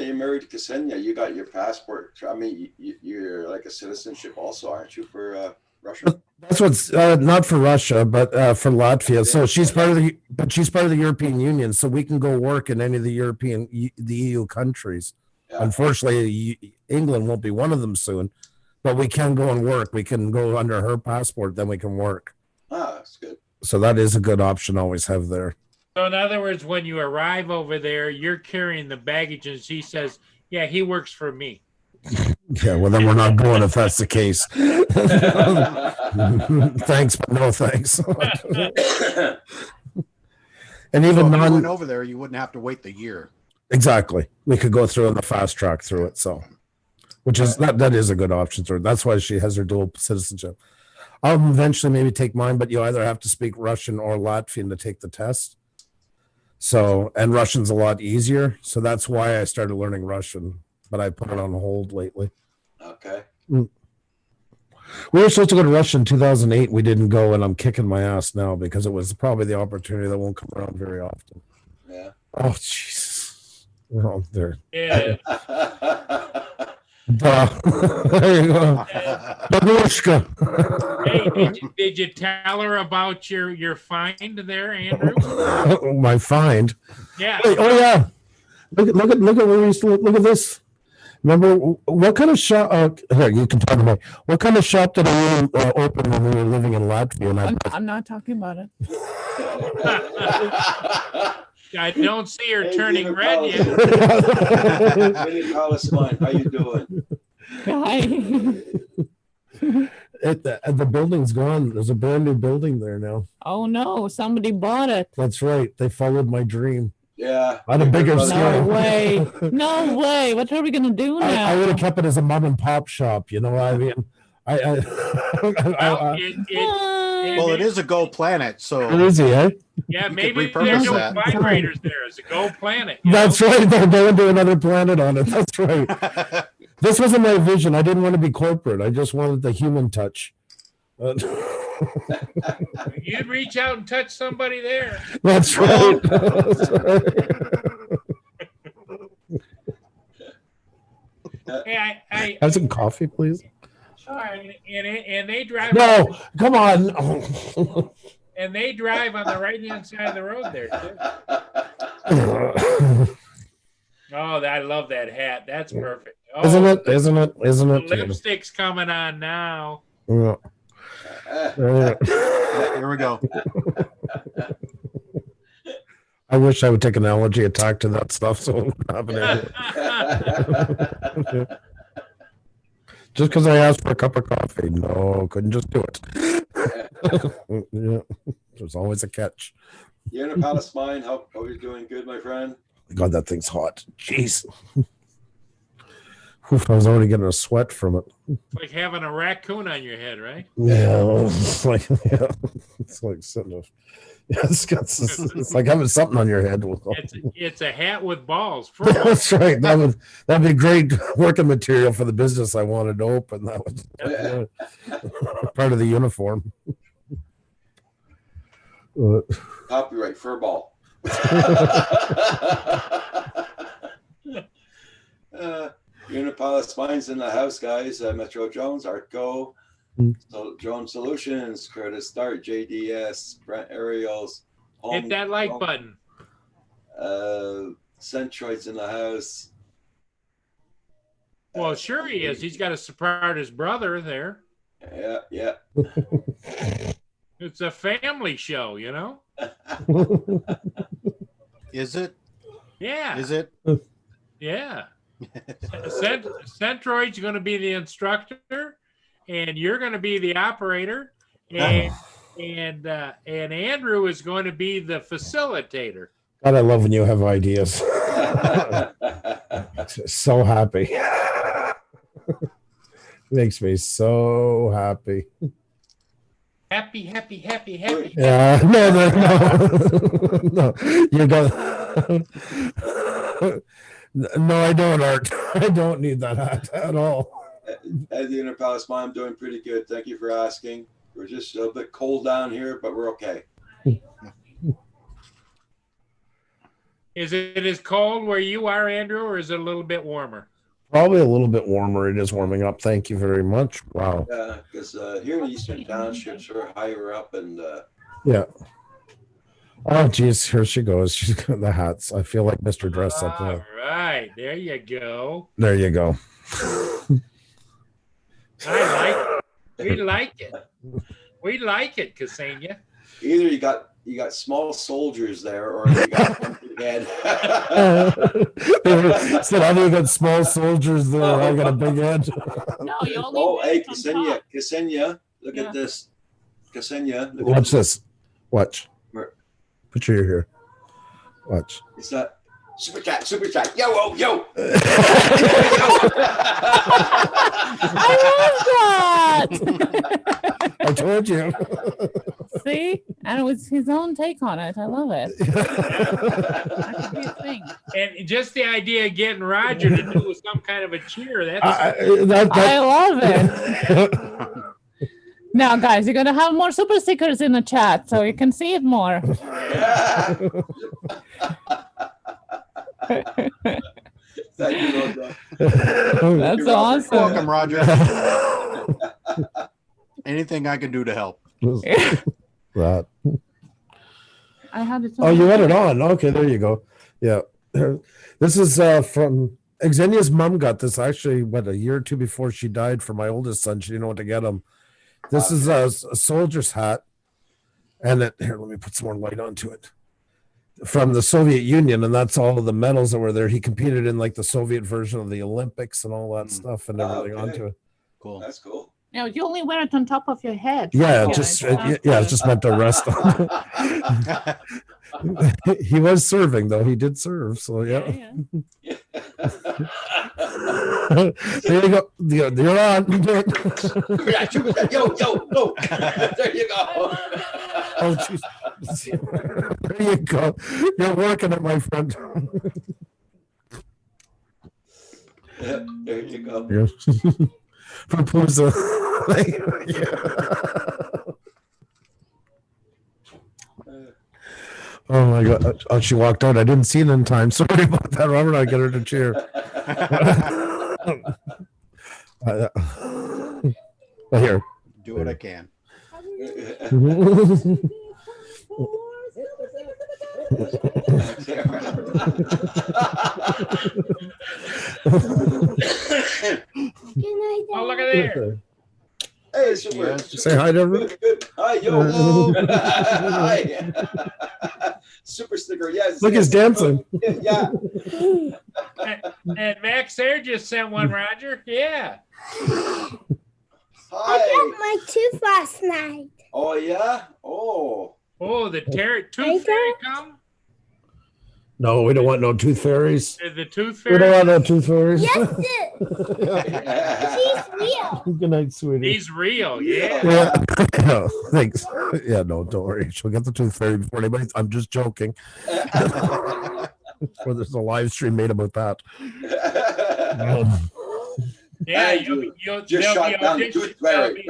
you're married to Ksenia, you got your passport. I mean, you're like a citizenship also, aren't you, for Russia? That's what's not for Russia, but for Latvia. So she's part of the European Union, so we can go work in any of the the EU countries. Yeah. Unfortunately, England won't be one of them soon, but we can go and work. We can go under her passport, then we can work. Ah, that's good. So that is a good option. Always have there. So in other words, when you arrive over there, you're carrying the baggage, and she says, "Yeah, he works for me." Yeah, well then we're not going if that's the case. Thanks, but no thanks. And even So if you went over there, you wouldn't have to wait the year. exactly, we could go through in the fast track through it. So, which is that is a good option. So that's why she has her dual citizenship. I'll eventually maybe take mine, but you either have to speak Russian or Latvian to take the test. So, and Russian's a lot easier. So that's why I started learning Russian, but I put it on hold lately. Okay. We were supposed to go to Russia in 2008. We didn't go, and I'm kicking my ass now because it was probably the opportunity that won't come around very often. Yeah. Oh, Jesus. Well, there. Yeah. Duh. There you go. Babushka. Hey, did you tell her about your find there, Andrew? My find. Yeah. Wait, oh yeah. Look at where we used to look at this. Remember what kind of shop? Here, you can talk about what kind of shop did I open when we were living in Latvia? And I'm not talking about it. I don't see her Hey, turning Dina red yet. Vinny Palestine, how you doing? Hi. The building's gone. There's a brand new building there now. Oh no, somebody bought it. That's right. They followed my dream. Yeah. On a bigger No scale. way. No way. What are we gonna do now? I would have kept it as a mom and pop shop. You know what I mean? Well, Well, it is a Go Planet, so easy, eh? yeah, could maybe repurpose there's no that. vibrators there. It's a Go Planet. That's right. They're going to another planet on it. That's right. This wasn't my vision. I didn't want to be corporate. I just wanted the human touch. You'd reach out and touch somebody there. That's right. That's right. Hey, I Have some coffee, please. and they drive. No, come on. And they drive on the right hand side of the road there too. Oh, I love that hat. That's perfect. Oh, Isn't it? Isn't it? Isn't the it? lipstick's coming on now. Yeah. Yeah, here we go. I wish I would take an allergy attack to that stuff. So just because I asked for a cup of coffee, no, couldn't just do it. Yeah, there's always a catch. You're in a Palestine. How are you doing? Good, my friend. God, that thing's hot. Jeez. Oof, I was already getting a sweat from it. It's like having a raccoon on your head, right? Yeah, it's like sitting. Yeah, it's like having something on your head. It's a hat with balls. That's right. That'd be great working material for the business I wanted to open. That was part of the uniform. Copyright Furball. Unipalis Mines in the house, guys. Metro Jones, Artco, so Drone Solutions, Curtis Dart, JDS, Brent Aerials. Hit that like button. Centroid's in the house. Well, sure he is. He's got to support his brother there. Yeah. It's a family show, you know? Is it? Yeah. Is it? Yeah. Centroid's going to be the instructor, and you're going to be the operator, and Andrew is going to be the facilitator. God, I love when you have ideas. So happy. Makes me so happy. Happy. Yeah, no. You don't. No, I don't, Art. I don't need that hat at all. At the Unipalis Mine, I'm doing pretty good. Thank you for asking. We're just a bit cold down here, but we're okay. Is it as cold where you are, Andrew, or is it a little bit warmer? Probably a little bit warmer. It is warming up. Thank you very much. Wow. Yeah, because here in Eastern Townships, we're higher up, and Yeah. Oh, geez. Here she goes. She's got the hats. I feel like Mr. Dress Up All there. right. There you go. There you go. I like it. We like it. We like it, Ksenia. either you got small soldiers there, or you got one big head. So either you got small soldiers there, or I got a big head. No, you only Oh, hey, wait on top. Ksenia, look Yeah. at this. Ksenia, look Watch this. Watch. Where? Put your ear here. Watch. It's that super chat. Yo, oh, yo. I love that. I told you. See, and it was his own take on it. I love it. That could be a thing. And just the idea of getting Roger to do some kind of a cheer, that's I love it. Now, guys, you're gonna have more super stickers in the chat, so you can see it more. Yeah. Thank you, Rosa. That's You're awesome. Welcome, Roger. Anything I can do to help. That. I had it. Oh, you had it on. Okay, there you go. Yeah. This is from Xenia's mom got this actually, a year or two before she died for my oldest son. She didn't know what to get him. This is a soldier's hat. And here, let me put some more light onto it. From the Soviet Union, and that's all of the medals that were there. He competed in like the Soviet version of the Olympics and all that stuff and everything Okay. onto it. Cool. That's cool. No, you only wear it on top of your head. Yeah, right? just It's not it's just meant to rest on. He was serving though. He did serve. So yeah. Yeah. There you go. You're on. Yo, go. There you go. Oh, jeez. There you go. You're working it, my friend. Yeah, there you go. Yeah. Proposal. Oh my God. Oh, she walked out. I didn't see it in time. Sorry about that, Robert. I'll get her to cheer. Here. Do what I can. oh, look at there. Hey, super. Yes. Say hi to everyone. Good. Hi, yo. Hi. Super sticker. Yes. Look, he's dancing. Yeah. And Max there just sent one, Roger. Yeah. Hi. my tooth last night. Oh yeah. Oh. Oh, the tooth fairy come? No, we don't want no tooth fairies. The tooth We don't want fairy. no tooth fairies. Yes, she's real. Good night, sweetie. He's real. Yeah. Yeah. Thanks. Yeah, no, don't worry. She'll get the tooth fairy before anybody. I'm just joking. Or there's a live stream made about that. Yeah. Andrew, You'll just they'll shot be down the audition- tooth fairy.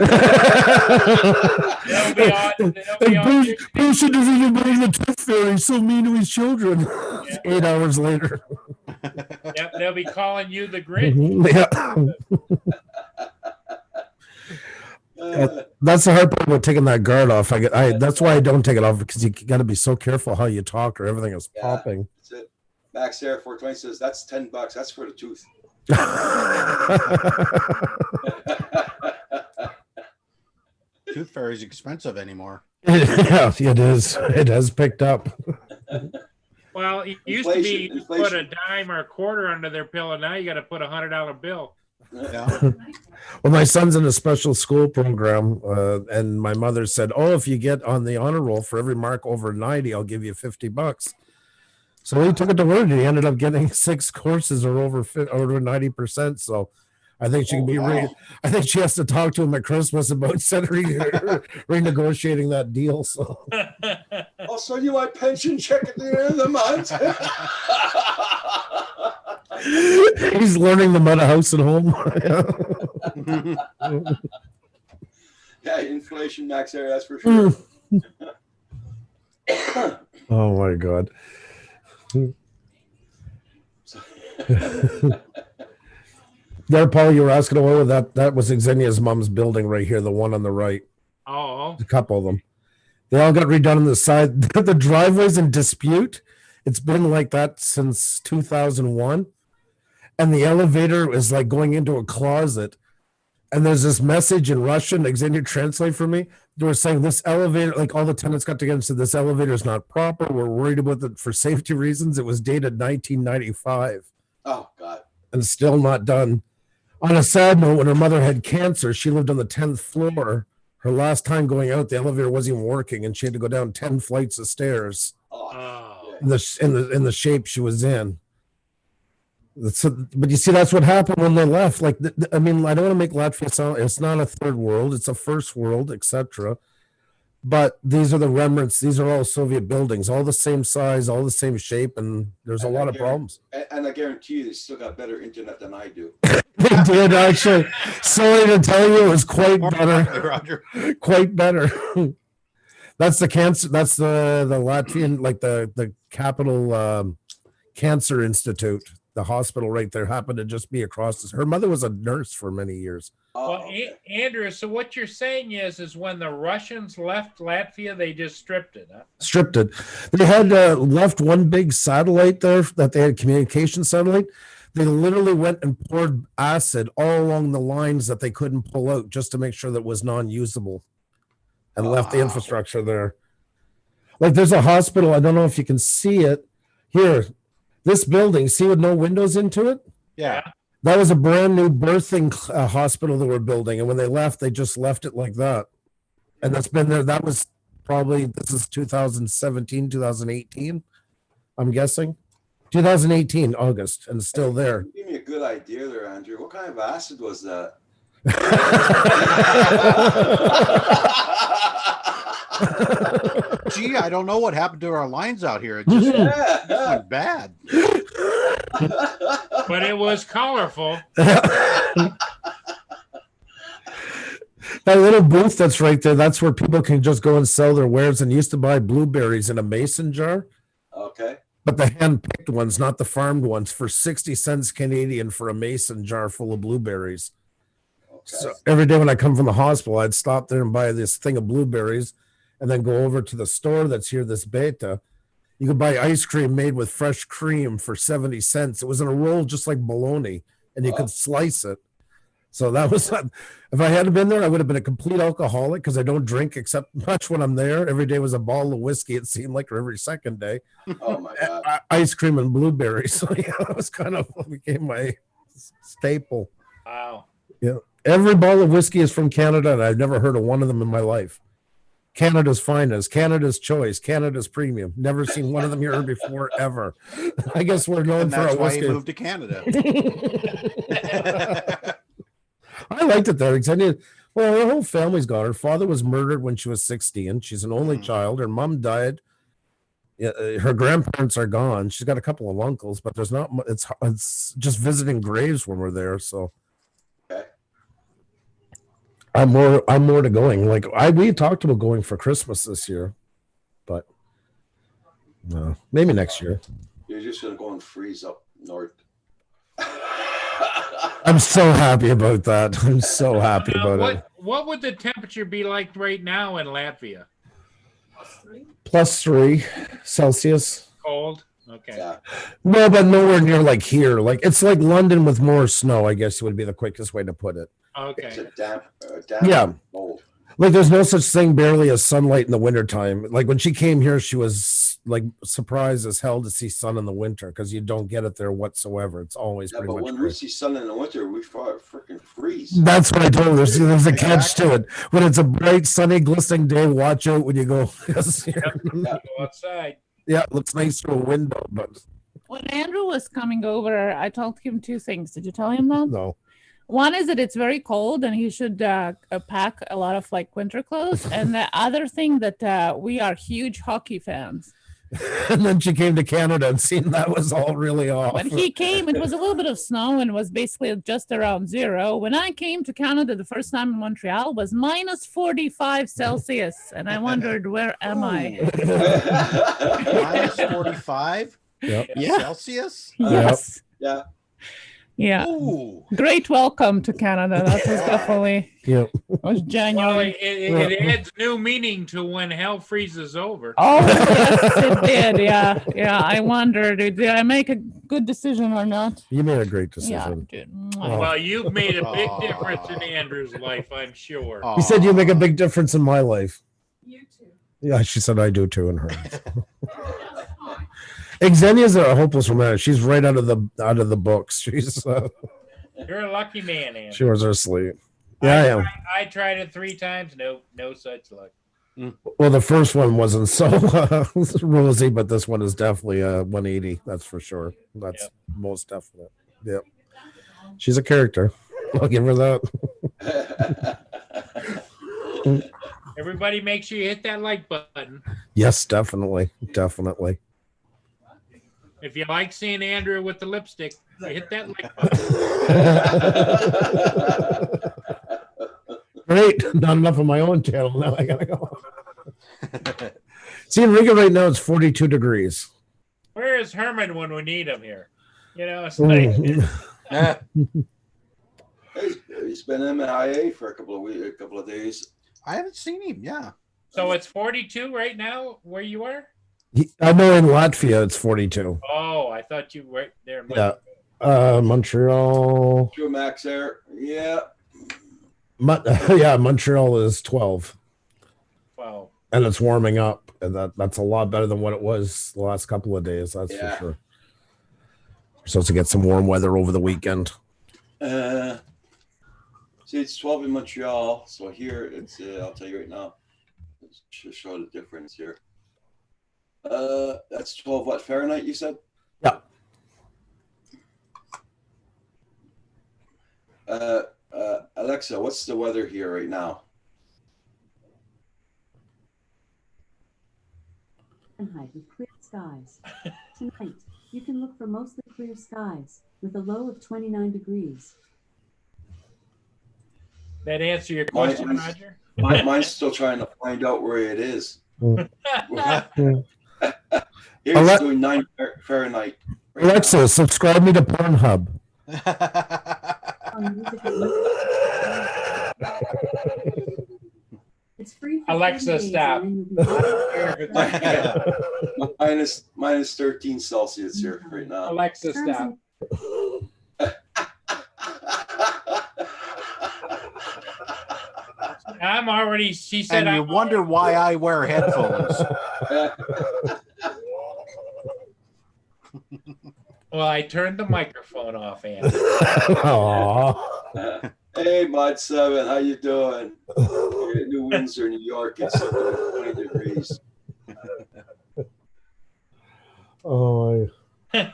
They'll be on. Bruce doesn't even bring the tooth fairy. He's so mean to his children. 8 hours later. Yep, they'll be calling you the Grinch. Yeah. That's the hard part about taking that guard off. That's why I don't take it off, because you got to be so careful how you talk, or everything is Yeah. popping. That's it. Max Air 420 says that's $10. That's for the tooth. Tooth fairy's expensive anymore. Yeah, it is. It has picked up. Well, it used to be you put a Inflation. dime or a quarter under their pillow. Now you got to put $100 bill. Yeah. Well, my son's in a special school program, and my mother said, "Oh, if you get on the honor roll for every mark over 90, I'll give you $50." So he took it to word, and he ended up getting 6 courses or over 90%. So I think she can be. Wow. I think she has to talk to him at Christmas about renegotiating that deal. So I'll send you my pension check at the end of the month. he's learning them at a house and home. Yeah, inflation, Max Air, that's for sure. Oh my God. There, Paul, you were asking about that was Xenia's mom's building right here, the one on the right. Oh, A couple of them. They all got redone on the side. The driveway's in dispute. It's been like that since 2001. And the elevator is like going into a closet. And there's this message in Russian. Xenia, translate for me. They were saying this elevator, like all the tenants got together and said, this elevator is not proper. We're worried about it for safety reasons. It was dated 1995 Oh, God. and still not done. On a sad note, when her mother had cancer, she lived on the 10th floor. Her last time going out, the elevator wasn't even working, and she had to go down 10 flights of stairs Oh, oh. in the shape she was in. But you see, that's what happened when they left. Like, I mean, I don't want to make Latvia sound, it's not a third world, it's a first world, etc. But these are the remnants. These are all Soviet buildings, all the same size, all the same shape, and there's a lot of problems. and I guarantee you, they still got better internet than I do. They did actually. Sorry to tell you, it was quite More better. likely, Roger. Quite better. That's the cancer. That's the Latvian, like the capital cancer institute. The hospital right there happened to just be across. Her mother was a nurse for many years. Oh, Well, okay. Andrew, so what you're saying is when the Russians left Latvia, they just stripped it, huh? Stripped it. They had left one big satellite there that they had, communication satellite. They literally went and poured acid all along the lines that they couldn't pull out just to make sure that it was non-usable, and left the Wow. infrastructure there. Like, there's a hospital. I don't know if you can see it here. This building, see, with no windows into it? Yeah. That was a brand new birthing hospital they were building. And when they left, they just left it like that. And that's been there. That was probably, this is 2017, 2018, I'm guessing. 2018, August, and it's still there. Give me a good idea there, Andrew. What kind of acid was that? Gee, I don't know what happened to our lines out here. It just Yeah. went bad. But it was colorful. That little booth that's right there, that's where people can just go and sell their wares, and used to buy blueberries in a mason jar. Okay. But the hand-picked ones, not the farmed ones, for 60 cents Canadian for a mason jar full of blueberries. Okay. So every day when I come from the hospital, I'd stop there and buy this thing of blueberries and then go over to the store that's here, this Beta. You could buy ice cream made with fresh cream for 70 cents. It was in a roll just like bologna, and you Wow. could slice it. So that was, if I hadn't been there, I would have been a complete alcoholic, because I don't drink except much when I'm there. Every day was a bottle of whiskey, it seemed like, or every second day. Oh my God. Ice cream and blueberries. So yeah, that was kind of became my staple. Wow. Every bottle of whiskey is from Canada, and I've never heard of one of them in my life. Canada's finest, Canada's choice, Canada's premium. Never seen one of them here before, ever. I guess we're known And for that's our why he whiskey. moved to Canada. I liked it there. Well, her whole family's gone. Her father was murdered when she was 16. She's an only child. Her mom died. Her grandparents are gone. She's got a couple of uncles, but there's not. It's just visiting graves when we're there. So Okay. I'm more to going. Like we talked about going for Christmas this year, but no, maybe next year. You're just gonna go and freeze up north. I'm so happy about that. I'm so happy about it. What would the temperature be like right now in Latvia? +3 Celsius. Cold. Okay. Yeah. No, but nowhere near like here. Like it's like London with more snow, I guess would be the quickest way to put it. It's Okay. a damp Yeah. mold. Like there's no such thing barely as sunlight in the wintertime. Like when she came here, she was like surprised as hell to see sun in the winter because you don't get it there whatsoever. It's always Yeah, pretty but much when gray. we see sun in the winter, we freaking freeze. That's what I told her. There's a catch to it. When it's a bright, sunny, glistening day, watch out when you go. Go outside. Yeah, it looks nice through a window, but When Andrew was coming over, I told him two things. Did you tell him that? no. One is that it's very cold and he should pack a lot of like winter clothes. And the other thing that we are huge hockey fans. And then she came to Canada and seen that was all really off. When he came, it was a little bit of snow and was basically just around zero. When I came to Canada the first time in Montreal, it was minus 45 Celsius. And I wondered, where am I? Minus 45 Yep. Celsius. Yes. Yeah. Yeah. Ooh. Great welcome to Canada. That was definitely, Yep. it was Well, January. it adds new meaning to when hell freezes over. Oh, yes, it did. Yeah. Yeah. I wondered, did I make a good decision or not? You made a great Yeah. I decision. did. Oh. Well, you've made a big Aw. difference in Andrew's life, I'm sure. Aw. He said you make a big difference in my life. You too. Yeah, she said I do too in her. Xenia's a hopeless romantic. She's right out of the books. She's You're a lucky man, Andrew. she was her sleep. Yeah, I am. I tried it 3 times. No such luck. Well, the first one wasn't so rosy, but this one is definitely a 180. That's for sure. That's Yep. most definite. Yep. She's a character. I'll give her that. Everybody make sure you hit that like button. Yes, definitely. Definitely. If you like seeing Andrew with the lipstick, you hit that like button. Great. Not enough on my own channel. Now I gotta go. See, in Riga right now it's 42 degrees. Where is Herman when we need him here? You know, it's like, He's been MIA for a couple of days. I haven't seen him. Yeah. so it's 42 right now where you are? I know in Latvia it's 42. Oh, I thought you were there. in Yeah. Montreal. True Max Air. Yeah. Yeah, Montreal is 12. Wow. And it's warming up. And that's a lot better than what it was the last couple of days. That's Yeah. for sure. We're supposed to get some warm weather over the weekend. See, it's 12 in Montreal. So here it's, I'll tell you right now, let's just show the difference here. That's 12 what, Fahrenheit, you said? Yeah. Alexa, what's the weather here right now? Fahrenheit with clear skies. Tonight, you can look for mostly clear skies with a low of 29 degrees. That answer your question, Mine's- Roger? Mine's still trying to find out where it is. Here Ale- it's doing 9 Fahrenheit. right Alexa, subscribe me to Pornhub. On music it's free for Alexa, 30 days, stop. and then you'll be now. minus 13 Celsius here right now. Alexa, Terms stop. and- I'm already, she said, And you I'm wonder why I wear headphones. well, I turned the microphone off, Andrew. Aw. Hey, Mod 7, how you doing? New Windsor, New York, it's 20 degrees. Oh, Yeah,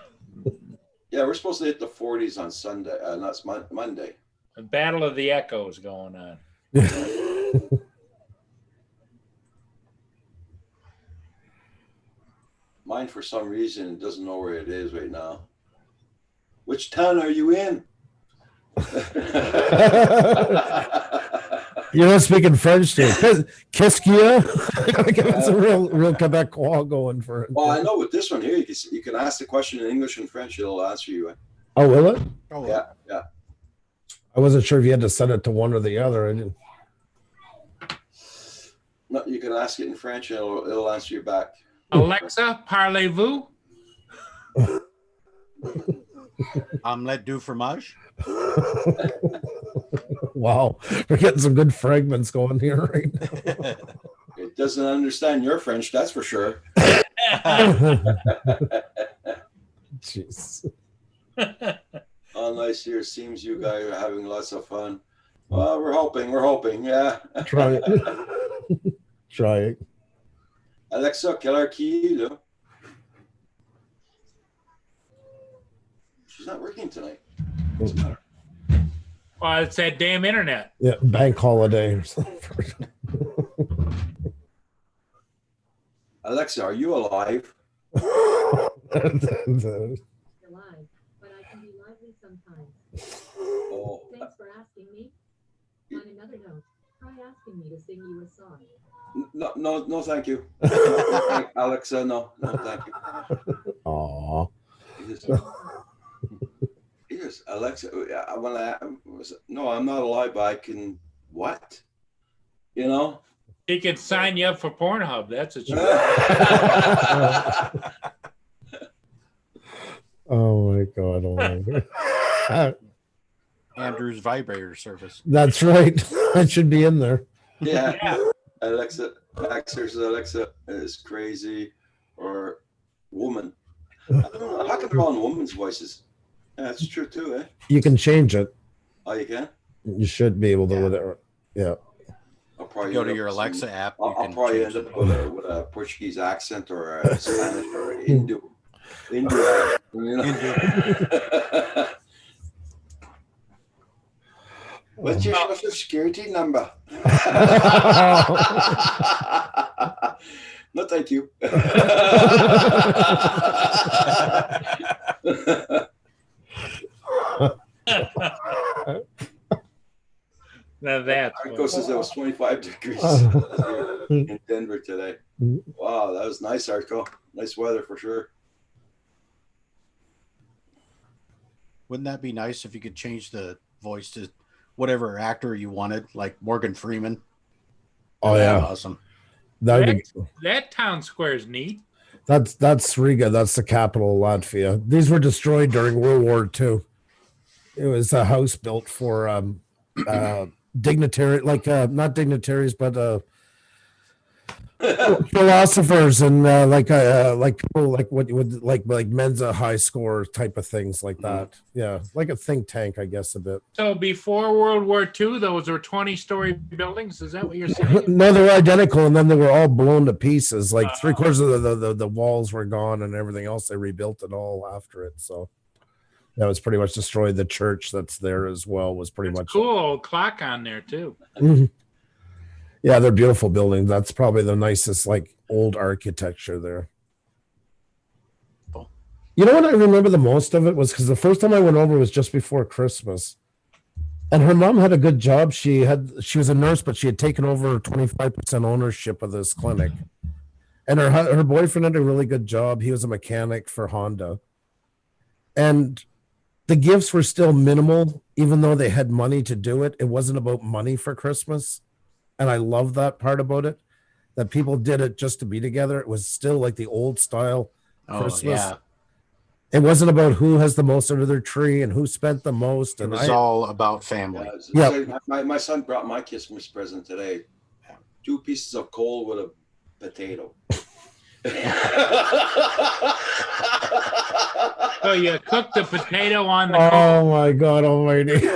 we're supposed to hit the 40s on Sunday. That's Monday. The Battle of the Echoes going on. Mine, for some reason, doesn't know where it is right now. Which town are you in? You're not speaking French too. Qu'est-ce qu'il y a? It's a real Quebecois going for it. Well, I know with this one here, you can ask the question in English and French, it'll answer you. Oh, will it? Oh, Yeah, yeah. I wasn't sure if you had to send it to one or the other. I didn't. No, you can ask it in French and it'll answer you back. Alexa, parlez-vous? Omelette du fromage. Wow, we're getting some good fragments going here right now. It doesn't understand your French, that's for sure. Jeez. Oh, nice here. Seems you guys are having lots of fun. Well, we're hoping, yeah. Try it. Try it. Alexa, quelle heure qui est, là? She's not working tonight. What's the matter? Well, it's that damn internet. Yeah, bank holiday or something. Alexa, are you alive? Alive, but I can be lively sometimes. Oh, Thanks for asking me. On another note, try asking me to sing you a song. no, thank you. Alexa, no, thank you. Aw. Yes, Alexa. No, I'm not alive, but I can. What? You know? He could sign you up for Pornhub. That's what you. Oh my god! Oh my god. Andrew's vibrator service. That's right. That should be in there. Yeah. Alexa, Alexa is crazy or woman. I don't know. How come they're all in women's voices? Yeah, that's true too, eh? You can change it. Oh, you can? You should be able to with it. Yeah. I'll probably Go to end your up Alexa app. I'll probably end up with a Portuguese accent or a Spanish or a Hindu. You know? What's your social security number? No, thank you. Now that's Marco says it was 25 degrees in Denver today. Wow, that was nice, Arco. Nice weather for sure. Wouldn't that be nice if you could change the voice to whatever actor you wanted, like Morgan Freeman? Oh That'd be yeah. awesome. that town square is neat. That's Riga. That's the capital of Latvia. These were destroyed during World War II. It was a house built for dignitary, like not dignitaries, but philosophers and like people like what you would like Mensa high score type of things like that. Yeah, like a think tank, I guess, a bit. So before World War II, those were 20-story buildings. Is that what you're saying? No, they were identical, and then they were all blown to pieces. Like 3/4 of the walls were gone, and everything else they rebuilt it all after it. So that was pretty much destroyed. The church that's there as well was pretty much Cool old clock on there too. Mhm. Yeah, they're beautiful buildings. That's probably the nicest like old architecture there. Cool. You know what I remember the most of it was because the first time I went over was just before Christmas. And her mom had a good job. She was a nurse, but she had taken over 25% ownership of this clinic. And her boyfriend had a really good job. He was a mechanic for Honda. And the gifts were still minimal, even though they had money to do it. It wasn't about money for Christmas. And I love that part about it, that people did it just to be together. It was still like the old style Christmas. Yeah. It wasn't about who has the most under their tree and who spent the most. It And was all about family. Yeah. My son brought my Christmas present today. 2 pieces of coal with a potato. So you cook the potato on the oh my God Almighty.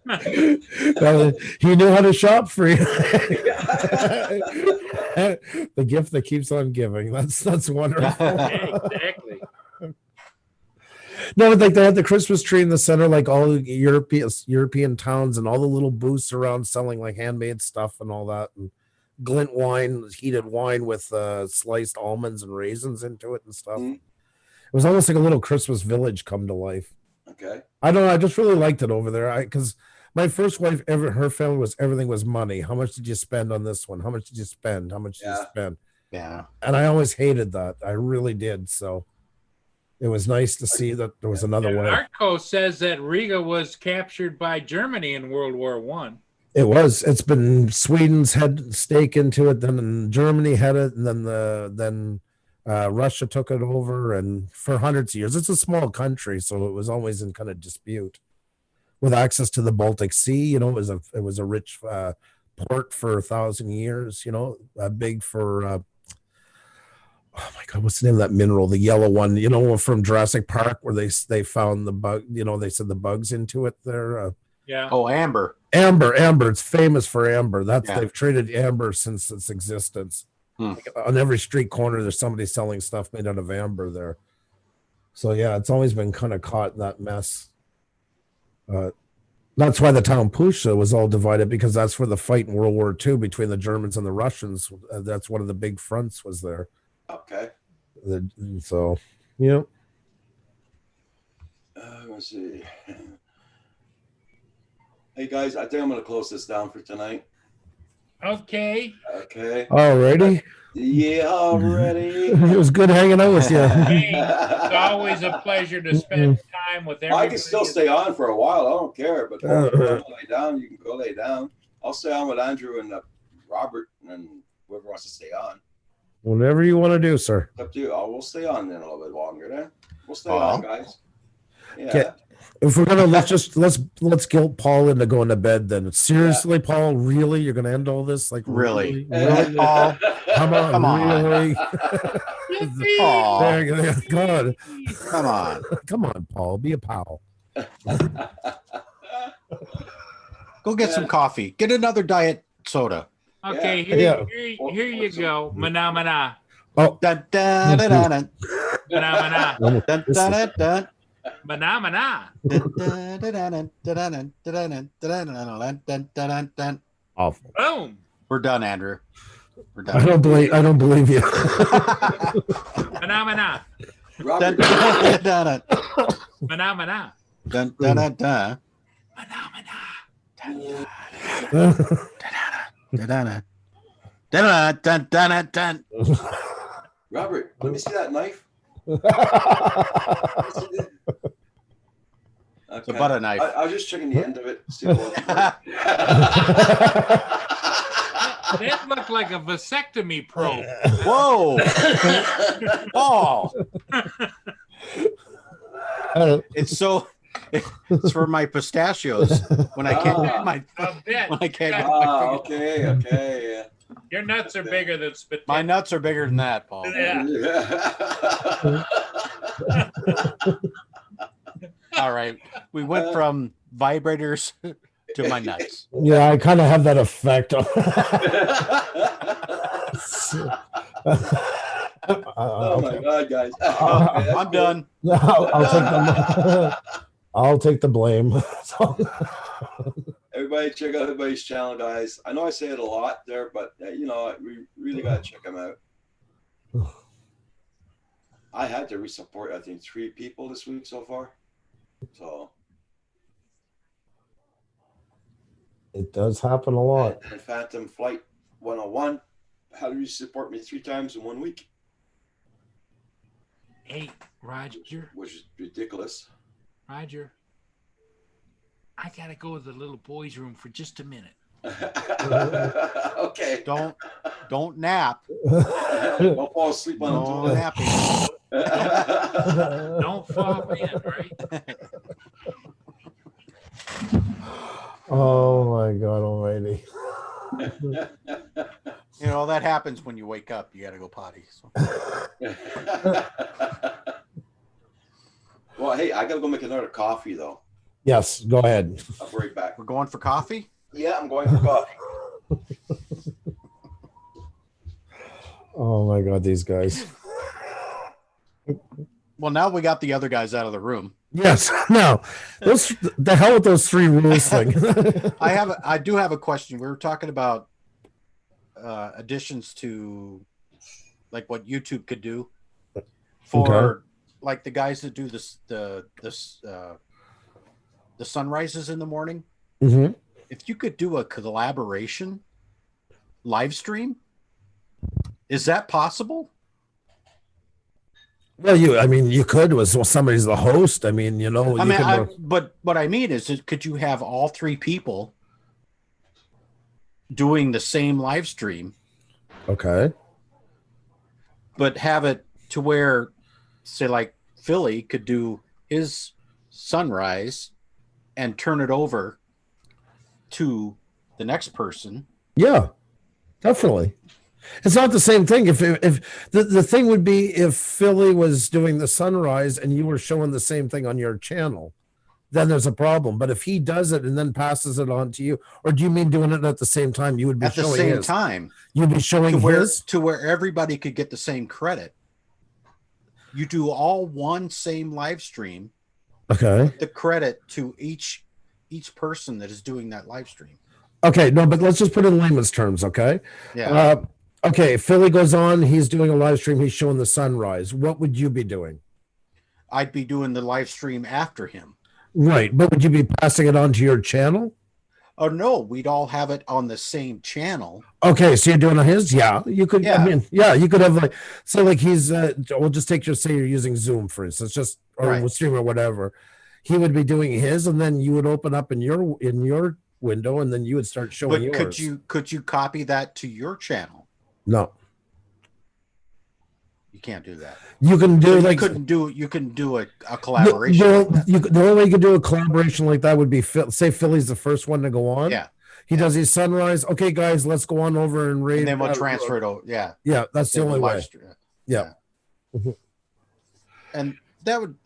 Well, he knew how to shop for you. The gift that keeps on giving. That's wonderful. Yeah, exactly. No, but like they had the Christmas tree in the center, like all the European towns, and all the little booths around selling like handmade stuff and all that, and Glint wine, heated wine with sliced almonds and raisins into it and stuff. Mhm. It was almost like a little Christmas village come to life. Okay. I don't know. I just really liked it over there. Because my first wife, her family was everything was money. How much did you spend on this one? How much did you spend? How much did you Yeah. spend? Yeah. And I always hated that. I really did. So it was nice to see that there was another way. Arco says that Riga was captured by Germany in World War One. It was. It's been Sweden's had stake into it, then Germany had it, and then Russia took it over, and for hundreds of years, it's a small country, so it was always in kind of dispute. With access to the Baltic Sea, you know, it was a rich port for 1,000 years. You know, big for. Oh my God, what's the name of that mineral? The yellow one, you know, from Jurassic Park, where they found the bug. You know, they said the bugs into it there. Yeah. Oh, amber. Amber. It's famous for amber. Yeah. They've traded amber since its existence. Like, on every street corner, there's somebody selling stuff made out of amber there. So yeah, it's always been kind of caught in that mess. That's why the town Pusha was all divided, because that's where the fight in World War II between the Germans and the Russians. That's one of the big fronts was there. Okay. So, yeah. Let's see. Hey guys, I think I'm gonna close this down for tonight. Okay. Okay. Alrighty. Yeah, already. It was good hanging out with you. Hey, it's always a pleasure to spend time with everybody. I can still stay on for a while. I don't care. But if you want to lay down, you can go lay down. I'll stay on with Andrew and Robert and whoever wants to stay on. Whatever you want to do, sir. It's up to you. We'll stay on then a little bit longer. Then we'll stay Oh. on, guys. Yeah. Okay. If we're gonna let's guilt Paul into going to bed, then seriously, Paul, really, you're gonna end all this? Like Really? really? Paul? Come on, Come on. really? Aw, There you go. God, come on. come on, Paul, be a pal. Go get some coffee. Get another diet soda. Okay, Yeah. here you go. Mana mana. Oh, Dun, dun, dun, dun, dun. Mana mana. Dun, dun, dun, dun. Mana mana. Dun, dun, dun, dun, dun, dun, dun, dun, dun, dun, dun, dun, dun. awful. Boom. We're done, Andrew. We're I done. don't believe you. Mana mana. Dun, Robert, dun, dun, dun, Mana mana. dun, dun, dun, dun. Mana mana. Dun, dun, dun. Dun, dun, dun, dun, dun. Robert, let me see that knife. It's a butter knife. I was just checking the end of it. See what That looked like a vasectomy probe. Whoa! Oh, it's so. It's for my pistachios when I can't get my A bit. when I can't get my fingers. okay. Your nuts are bigger than spit. My nuts are bigger than that, Paul. Yeah. All right, we went from vibrators to my nuts. Yeah, I kind of have that effect. Oh my God, guys. I'm done. I'll take the blame. Everybody check out everybody's channel, guys. I know I say it a lot there, but you know, we really got to check them out. I had to resupport, I think, 3 people this week so far. So It does happen a lot. and Phantom Flight 101 had to resupport me 3 times in 1 week, Hey, Roger. which is ridiculous. Roger. I gotta go to the little boy's room for just a minute. Okay. Don't nap. Don't fall asleep on No the napping. toilet. Don't fall in, right? Oh my God Almighty! You know that happens when you wake up. You got to go potty. So. Well, hey, I gotta go make another coffee though. Yes, go ahead. I'll be right back. We're going for coffee. Yeah, I'm going for coffee. Oh my God, these guys. Well, now we got the other guys out of the room. Yes, no, those the hell with those 3 rules thing. I do have a question. We were talking about additions to like what YouTube could do for Okay. like the guys that do the sunrises in the morning. hmm If you could do a collaboration live stream, is that possible? Well, I mean, you could was well, somebody's the host. I mean, you know, I you mean, could, but what I mean is, could you have all 3 people doing the same live stream, okay. but have it to where, say, like Philly could do his sunrise and turn it over to the next person? Yeah, definitely. It's not the same thing. If the thing would be if Philly was doing the sunrise and you were showing the same thing on your channel, then there's a problem. But if he does it and then passes it on to you, or do you mean doing it at the same time? You would be At the showing same his. time, You'd be showing his. to where everybody could get the same credit. You do all one same live stream, Okay. the credit to each person that is doing that live stream. Okay. No, but let's just put it in layman's terms. Okay. Yeah. Okay. Philly goes on. He's doing a live stream. He's showing the sunrise. What would you be doing? I'd be doing the live stream after him. Right. But would you be passing it on to your channel? Oh no, we'd all have it on the same channel. Okay, so you're doing his, yeah. You could, Yeah. I mean, yeah, you could have like, so like he's, we'll just take your, say you're using Zoom for instance, just or Right. stream or whatever. He would be doing his, and then you would open up in your window, and then you would start showing But yours. could you copy that to your channel? No, You can't do that. you can So do you like couldn't do a the, collaboration. the only way you could do a collaboration like that would be say Philly's the first one to go on. Yeah. He does his sunrise. Okay, guys, let's go on over and raid. And then we'll transfer it over. Yeah. Yeah, that's the only live way. stream. Yeah. Mhm. And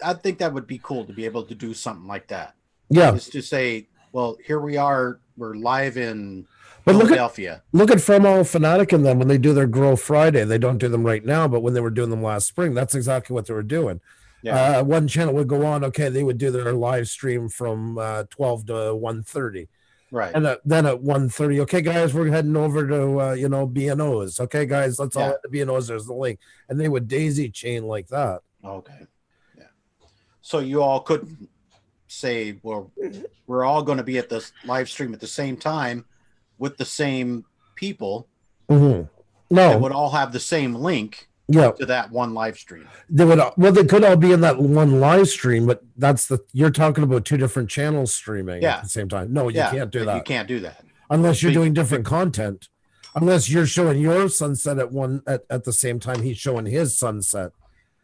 I think that would be cool to be able to do something like that. Yeah, Is to say, well, here we are, we're live in but look at Philadelphia. Fremo Fanatic and them when they do their Grow Friday. They don't do them right now, but when they were doing them last spring, that's exactly what they were doing. Yeah. One channel would go on. Okay, they would do their live stream from 12 to 1:30, Right. and then at 1:30, okay, guys, we're heading over to B&Os. Okay, guys, let's all Yeah. at the B&Os. There's the link, and they would daisy chain like that. Okay. Yeah. So you all couldn't say, well, we're all going to be at this live stream at the same time with the same people Mm-hmm. that No, would all have the same link yeah, to that one live stream. they would. Well, they could all be in that one live stream, but you're talking about 2 different channels streaming Yeah. at the same time. No, you Yeah, can't do but that. You can't do that. Unless you're So you- doing different content, unless you're showing your sunset at the same time he's showing his sunset.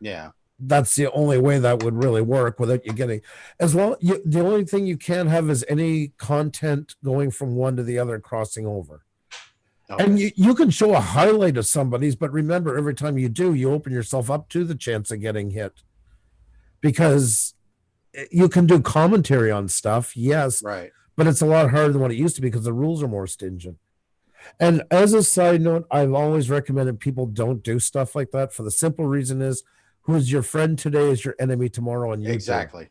Yeah. That's the only way that would really work without you getting the only thing you can't have is any content going from one to the other crossing over. Okay. And you can show a highlight of somebody's, but remember, every time you do, you open yourself up to the chance of getting hit, because you can do commentary on stuff, yes, Right. but it's a lot harder than what it used to be because the rules are more stringent. And as a side note, I've always recommended people don't do stuff like that for the simple reason is who's your friend today is your enemy tomorrow on YouTube. Exactly.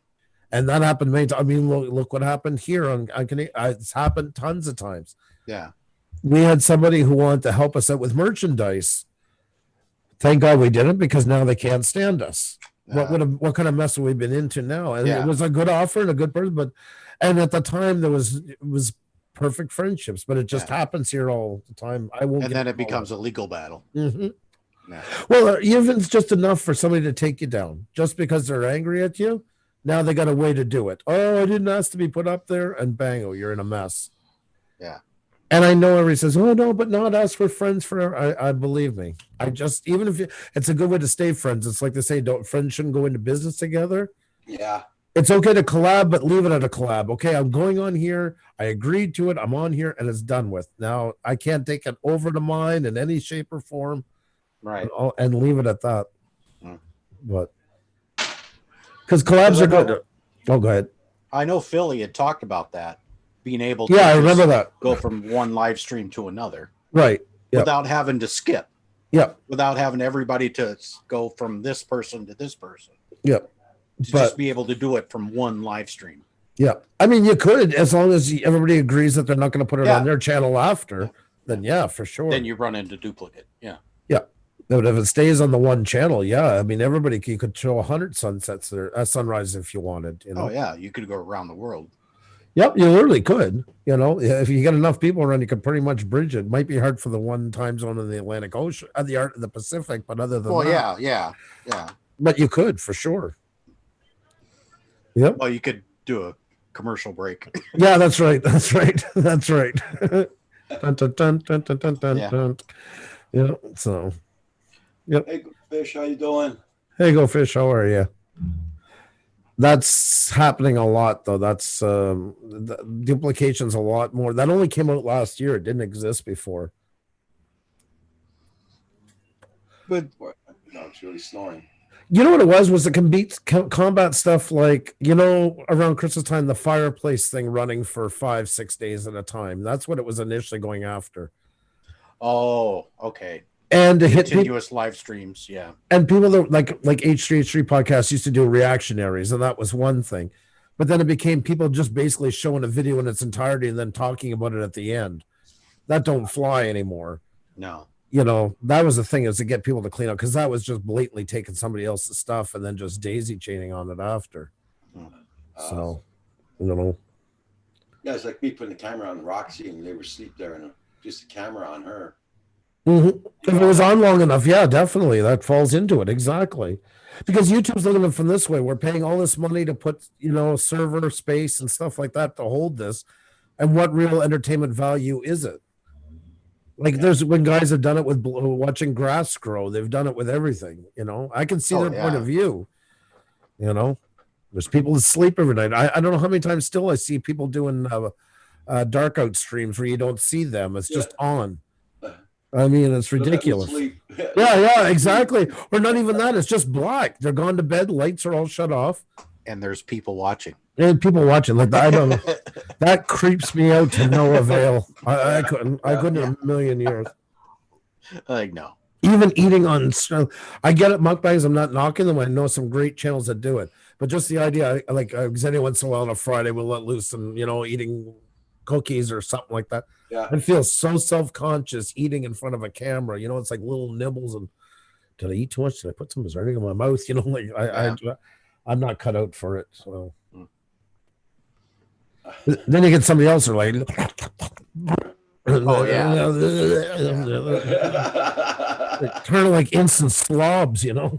And that happened many times. I mean, look what happened here on it's happened tons of times. Yeah. We had somebody who wanted to help us out with merchandise. Thank God we didn't, because now they can't stand us. What kind of mess have we been into now? And Yeah. it was a good offer and a good person, and at the time it was perfect friendships, but it just happens here all the time. I won't. And then it becomes a legal battle. Mm-hmm. Yeah. Well, even it's just enough for somebody to take you down just because they're angry at you. Now they got a way to do it. Oh, I didn't ask to be put up there, and bango, you're in a mess. Yeah. And I know everybody says, "Oh no," but not ask for friends forever. I believe me. I just even if it's a good way to stay friends. It's like they say, don't friends shouldn't go into business together. Yeah. It's okay to collab, but leave it at a collab. Okay, I'm going on here. I agreed to it. I'm on here, and it's done with. Now I can't take it over to mine in any shape or form. Right. And leave it at that. Mm. But because collabs are good. Oh, go ahead. I know Philly had talked about that, being able to Yeah, I just remember that. go from one live stream to another Right. Yep. without having to skip, Yep. without having everybody to go from this person to this person. Yep. To But- just be able to do it from one live stream. Yeah. I mean, you could, as long as everybody agrees that they're not going to put it Yeah. on their channel after, then yeah, for sure. Then you run into duplicate. Yeah. But if it stays on the one channel, yeah, I mean, everybody you could show 100 sunsets there, sunrise if you wanted. You know. Oh yeah, you could go around the world. Yep, you literally could. You know, if you get enough people around, you could pretty much bridge it. Might be hard for the one time zone in the Atlantic Ocean, the Pacific, but other than Well, that, yeah. but you could for sure. Yep. Well, you could do a commercial break. Yeah, that's right. That's right. That's right. Dun, dun, dun, dun, dun, dun, dun, Yeah. dun. Yeah. So, Hey, Fish, how you doing? hey, Go Fish. How are you? That's happening a lot, though. That's the duplications a lot more. That only came out last year. It didn't exist before. But No, it's really snoring. You know what it was the combat stuff, like, you know, around Christmas time, the fireplace thing running for 5-6 days at a time. That's what it was initially going after. oh, okay. And to hit people, Continuous live streams. Yeah. and people that like H3H3 podcasts used to do reactionaries, and that was one thing. But then it became people just basically showing a video in its entirety and then talking about it at the end. That don't fly anymore. No. You know, that was the thing, is to get people to clean up, because that was just blatantly taking somebody else's stuff and then just daisy chaining on it after. So, you know, Yeah, it's like me putting the camera on Roxy and they were asleep there and just a camera on her. if it was on long enough, yeah, definitely that falls into it. Exactly. Because YouTube's looking at it from this way. We're paying all this money to put, you know, server space and stuff like that to hold this. And what real entertainment value is it? Like, there's when guys have done it with watching grass grow, they've done it with everything. You know, I can see Oh, their point yeah. of view. You know, there's people that sleep every night. I don't know how many times still I see people doing dark out streams where you don't see them. It's just on. I mean, it's Look at me ridiculous. sleep. Yeah, exactly. Or not even that. It's just black. They're gone to bed. Lights are all shut off. And there's people watching. And people watching. Like, I don't know. That creeps me out to no avail. I couldn't in a million years. Like, no. Even eating on, I get it, mukbangs. I'm not knocking them. I know some great channels that do it. But just the idea, like, any once in a while on a Friday, we'll let loose and, you know, eating cookies or something like that. Yeah. I feel so self-conscious eating in front of a camera. You know, it's like little nibbles and did I eat too much? Did I put some dessert in my mouth? You know, like I'm not cut out for it. So then you get somebody else who are like, Oh, yeah. They're turning like instant slobs, you know,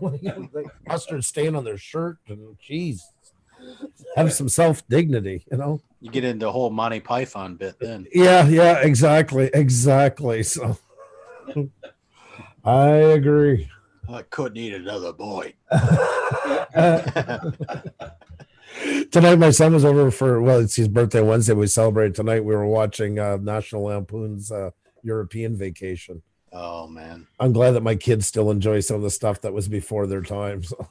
like mustard stain on their shirt, and geez, have some self-dignity, you know. You get into the whole Monty Python bit then. Yeah, exactly. So I agree. I couldn't eat another boy. Tonight, my son was over for, well, it's his birthday Wednesday. We celebrated tonight. We were watching National Lampoon's European Vacation. Oh, man. I'm glad that my kids still enjoy some of the stuff that was before their time. So.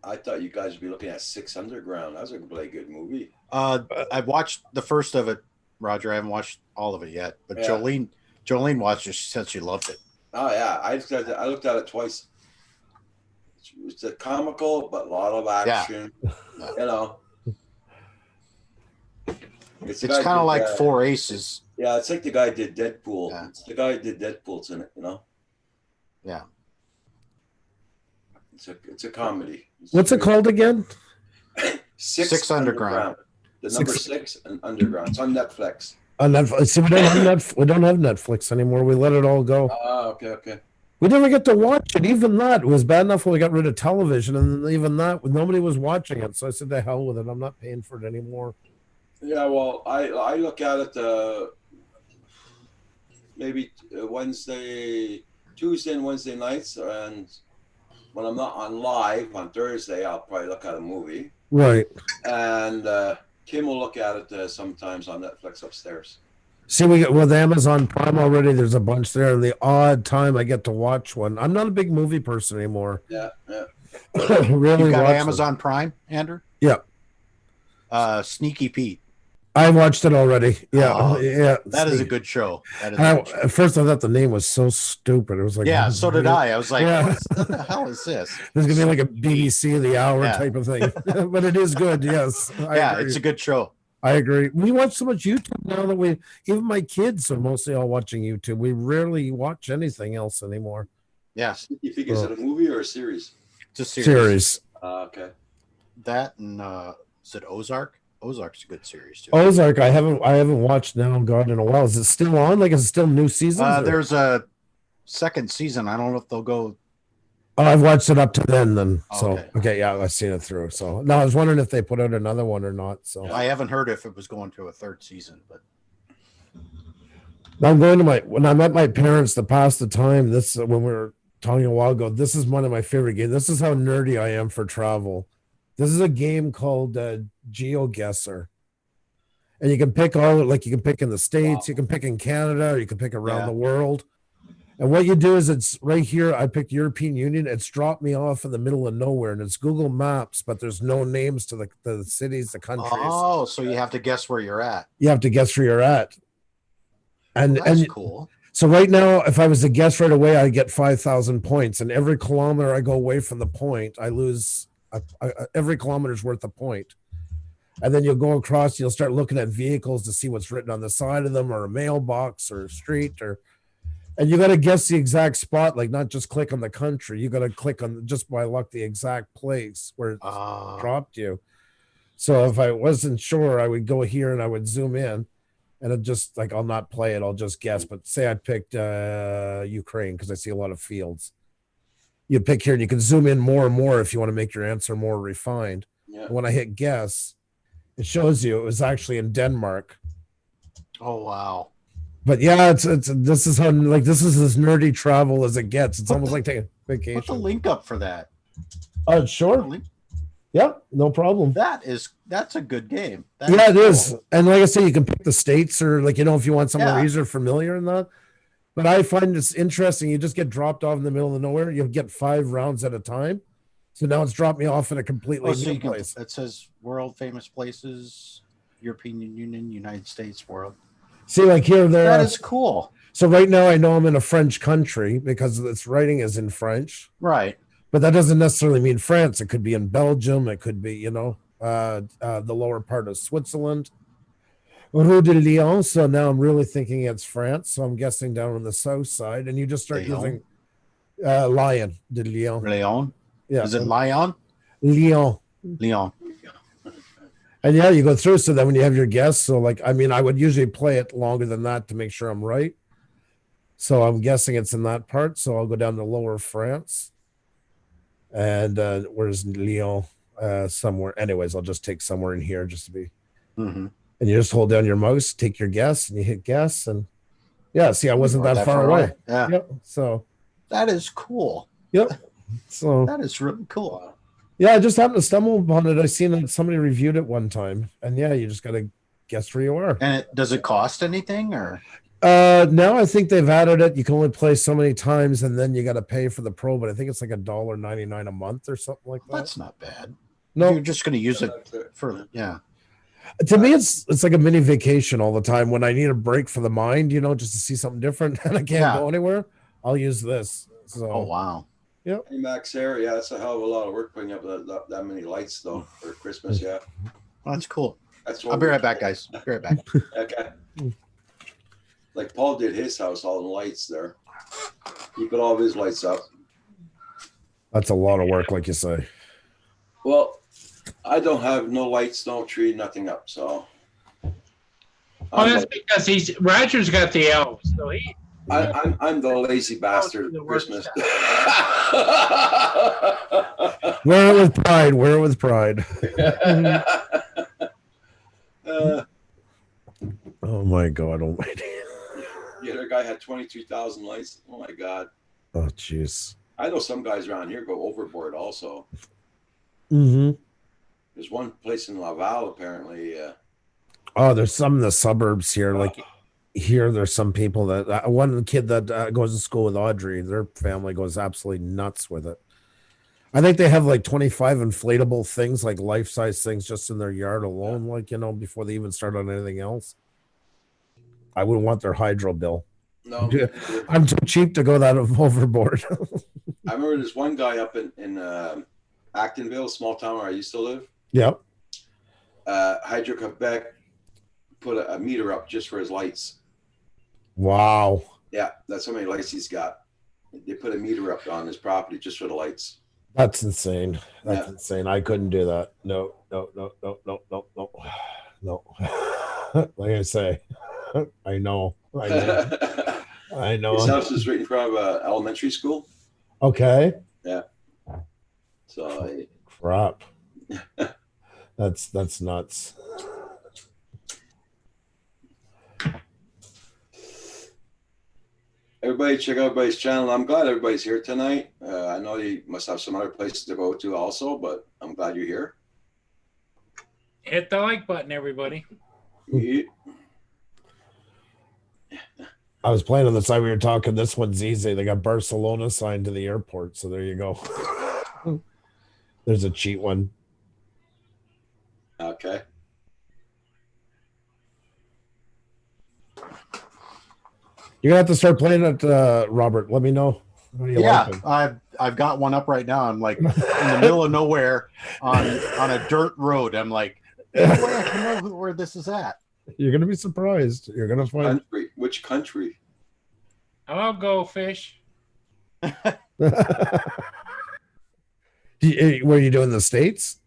I thought you guys would be looking at Six Underground. That was a really good movie. I've watched the first of it, Roger. I haven't watched all of it yet. But Yeah. Jolene watched it. She said she loved it. Oh yeah, I looked at it twice. It's a comical, but a lot of action. Yeah. You know, It's kind of like Four Aces. Yeah, it's like the guy did Deadpool. Yeah. It's the guy who did Deadpool's in it. You know. Yeah. It's a comedy. What's it called again? Six Underground. The number 6 and Underground. It's on Netflix. On Netflix. See, we don't have Netflix anymore. We let it all go. Okay. We never get to watch it. Even that was bad enough when we got rid of television, and even that, nobody was watching it. So I said, "The hell with it. I'm not paying for it anymore." Yeah, well, I look at it maybe Tuesday and Wednesday nights, and when I'm not on live on Thursday, I'll probably look at a movie. Right. And Kim will look at it sometimes on Netflix upstairs. See, we get with Amazon Prime already. There's a bunch there. And the odd time I get to watch one. I'm not a big movie person anymore. Yeah. Really You got watch Amazon Prime, Andrew? Yeah. Sneaky Pete. I watched it already. Yeah, Oh, yeah. That is a good show. That is. And at first, I thought the name was so stupid. It was like, Yeah, so did I. I was like, Yeah. what the hell is this? There's gonna be like a BBC of the hour Yeah. type of thing, but it is good. Yes, Yeah, agree. it's a good show. I agree. We watch so much YouTube now that even my kids are mostly all watching YouTube. We rarely watch anything else anymore. Yes, You think is it a movie or a series? it's a series. Series. Okay. That and is it Ozark? Ozark's a good series too. Ozark, I haven't watched now, God, in a while. Is it still on? Like, is it still new seasons? Or- There's a second season. I don't know if they'll go. Oh, I've watched it up to then. So Okay. okay, yeah, I've seen it through. So now I was wondering if they put out another one or not. So I haven't heard if it was going to a third season, but I'm going to when I'm at my parents to pass the time. This when we were talking a while ago. This is one of my favorite games. This is how nerdy I am for travel. This is a game called GeoGuessr, and you can pick you can pick in the States, you can pick in Canada, or you can pick around Yeah. the world. And what you do is it's right here. I picked European Union. It's dropped me off in the middle of nowhere, and it's Google Maps, but there's no names to the cities, the countries. oh, so you have to guess where you're at. You have to guess where you're at. And Well, that's and cool. so right now, if I was to guess right away, I get 5,000 points, and every kilometer I go away from the point, I lose. Every kilometer's worth a point. And then you'll go across. You'll start looking at vehicles to see what's written on the side of them, or a mailbox, or a street, and you got to guess the exact spot. Like, not just click on the country. You got to click on, just by luck, the exact place where it dropped you. So if I wasn't sure, I would go here and I would zoom in. And it just like, I'll not play it, I'll just guess. But say I picked Ukraine because I see a lot of fields. You pick here and you can zoom in more and more if you want to make your answer more refined. Yeah. When I hit guess, it shows you it was actually in Denmark. Oh wow. But yeah, it's this is how, like, this is as nerdy travel as it gets. It's almost like taking a Put the vacation. link up for that. Oh, sure. Link- Yeah, no problem. That's a good game. That Yeah, it cool. is. And like I say, you can pick the states, or like, if you want somewhere Yeah. easier familiar in that. But I find it's interesting. You just get dropped off in the middle of nowhere. You'll get 5 rounds at a time. So now it's dropped me off in a completely Oh, so new you can, place. it says world famous places, European Union, United States, world. See, like here, there. That is cool. So right now, I know I'm in a French country because its writing is in French. Right. But that doesn't necessarily mean France. It could be in Belgium. It could be, the lower part of Switzerland. Rue de Lyon. So now I'm really thinking it's France. So I'm guessing down on the south side. And you just start Lyon? using Lyon de Lyon. Leon. Yeah. Is it Lyon? Lyon. Leon. And yeah, you go through. So then when you have your guess, so like, I would usually play it longer than that to make sure I'm right. So I'm guessing it's in that part. So I'll go down to lower France. And where's Lyon? Somewhere. Anyways, I'll just take somewhere in here just to be. Mm-hmm. And you just hold down your mouse, take your guess, and you hit guess. And yeah, see, I wasn't that far away. Yeah. Yep. So, That is cool. yep. So, That is really cool. yeah, I just happened to stumble upon it. I seen that somebody reviewed it one time. And yeah, you just got to guess where you are. And does it cost anything or? Now I think they've added it. You can only play so many times, and then you got to pay for the pro. But I think it's like $1.99 a month or something like that. That's not bad. No, You're just going to use it for, yeah. to me, it's like a mini vacation all the time. When I need a break for the mind, just to see something different, and I can't Yeah. go anywhere, I'll use this. So, Oh, wow. Hey, Max, there. Yeah, that's a hell of a lot of work putting up that many lights, though, for Christmas. Yeah. Well, that's cool. That's I'll be right back, guys. I'll be right back. Okay. Like Paul did his house, all the lights there. He put all of his lights up. that's a lot of work, like you say. Well, I don't have no lights, no tree, nothing up. So Well, I'm, that's because Roger's got the elves, so he. I'm the lazy bastard the at work Christmas. Wear it with pride. Wear it with pride. Oh my God! Almighty. The other guy had 23,000 lights. Oh my God. Oh jeez. I know some guys around here go overboard also. Mm-hmm. There's one place in Laval apparently. Oh, there's some in the suburbs here. Like here, there's some people that one kid that goes to school with Audrey. Their family goes absolutely nuts with it. I think they have like 25 inflatable things, like life-size things, just in their yard alone. Like, you know, before they even start on anything else. I wouldn't want their hydro bill. No, Yeah. I'm too cheap to go that overboard. I remember there's one guy up in Actonville, small town where I used to live. Yep. Hydro Quebec put a meter up just for his lights. Wow. Yeah, that's how many lights he's got. They put a meter up on his property just for the lights. That's insane. That's Yeah. insane. I couldn't do that. No. Like I say, I know. I know. His house is right in front of an elementary school. Okay. Yeah. So Crap. That's nuts. everybody check out everybody's channel. I'm glad everybody's here tonight. I know you must have some other places to go to also, but I'm glad you're here. Hit the like button, everybody. Yeah. I was playing on the side we were talking. This one's easy. They got Barcelona signed to the airport, so there you go. There's a cheat one. Okay. You're gonna have to start playing it, Robert. Let me know. What do you Yeah, like? I've got one up right now. I'm like in the middle of nowhere on a dirt road. I'm like, no way I can know where this is at. You're gonna be surprised. You're gonna find. Country. Which country? I'll go fish. Were you doing the States?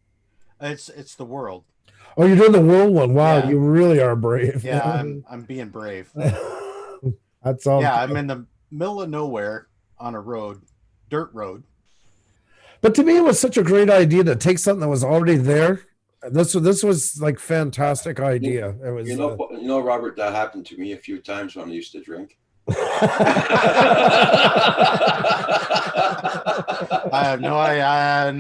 It's the world. Oh, you're doing the world one. Wow, Yeah. you really are brave. Yeah, I'm being brave. That's all. Yeah, I'm in the middle of nowhere on a road, dirt road. But to me, it was such a great idea to take something that was already there. This was like fantastic idea. It was. You know, Robert, that happened to me a few times when I used to drink. I have no idea.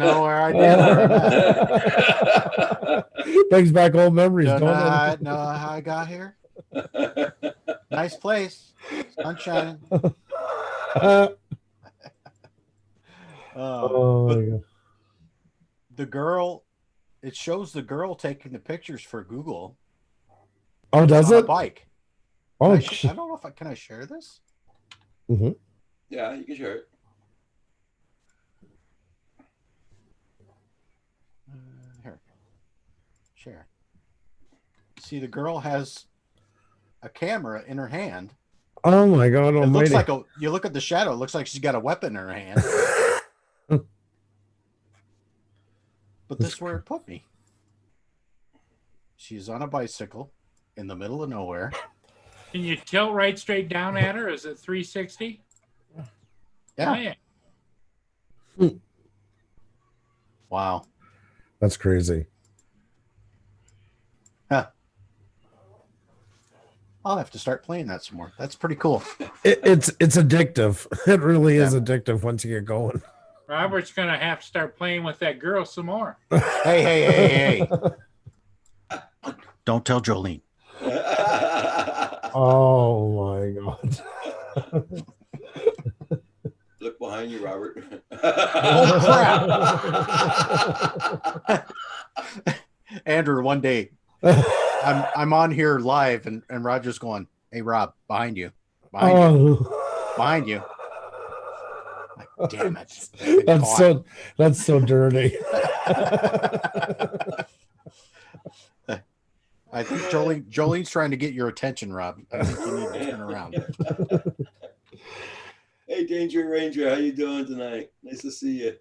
Brings back old memories. Don't Don't know how I got here. Nice place, sun shining. Oh, But my God. the girl, it shows the girl taking the pictures for Google. Oh, does on a it? bike. Oh, I don't know if can I share this. mhm. Yeah, you can share it. Here, share. See, the girl has a camera in her hand. Oh my God! It Almighty. looks like you look at the shadow. It looks like she's got a weapon in her hand. But this is where it put me. She's on a bicycle in the middle of nowhere. Can you tilt right straight down at her? Is it 360? Yeah. Oh, yeah. Wow. That's crazy. Huh. I'll have to start playing that some more. That's pretty cool. It's addictive. It really is addictive once you get going. Robert's going to have to start playing with that girl some more. Hey. Don't tell Jolene. Oh my God. Look behind you, Robert. Oh crap. Andrew, one day I'm on here live and Roger's going, "Hey Rob, behind you. Behind you." Like, damn it. That's so dirty. I think Jolene's trying to get your attention, Rob. I think you need to turn around. Hey, Danger Ranger, how you doing tonight? Nice to see you.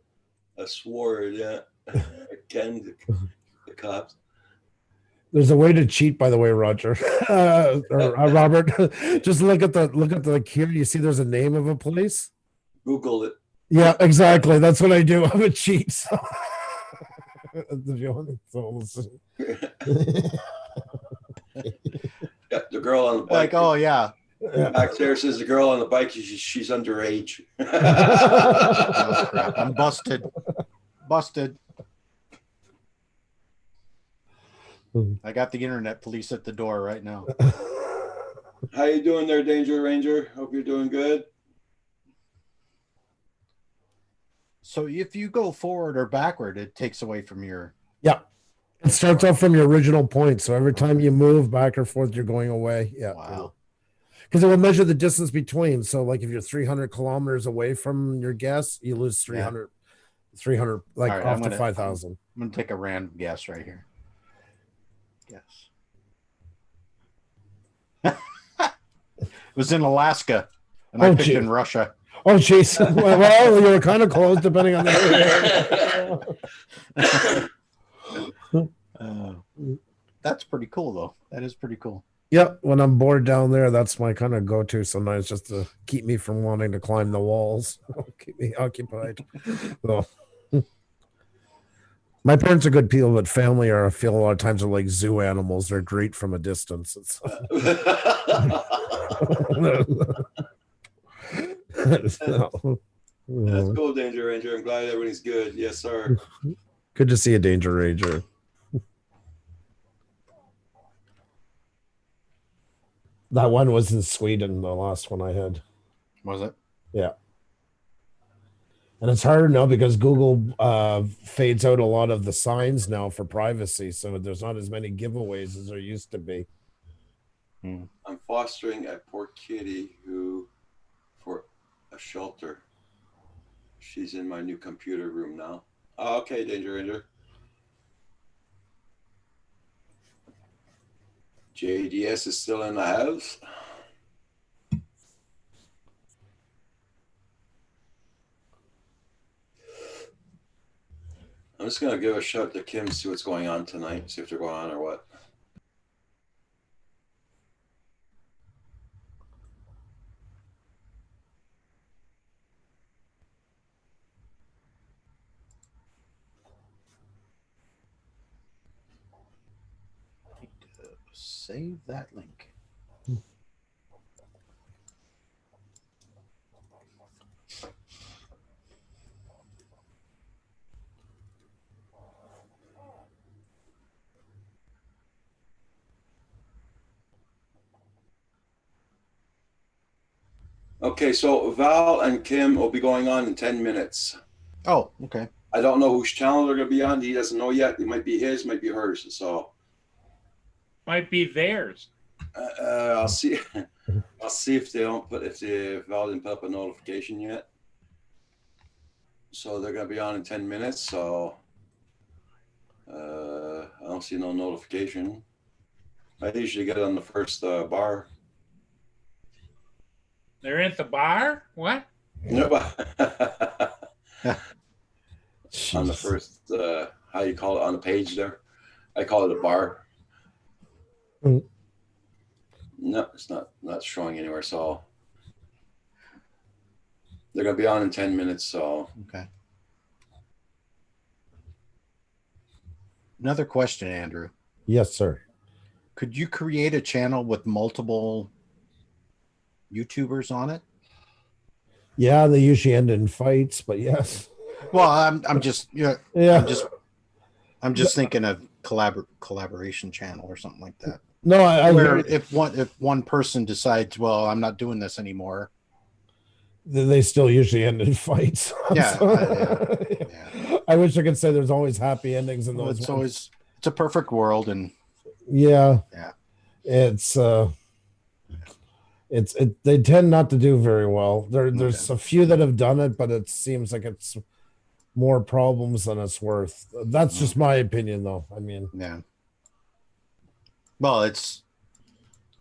A sword, yeah. Ken, the cops. There's a way to cheat, by the way, Roger or Robert. Just look at the here. You see, there's a name of a place. Google it. Yeah, exactly. That's what I do. I'm a cheat. So. Yeah, the girl on the bike. Like, oh yeah. Back there says the girl on the bike. She's underage. Oh, crap. I'm busted. I got the internet police at the door right now. How you doing there, Danger Ranger? Hope you're doing good. So if you go forward or backward, it takes away from your. Yeah. It starts off from your original point. So every time you move back or forth, you're going away. Yeah. Wow. Because it will measure the distance between. So like if you're 300 kilometers away from your guess, you lose 300, 300 like All right, off to 5,000. I'm gonna take a random guess right here. Yes. It was in Alaska, and I picked gee. in Russia. Oh, jeez. Well, you were kind of close, depending on the. That's pretty cool, though. That is pretty cool. Yep. When I'm bored down there, that's my kind of go-to sometimes, just to keep me from wanting to climb the walls, keep me occupied. So, my parents are good people, but family I feel a lot of times are like zoo animals. They're great from a distance. It's That's cool, Danger Ranger. I'm glad everybody's good. Yes, sir. Good to see a Danger Ranger. That one was in Sweden, the last one I had. Was it? Yeah. And it's harder now because Google fades out a lot of the signs now for privacy. So there's not as many giveaways as there used to be. I'm fostering a poor kitty for a shelter. She's in my new computer room now. Oh, okay, Danger Ranger. JDS is still in the house. I'm just going to give a shout to Kim, see what's going on tonight, see if they're going on or what. Save that link. Okay, so Val and Kim will be going on in 10 minutes. Oh, okay. I don't know whose channel they're going to be on. He doesn't know yet. It might be his, might be hers. So Might be theirs. I'll see. I'll see if Val didn't put up a notification yet. So they're going to be on in 10 minutes. So I don't see no notification. I usually get it on the first bar. They're at the bar? What? No, Jeez. on the first, how you call it, on the page there. I call it a bar. Mm. No, it's not showing anywhere. So they're going to be on in 10 minutes. So Okay. Another question, Andrew. Yes, sir. Could you create a channel with multiple YouTubers on it? Yeah, they usually end in fights, but yes. Well, I'm just Yeah. I'm just thinking of collaboration channel or something like that. No, I Where if one person decides, well, I'm not doing this anymore. they still usually end in fights. Yeah, So- I wish I could say there's always happy endings in Well, those. it's a perfect world, and Yeah. Yeah. It's they tend not to do very well. There's a few that have done it, but it seems like it's more problems than it's worth. That's just my opinion, though. I mean, yeah. Well, it's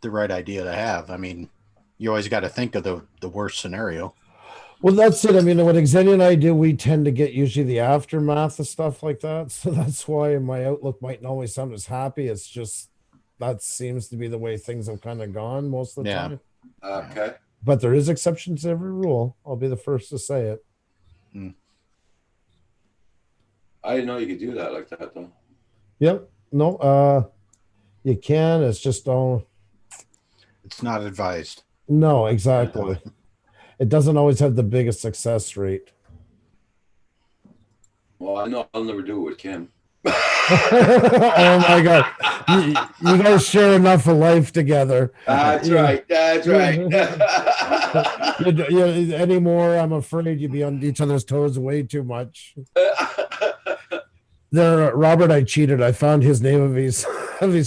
the right idea to have. I mean, you always got to think of the worst scenario. well, that's it. I mean, what Xenia and I do, we tend to get usually the aftermath of stuff like that. So that's why my outlook mightn't always sound as happy. It's just that seems to be the way things have kind of gone most of the Yeah. time. okay. But there is exceptions to every rule. I'll be the first to say it. I didn't know you could do that like that though. Yep. No, you can. It's just don't. It's not advised. No, exactly. It doesn't always have the biggest success rate. Well, I know I'll never do it with Kim. Oh my god, you guys share enough of life together. That's Yeah. right. That's right. Anymore, I'm afraid you'd be on each other's toes way too much. There, Robert, I cheated. I found his name of his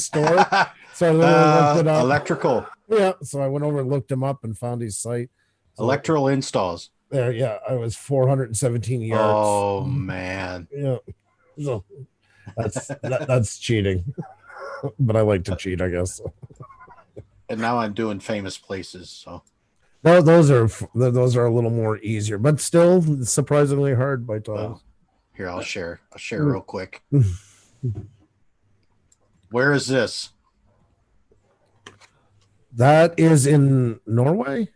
store, so I literally looked it up. Electrical, Yeah, so I went over and looked him up and found his site. So electrical installs. there, yeah, I was 417 yards. Oh man. Yeah, so that's cheating, but I like to cheat, I guess. And now I'm doing famous places. So No, those are a little more easier, but still surprisingly hard by times. well, here I'll share real quick. Where is this? That is in Norway.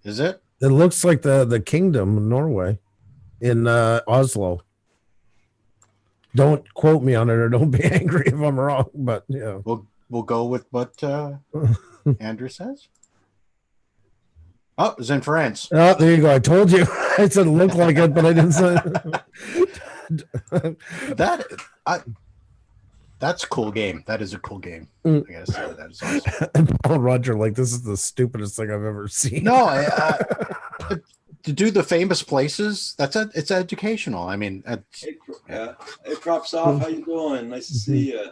Is it? It looks like the kingdom of Norway in Oslo. Don't quote me on it, or don't be angry if I'm wrong. But yeah, We'll go with what Andrew says. Oh, it's in France. oh, there you go. I told you. I said it looked like it, but I didn't say. That's a cool game. That is a cool game. Mm. I gotta say that is awesome. And Paul Roger, like, this is the stupidest thing I've ever seen. No, to do the famous places, it's educational. I mean, Yeah. Hey, props off. How you doing? Nice to see you.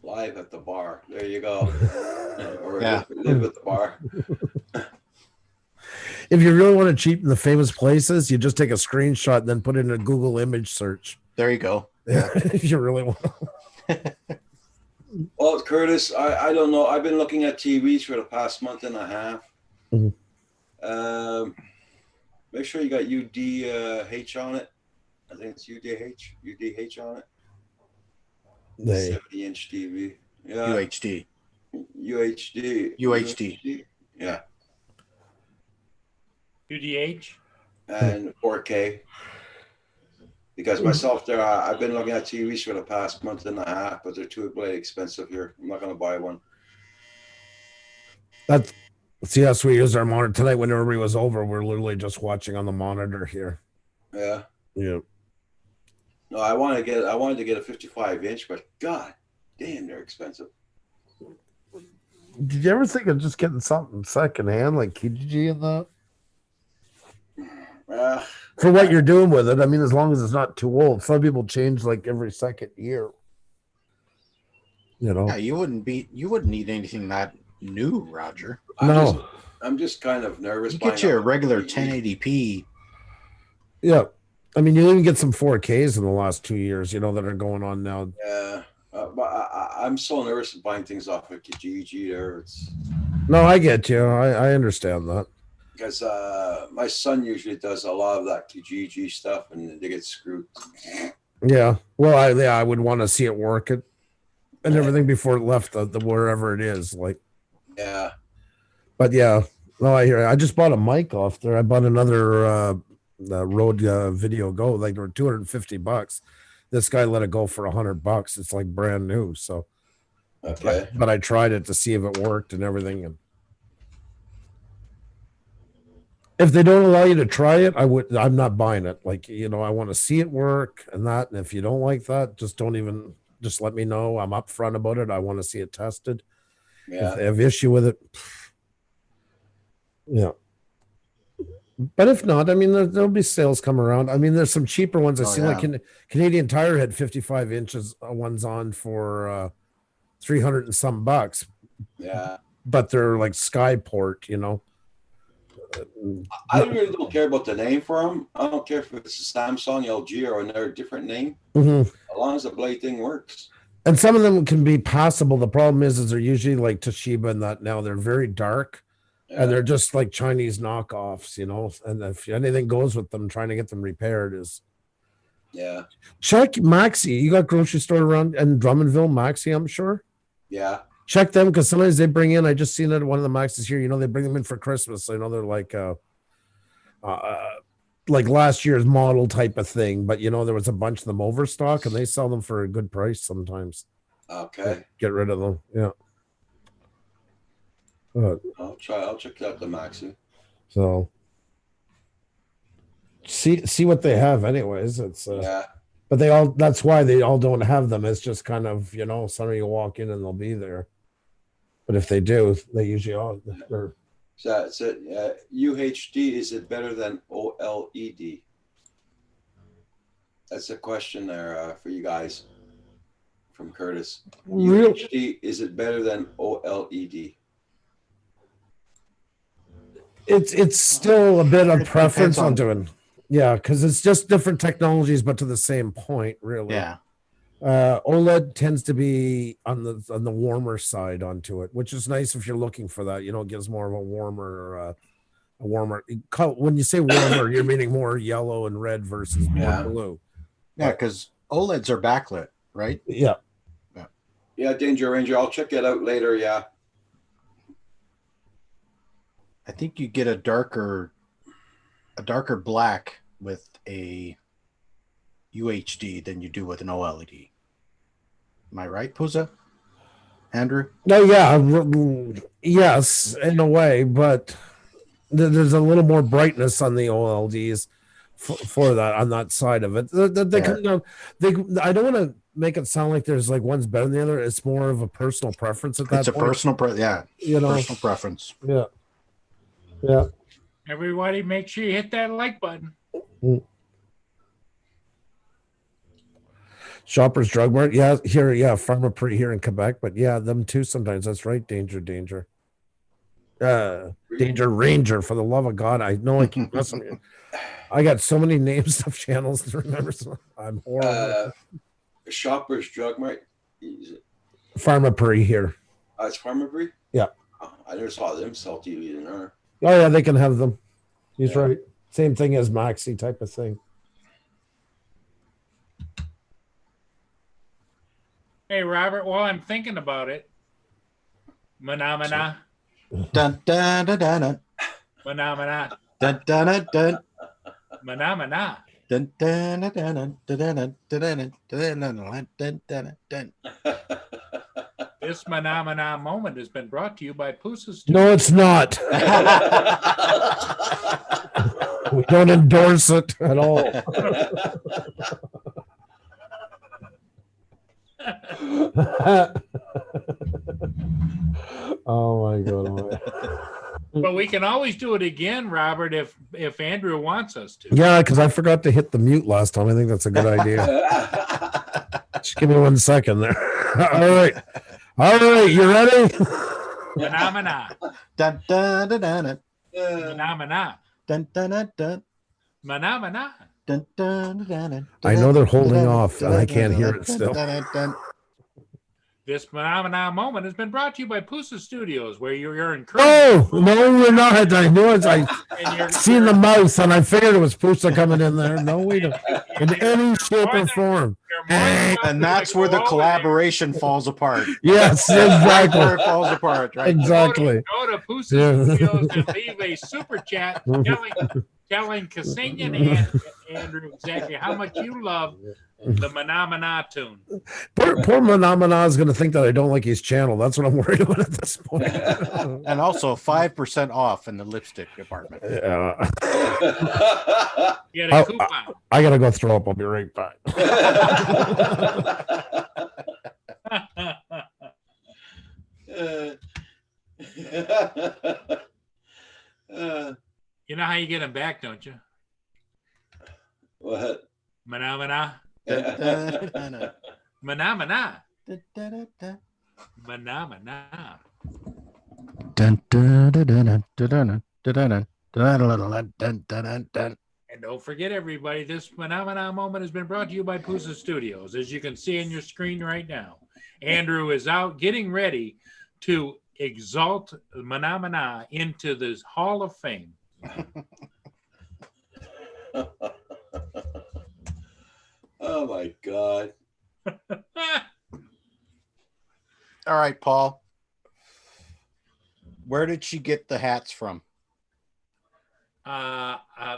Live at the bar. There you go. Or Yeah. live at the bar. If you really want to cheat in the famous places, you just take a screenshot and then put it in a Google image search. there you go. Yeah, if you really want. Well, Curtis, I don't know. I've been looking at TVs for the past month and a half. Mhm. Make sure you got UDH on it. I think it's UDH on it. They 70-inch TV. Yeah. UHD. UHD. Yeah. UDH. And 4K. Because myself, I've been looking at TVs for the past month and a half, but they're too bloody expensive here. I'm not going to buy one. see us. We used our monitor tonight when everybody was over. We're literally just watching on the monitor here. Yeah. Yeah. No, I wanted to get a 55-inch, but god damn, they're expensive. Did you ever think of just getting something secondhand like Kijiji in that? For what you're doing with it, I mean, as long as it's not too old. Some people change like every second year. You know. Yeah, you wouldn't need anything that new, Roger. I'm just kind of nervous. You get you a regular 1080p. Yeah. I mean, you even get some 4Ks in the last 2 years, you know, that are going on now. Yeah. But I'm so nervous of buying things off of Kijiji there. No, I get you. I understand that. Because my son usually does a lot of that Kijiji stuff, and they get screwed. Yeah. Well, I would want to see it work and everything before it left the wherever it is. Like. Yeah. But yeah, no, I hear. I just bought a mic off there. I bought another Rode Video Go. Like, they were $250. This guy let it go for $100. It's like brand new. So. Okay. But I tried it to see if it worked and everything, and. If they don't allow you to try it, I'm not buying it. Like, you know, I want to see it work and that. And if you don't like that, just let me know. I'm upfront about it. I want to see it tested. Yeah. If they have issue with it. Yeah. But if not, I mean, there'll be sales come around. I mean, there's some cheaper ones. I see like Canadian Tire had 55 inches ones on for 300 and some bucks. Yeah. But they're like Skyport, you know. I really don't care about the name for them. I don't care if it's a Samsung, LG, or another different name. Mm-hmm. As long as the blade thing works. And some of them can be passable. The problem is they're usually like Toshiba and that now. They're very dark, and they're just like Chinese knockoffs, you know. And if anything goes with them, trying to get them repaired is. Yeah. Check Maxi. You got grocery store around in Drummondville, Maxi, I'm sure. Yeah. Check them, because sometimes they bring in. I just seen it at one of the Maxis here. You know, they bring them in for Christmas. So, you know, they're like last year's model type of thing. But you know, there was a bunch of them overstock, and they sell them for a good price sometimes. Okay. Get rid of them. Yeah. I'll check out the Maxi. So. see what they have anyways. It's Yeah. but that's why they all don't have them. It's just kind of, somebody you walk in and they'll be there. But if they do, they usually all or So UHD, is it better than OLED? That's a question there for you guys from Curtis. Real- UHD, is it better than OLED? it's still a bit of It preference depends on- on doing. Yeah, because it's just different technologies, but to the same point, really. Yeah. OLED tends to be on the warmer side onto it, which is nice if you're looking for that. It gives more of a warmer when you say warmer, you're meaning more yellow and red versus more Yeah. blue. Yeah, because OLEDs are backlit, right? Yeah. Yeah, Danger Ranger. I'll check it out later. Yeah. I think you get a darker black with a UHD than you do with an OLED. Am I right, Puza? Andrew? No, yeah, yes, in a way, but there's a little more brightness on the OLEDs for that on that side of it. They come down. I don't want to make it sound like there's like one's better than the other. It's more of a personal preference at that It's a point. personal personal preference. Yeah. Yeah. Everybody, make sure you hit that like button. Shoppers Drug Mart. Yeah, here, Pharmaprix here in Quebec, but yeah, them too sometimes. That's right. Danger. Danger Ranger, for the love of God. I know I keep messing. I got so many names of channels to remember. So I'm horrible. Shoppers Drug Mart. Is it? Pharmaprix here. It's Pharmaprix? Yeah. Oh, I never saw them sell TV in there. Oh yeah, they can have them. He's Yeah. right. Same thing as Maxi type of thing. Hey, Robert, while I'm thinking about it, Manamana, Dun dun dun dun dun Manamana, dun dun dun dun Manamana. dun dun dun dun dun dun dun dun dun dun dun. This Manamana moment has been brought to you by Pusa's. No, it's not. We don't endorse it at all. Oh my God. But we can always do it again, Robert, if Andrew wants us to. Yeah, because I forgot to hit the mute last time. I think that's a good idea. Just give me 1 second there. All right. You ready? Manamana, Dun dun dun dun dun Manamana, dun dun dun dun Manamana. dun dun dun dun. I know they're holding off, and I can't hear it still. This Manamana moment has been brought to you by Pusa Studios, where you're encouraged. Oh, no, we're not. I knew it. I And you're seen the mouse, and I figured it was Pusa coming in there. No, we don't. In any shape or form. you're more than welcome And that's to where go the over collaboration falls apart. Yes, That's exactly. where it falls apart, right? there. Exactly. Go to Pusa Yeah. Studios and leave a super chat telling Ksenian and Andrew exactly how much you love the Manamana tune. Poor Manamana is going to think that I don't like his channel. That's what I'm worried about at this point. And also 5% off in the lipstick department. Yeah. You get a coupon. I got to go throw up. I'll be right back. You know how you get them back, don't you? What? Manamana. Dun, Manamana. dun, dun, dun. Manamana. Dun, dun, dun, dun, dun, dun, dun, dun, dun, dun, dun. And don't forget, everybody, this Phenomena moment has been brought to you by Pusa Studios. As you can see on your screen right now, Andrew is out getting ready to exalt Phenomena into this Hall of Fame. Oh my God. All right, Paul. Where did she get the hats from?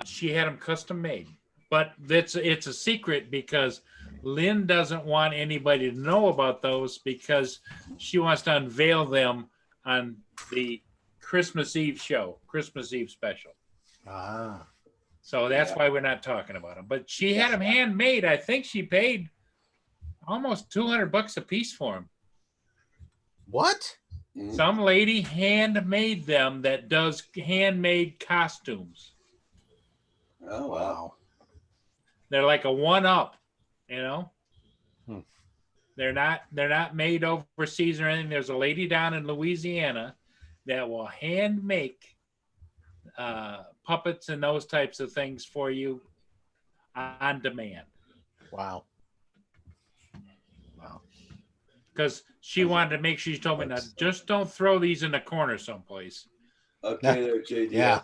She had them custom made, but it's a secret because Lynn doesn't want anybody to know about those because she wants to unveil them on the Christmas Eve show, Christmas Eve special. Ah. So that's Yeah. why we're not talking about them. But she had them handmade. I think she paid almost $200 a piece for them. What? Mhm. Some lady handmade them that does handmade costumes. Oh, wow. They're like a one-up, you know. Hmm. They're not made overseas or anything. There's a lady down in Louisiana that will hand make puppets and those types of things for you on demand. Wow. Because she wanted to make sure, she told me, now just don't throw these in the corner someplace. Okay, there, JD. Yeah.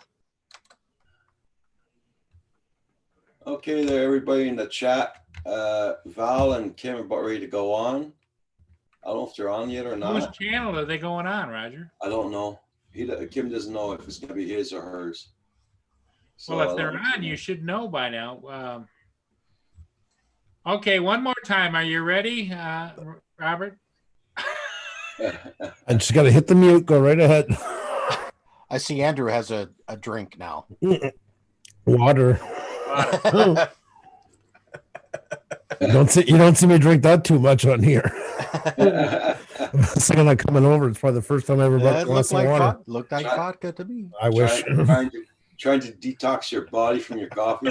Okay, there, everybody in the chat. Val and Kim are about ready to go on. I don't know if they're on yet or Whose not. channel are they going on, Roger? I don't know. Kim doesn't know if it's gonna be his or hers. So Well, if I they're don't on, you should know by now. Okay, one more time. Are you ready, Robert? And she's got to hit the mute. Go right ahead. I see Andrew has a drink now. Water. You don't see me drink that too much on here. Second I'm coming over, it's probably the first time I ever brought It a glass looked of like, water. looked like vodka to me. I wish. trying to detox your body from your coffee.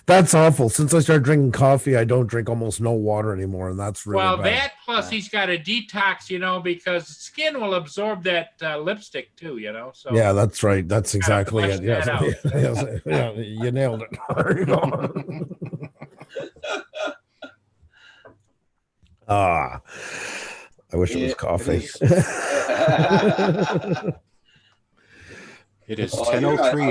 That's awful. Since I started drinking coffee, I don't drink almost no water anymore, and that's really Well, bad. that plus he's got a detox, because skin will absorb that lipstick too, So Yeah, that's right. That's exactly flush it. Yes. that out. Yes. Yeah, you nailed it. There you go. I wish it was coffee. It is Oh, 10:03 I in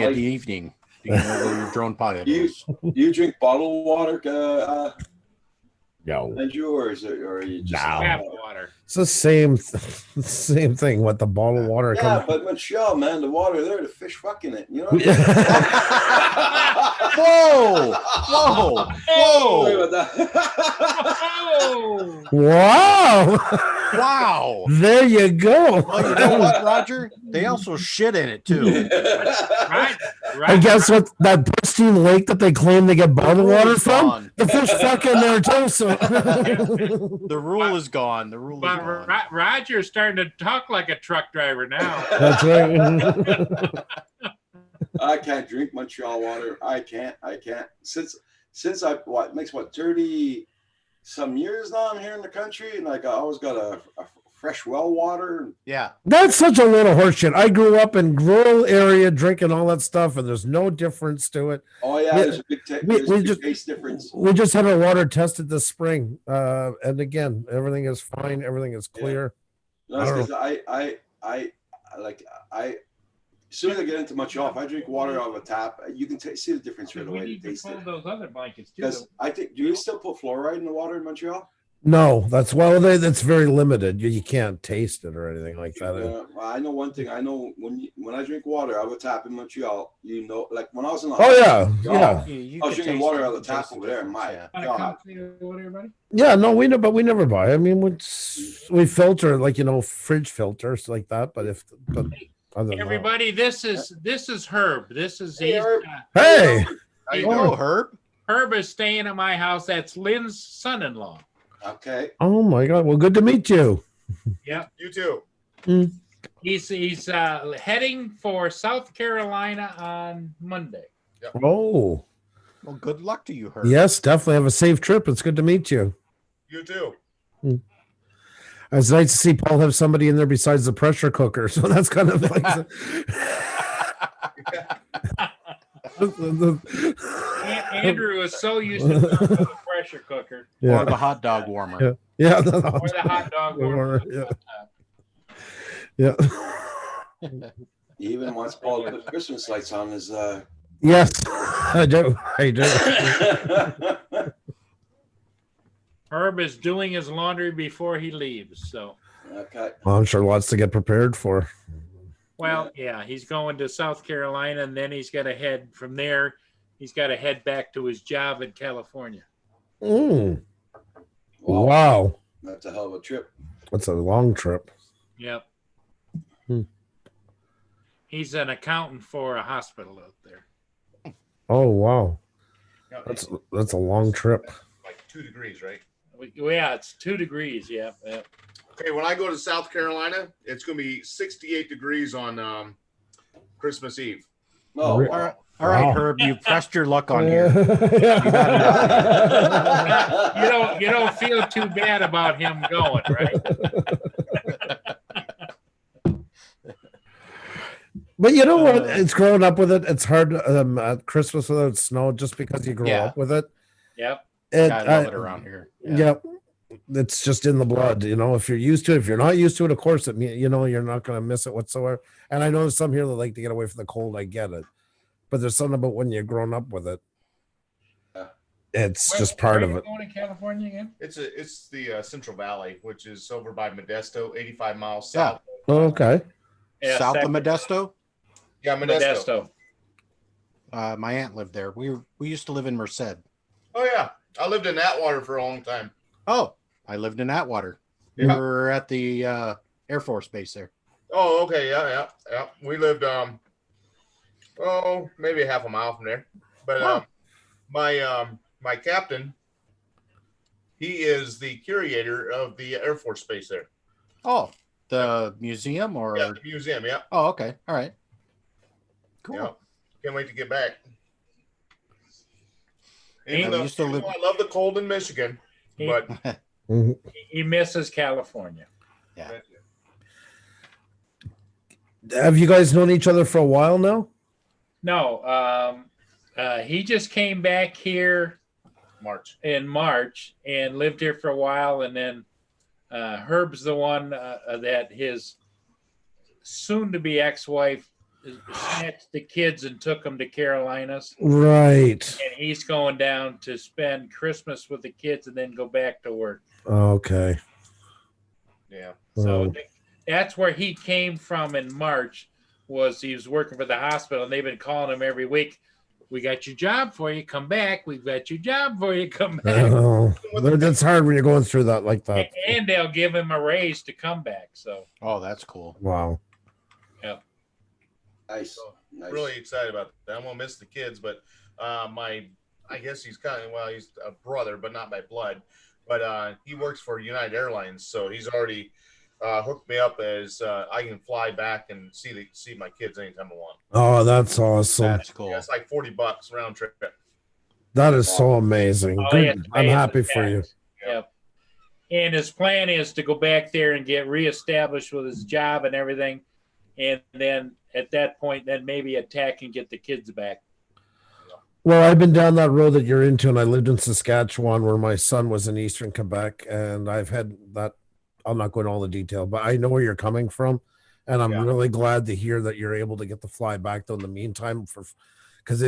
like- the evening. Do you know where your drone pilot You- is? Do you drink bottled water, No, Andrew, or are you just tap water. it's the same thing. What the bottled water Yeah, comes. but Montreal, man, the water there, the fish fucking it. You know. Whoa! Whoa! Sorry Whoa! about that. Oh, Wow! Wow! There you go. Well, you know what, Roger? They also shit in it too. right. And guess what? That pristine lake that they claim they get bottled rule water is from, gone. the fish fuck in there too. So. The rule is gone. The rule is But gone. Roger's starting to talk like a truck driver now. That's right. I can't drink Montreal water. I can't. Since it makes 30 some years now I'm here in the country, and like I always got a fresh well water. Yeah. That's such a little horseshit. I grew up in rural area drinking all that stuff, and there's no difference to it. Oh yeah, there's a big, we just- taste difference. We just had our water tested this spring, and again, everything is fine. Everything is clear. No, it's 'cause I as soon as I get into Montreal, if I drink water out of a tap, you can see the difference right We away. need The to taste. pull those other blankets too. Because I think, do you still put fluoride in the water in Montreal? No, that's very limited. You can't taste it or anything like that. Well, I know one thing. I know when I drink water out of a tap in Montreal, like when I was in the Oh yeah, hospital, yeah, I was drinking water out of the tap over there. My God. yeah. No, we know, but we never buy. I mean, we filter fridge filters like that. But other than that- Everybody, this is Herb. This is Hey, Herb. Hey, How you Oh, doing? Herb. Herb is staying at my house. That's Lynn's son-in-law. Okay. oh my God. Well, good to meet you. Yeah, You too. he's heading for South Carolina on Monday. Oh, Well, good luck to you, Herb. yes, definitely have a safe trip. It's good to meet you. You too. It's nice to see Paul have somebody in there besides the pressure cooker. So that's kind of like. Andrew is so used to the pressure cooker Or the hot dog warmer. Yeah. or the hot dog warmer. Yeah. He even wants Paul to put Christmas lights on his. Yes, I do. Herb is doing his laundry before he leaves. So, Okay. Well, I'm sure lots to get prepared for. well, yeah, he's going to South Carolina, and then he's got to head from there. He's got to head back to his job in California. Wow. That's a hell of a trip. That's a long trip. Yep. He's an accountant for a hospital out there. Oh wow, No, that's a long trip. like 2 degrees, right? Yeah, it's 2 degrees. Yeah. Okay, when I go to South Carolina, it's going to be 68 degrees on Christmas Eve. Oh, Re- wow. All right, Wow. Herb, you pressed your luck on here. Yeah. You don't feel too bad about him going, right? But you know what? It's growing up with it. It's hard at Christmas without snow just because you grow Yeah. up with it. Yep. I love it around here. Yep. It's just in the blood, you know. If you're used to it, if you're not used to it, of course, you know, you're not going to miss it whatsoever. And I know there's some here that like to get away from the cold. I get it, but there's something about when you're grown up with it. Yeah. It's just part of it. Going to California again? It's the Central Valley, which is over by Modesto, 85 miles south. Oh, okay. Yeah, South of second- Modesto. Yeah, Modesto. Modesto. My aunt lived there. We used to live in Merced. Oh yeah, I lived in Atwater for a long time. Oh, I lived in Atwater. We Yeah. were at the Air Force Base there. Oh, okay, yeah. We lived maybe a half a mile from there. But my captain, he is the curator of the Air Force Base there. Oh, the museum or? Yeah, the museum. Yeah, Oh, okay. All right. Cool. yeah. Can't wait to get back. Yeah, Even we though, used to even live- though I love the cold in Michigan, He, but Mhm. he misses California. Have you guys known each other for a while now? No, he just came back here March. in March and lived here for a while, and then Herb's the one that his soon-to-be ex-wife snatched the kids and took them to Carolinas, Right. and he's going down to spend Christmas with the kids and then go back to work. Okay. Yeah. So Um, that's where he came from in March. Was he was working for the hospital, and they've been calling him every week. We got your job for you. Come back. We've got your job for you. Come back. that's hard when you're going through that like that. And they'll give him a raise to come back. So Oh, that's cool. Wow. Nice. Nice. Really excited about that. I'm gonna miss the kids, but I guess he's he's a brother, but not by blood. But he works for United Airlines, so he's already hooked me up as I can fly back and see my kids anytime I want. Oh, that's awesome. That's cool. Yeah, it's like $40 round trip. That is so amazing. all Good. he has to I'm pay is happy the for you. tax. Yep. And his plan is to go back there and get reestablished with his job and everything, and then at that point, then maybe attack and get the kids back. Well, I've been down that road that you're into, and I lived in Saskatchewan where my son was in Eastern Quebec, and I've had that. I'm not going into all the detail, but I know where you're coming from, and I'm Yeah. really glad to hear that you're able to get the fly back though in the meantime because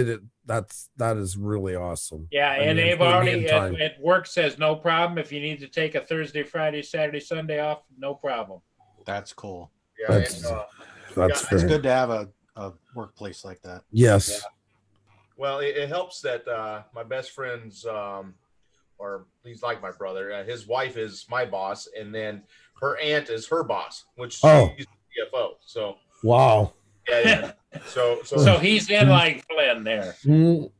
that is really awesome. Yeah, I and mean, they've for the already meantime. at work says no problem. If you need to take a Thursday, Friday, Saturday, Sunday off, no problem. That's cool. Yeah, That's- and, That's Yeah, It's fair. good to have a workplace like that. Yes. well, it helps that my best friend's, or he's like my brother. His wife is my boss, and then her aunt is her boss, which Oh. she's CFO. So Wow. yeah. So So he's in like Glenn there. Mm.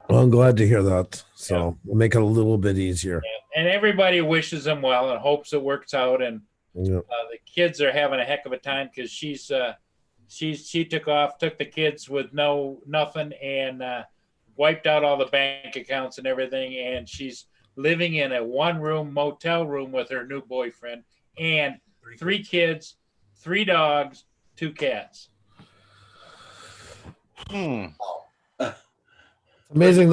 Well, I'm glad to hear that. So we'll make it a little bit easier. And everybody wishes him well and hopes it works out. And Yeah. the kids are having a heck of a time because she took the kids with nothing and wiped out all the bank accounts and everything. And she's living in a one-room motel room with her new boyfriend and 3 kids, 3 dogs, 2 cats. Amazing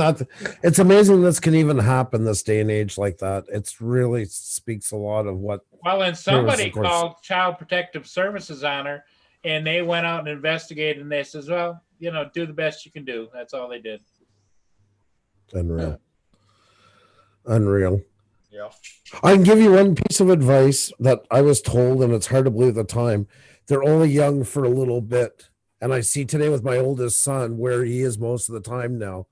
it's amazing this can even happen this day and age like that. It's really speaks a lot of what Well, and somebody of course. called Child Protective Services on her, and they went out and investigated, and they says, well, do the best you can do. That's all they did. unreal. Unreal. yeah. I can give you one piece of advice that I was told, and it's hard to believe at the time. They're only young for a little bit. And I see today with my oldest son where he is most of the time now.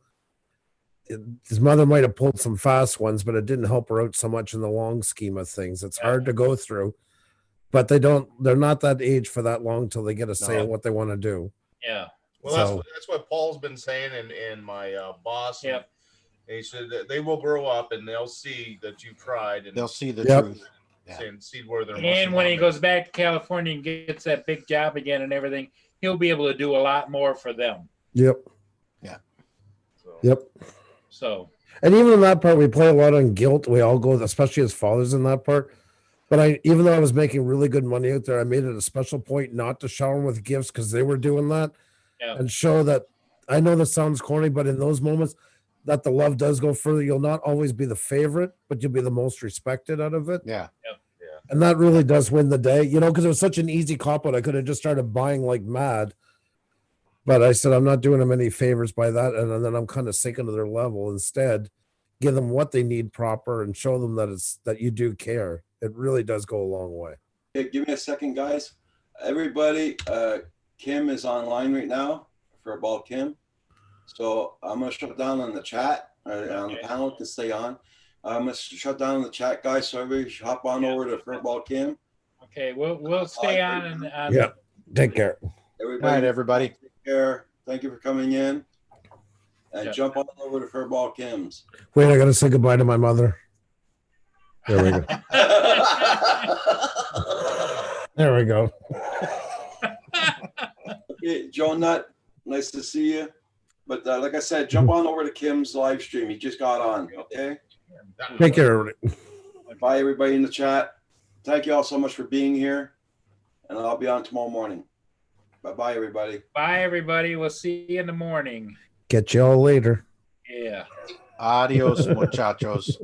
His mother might have pulled some fast ones, but it didn't help her out so much in the long scheme of things. It's hard to go through, but they're not that age for that long till they get a say No. in what they want to do. Yeah. Well, So- that's what Paul's been saying, and my boss. Yep. And he said that they will grow up and they'll see that you've tried and They'll see the Yep. truth. Yeah. and see where they're. And when he goes back to California and gets that big job again and everything, he'll be able to do a lot more for them. Yep. So, Yep. So And even in that part, we play a lot on guilt. We all go, especially as fathers in that part. But even though I was making really good money out there, I made it a special point not to shower them with gifts because they were doing that, yeah. and show that I know this sounds corny, but in those moments that the love does go further. You'll not always be the favorite, but you'll be the most respected out of it. Yeah. And that really does win the day, because it was such an easy cop out. I could have just started buying like mad. But I said, I'm not doing them any favors by that. And then I'm kind of sinking to their level. Instead, give them what they need proper and show them that you do care. It really does go a long way. Okay, give me a second, guys. Everybody, Kim is online right now for About Kim. So I'm going to shut down on the chat, on the panel to stay on. I'm going to shut down the chat, guys. So everybody should hop on over to About Kim. Okay, we'll stay on. Yeah. Take care. Good night, everybody. Take care. Thank you for coming in. And Yeah. jump on over to Furball Kim's. Wait, I got to say goodbye to my mother. There we go. There we go. Okay, Joe Nutt, nice to see you. But like I said, jump on over to Kim's live stream. He just got on. Okay. Take care, everybody. Bye, everybody in the chat. Thank you all so much for being here. And I'll be on tomorrow morning. Bye-bye, everybody. Bye, everybody. We'll see you in the morning. Catch y'all later. Yeah. Adios, muchachos.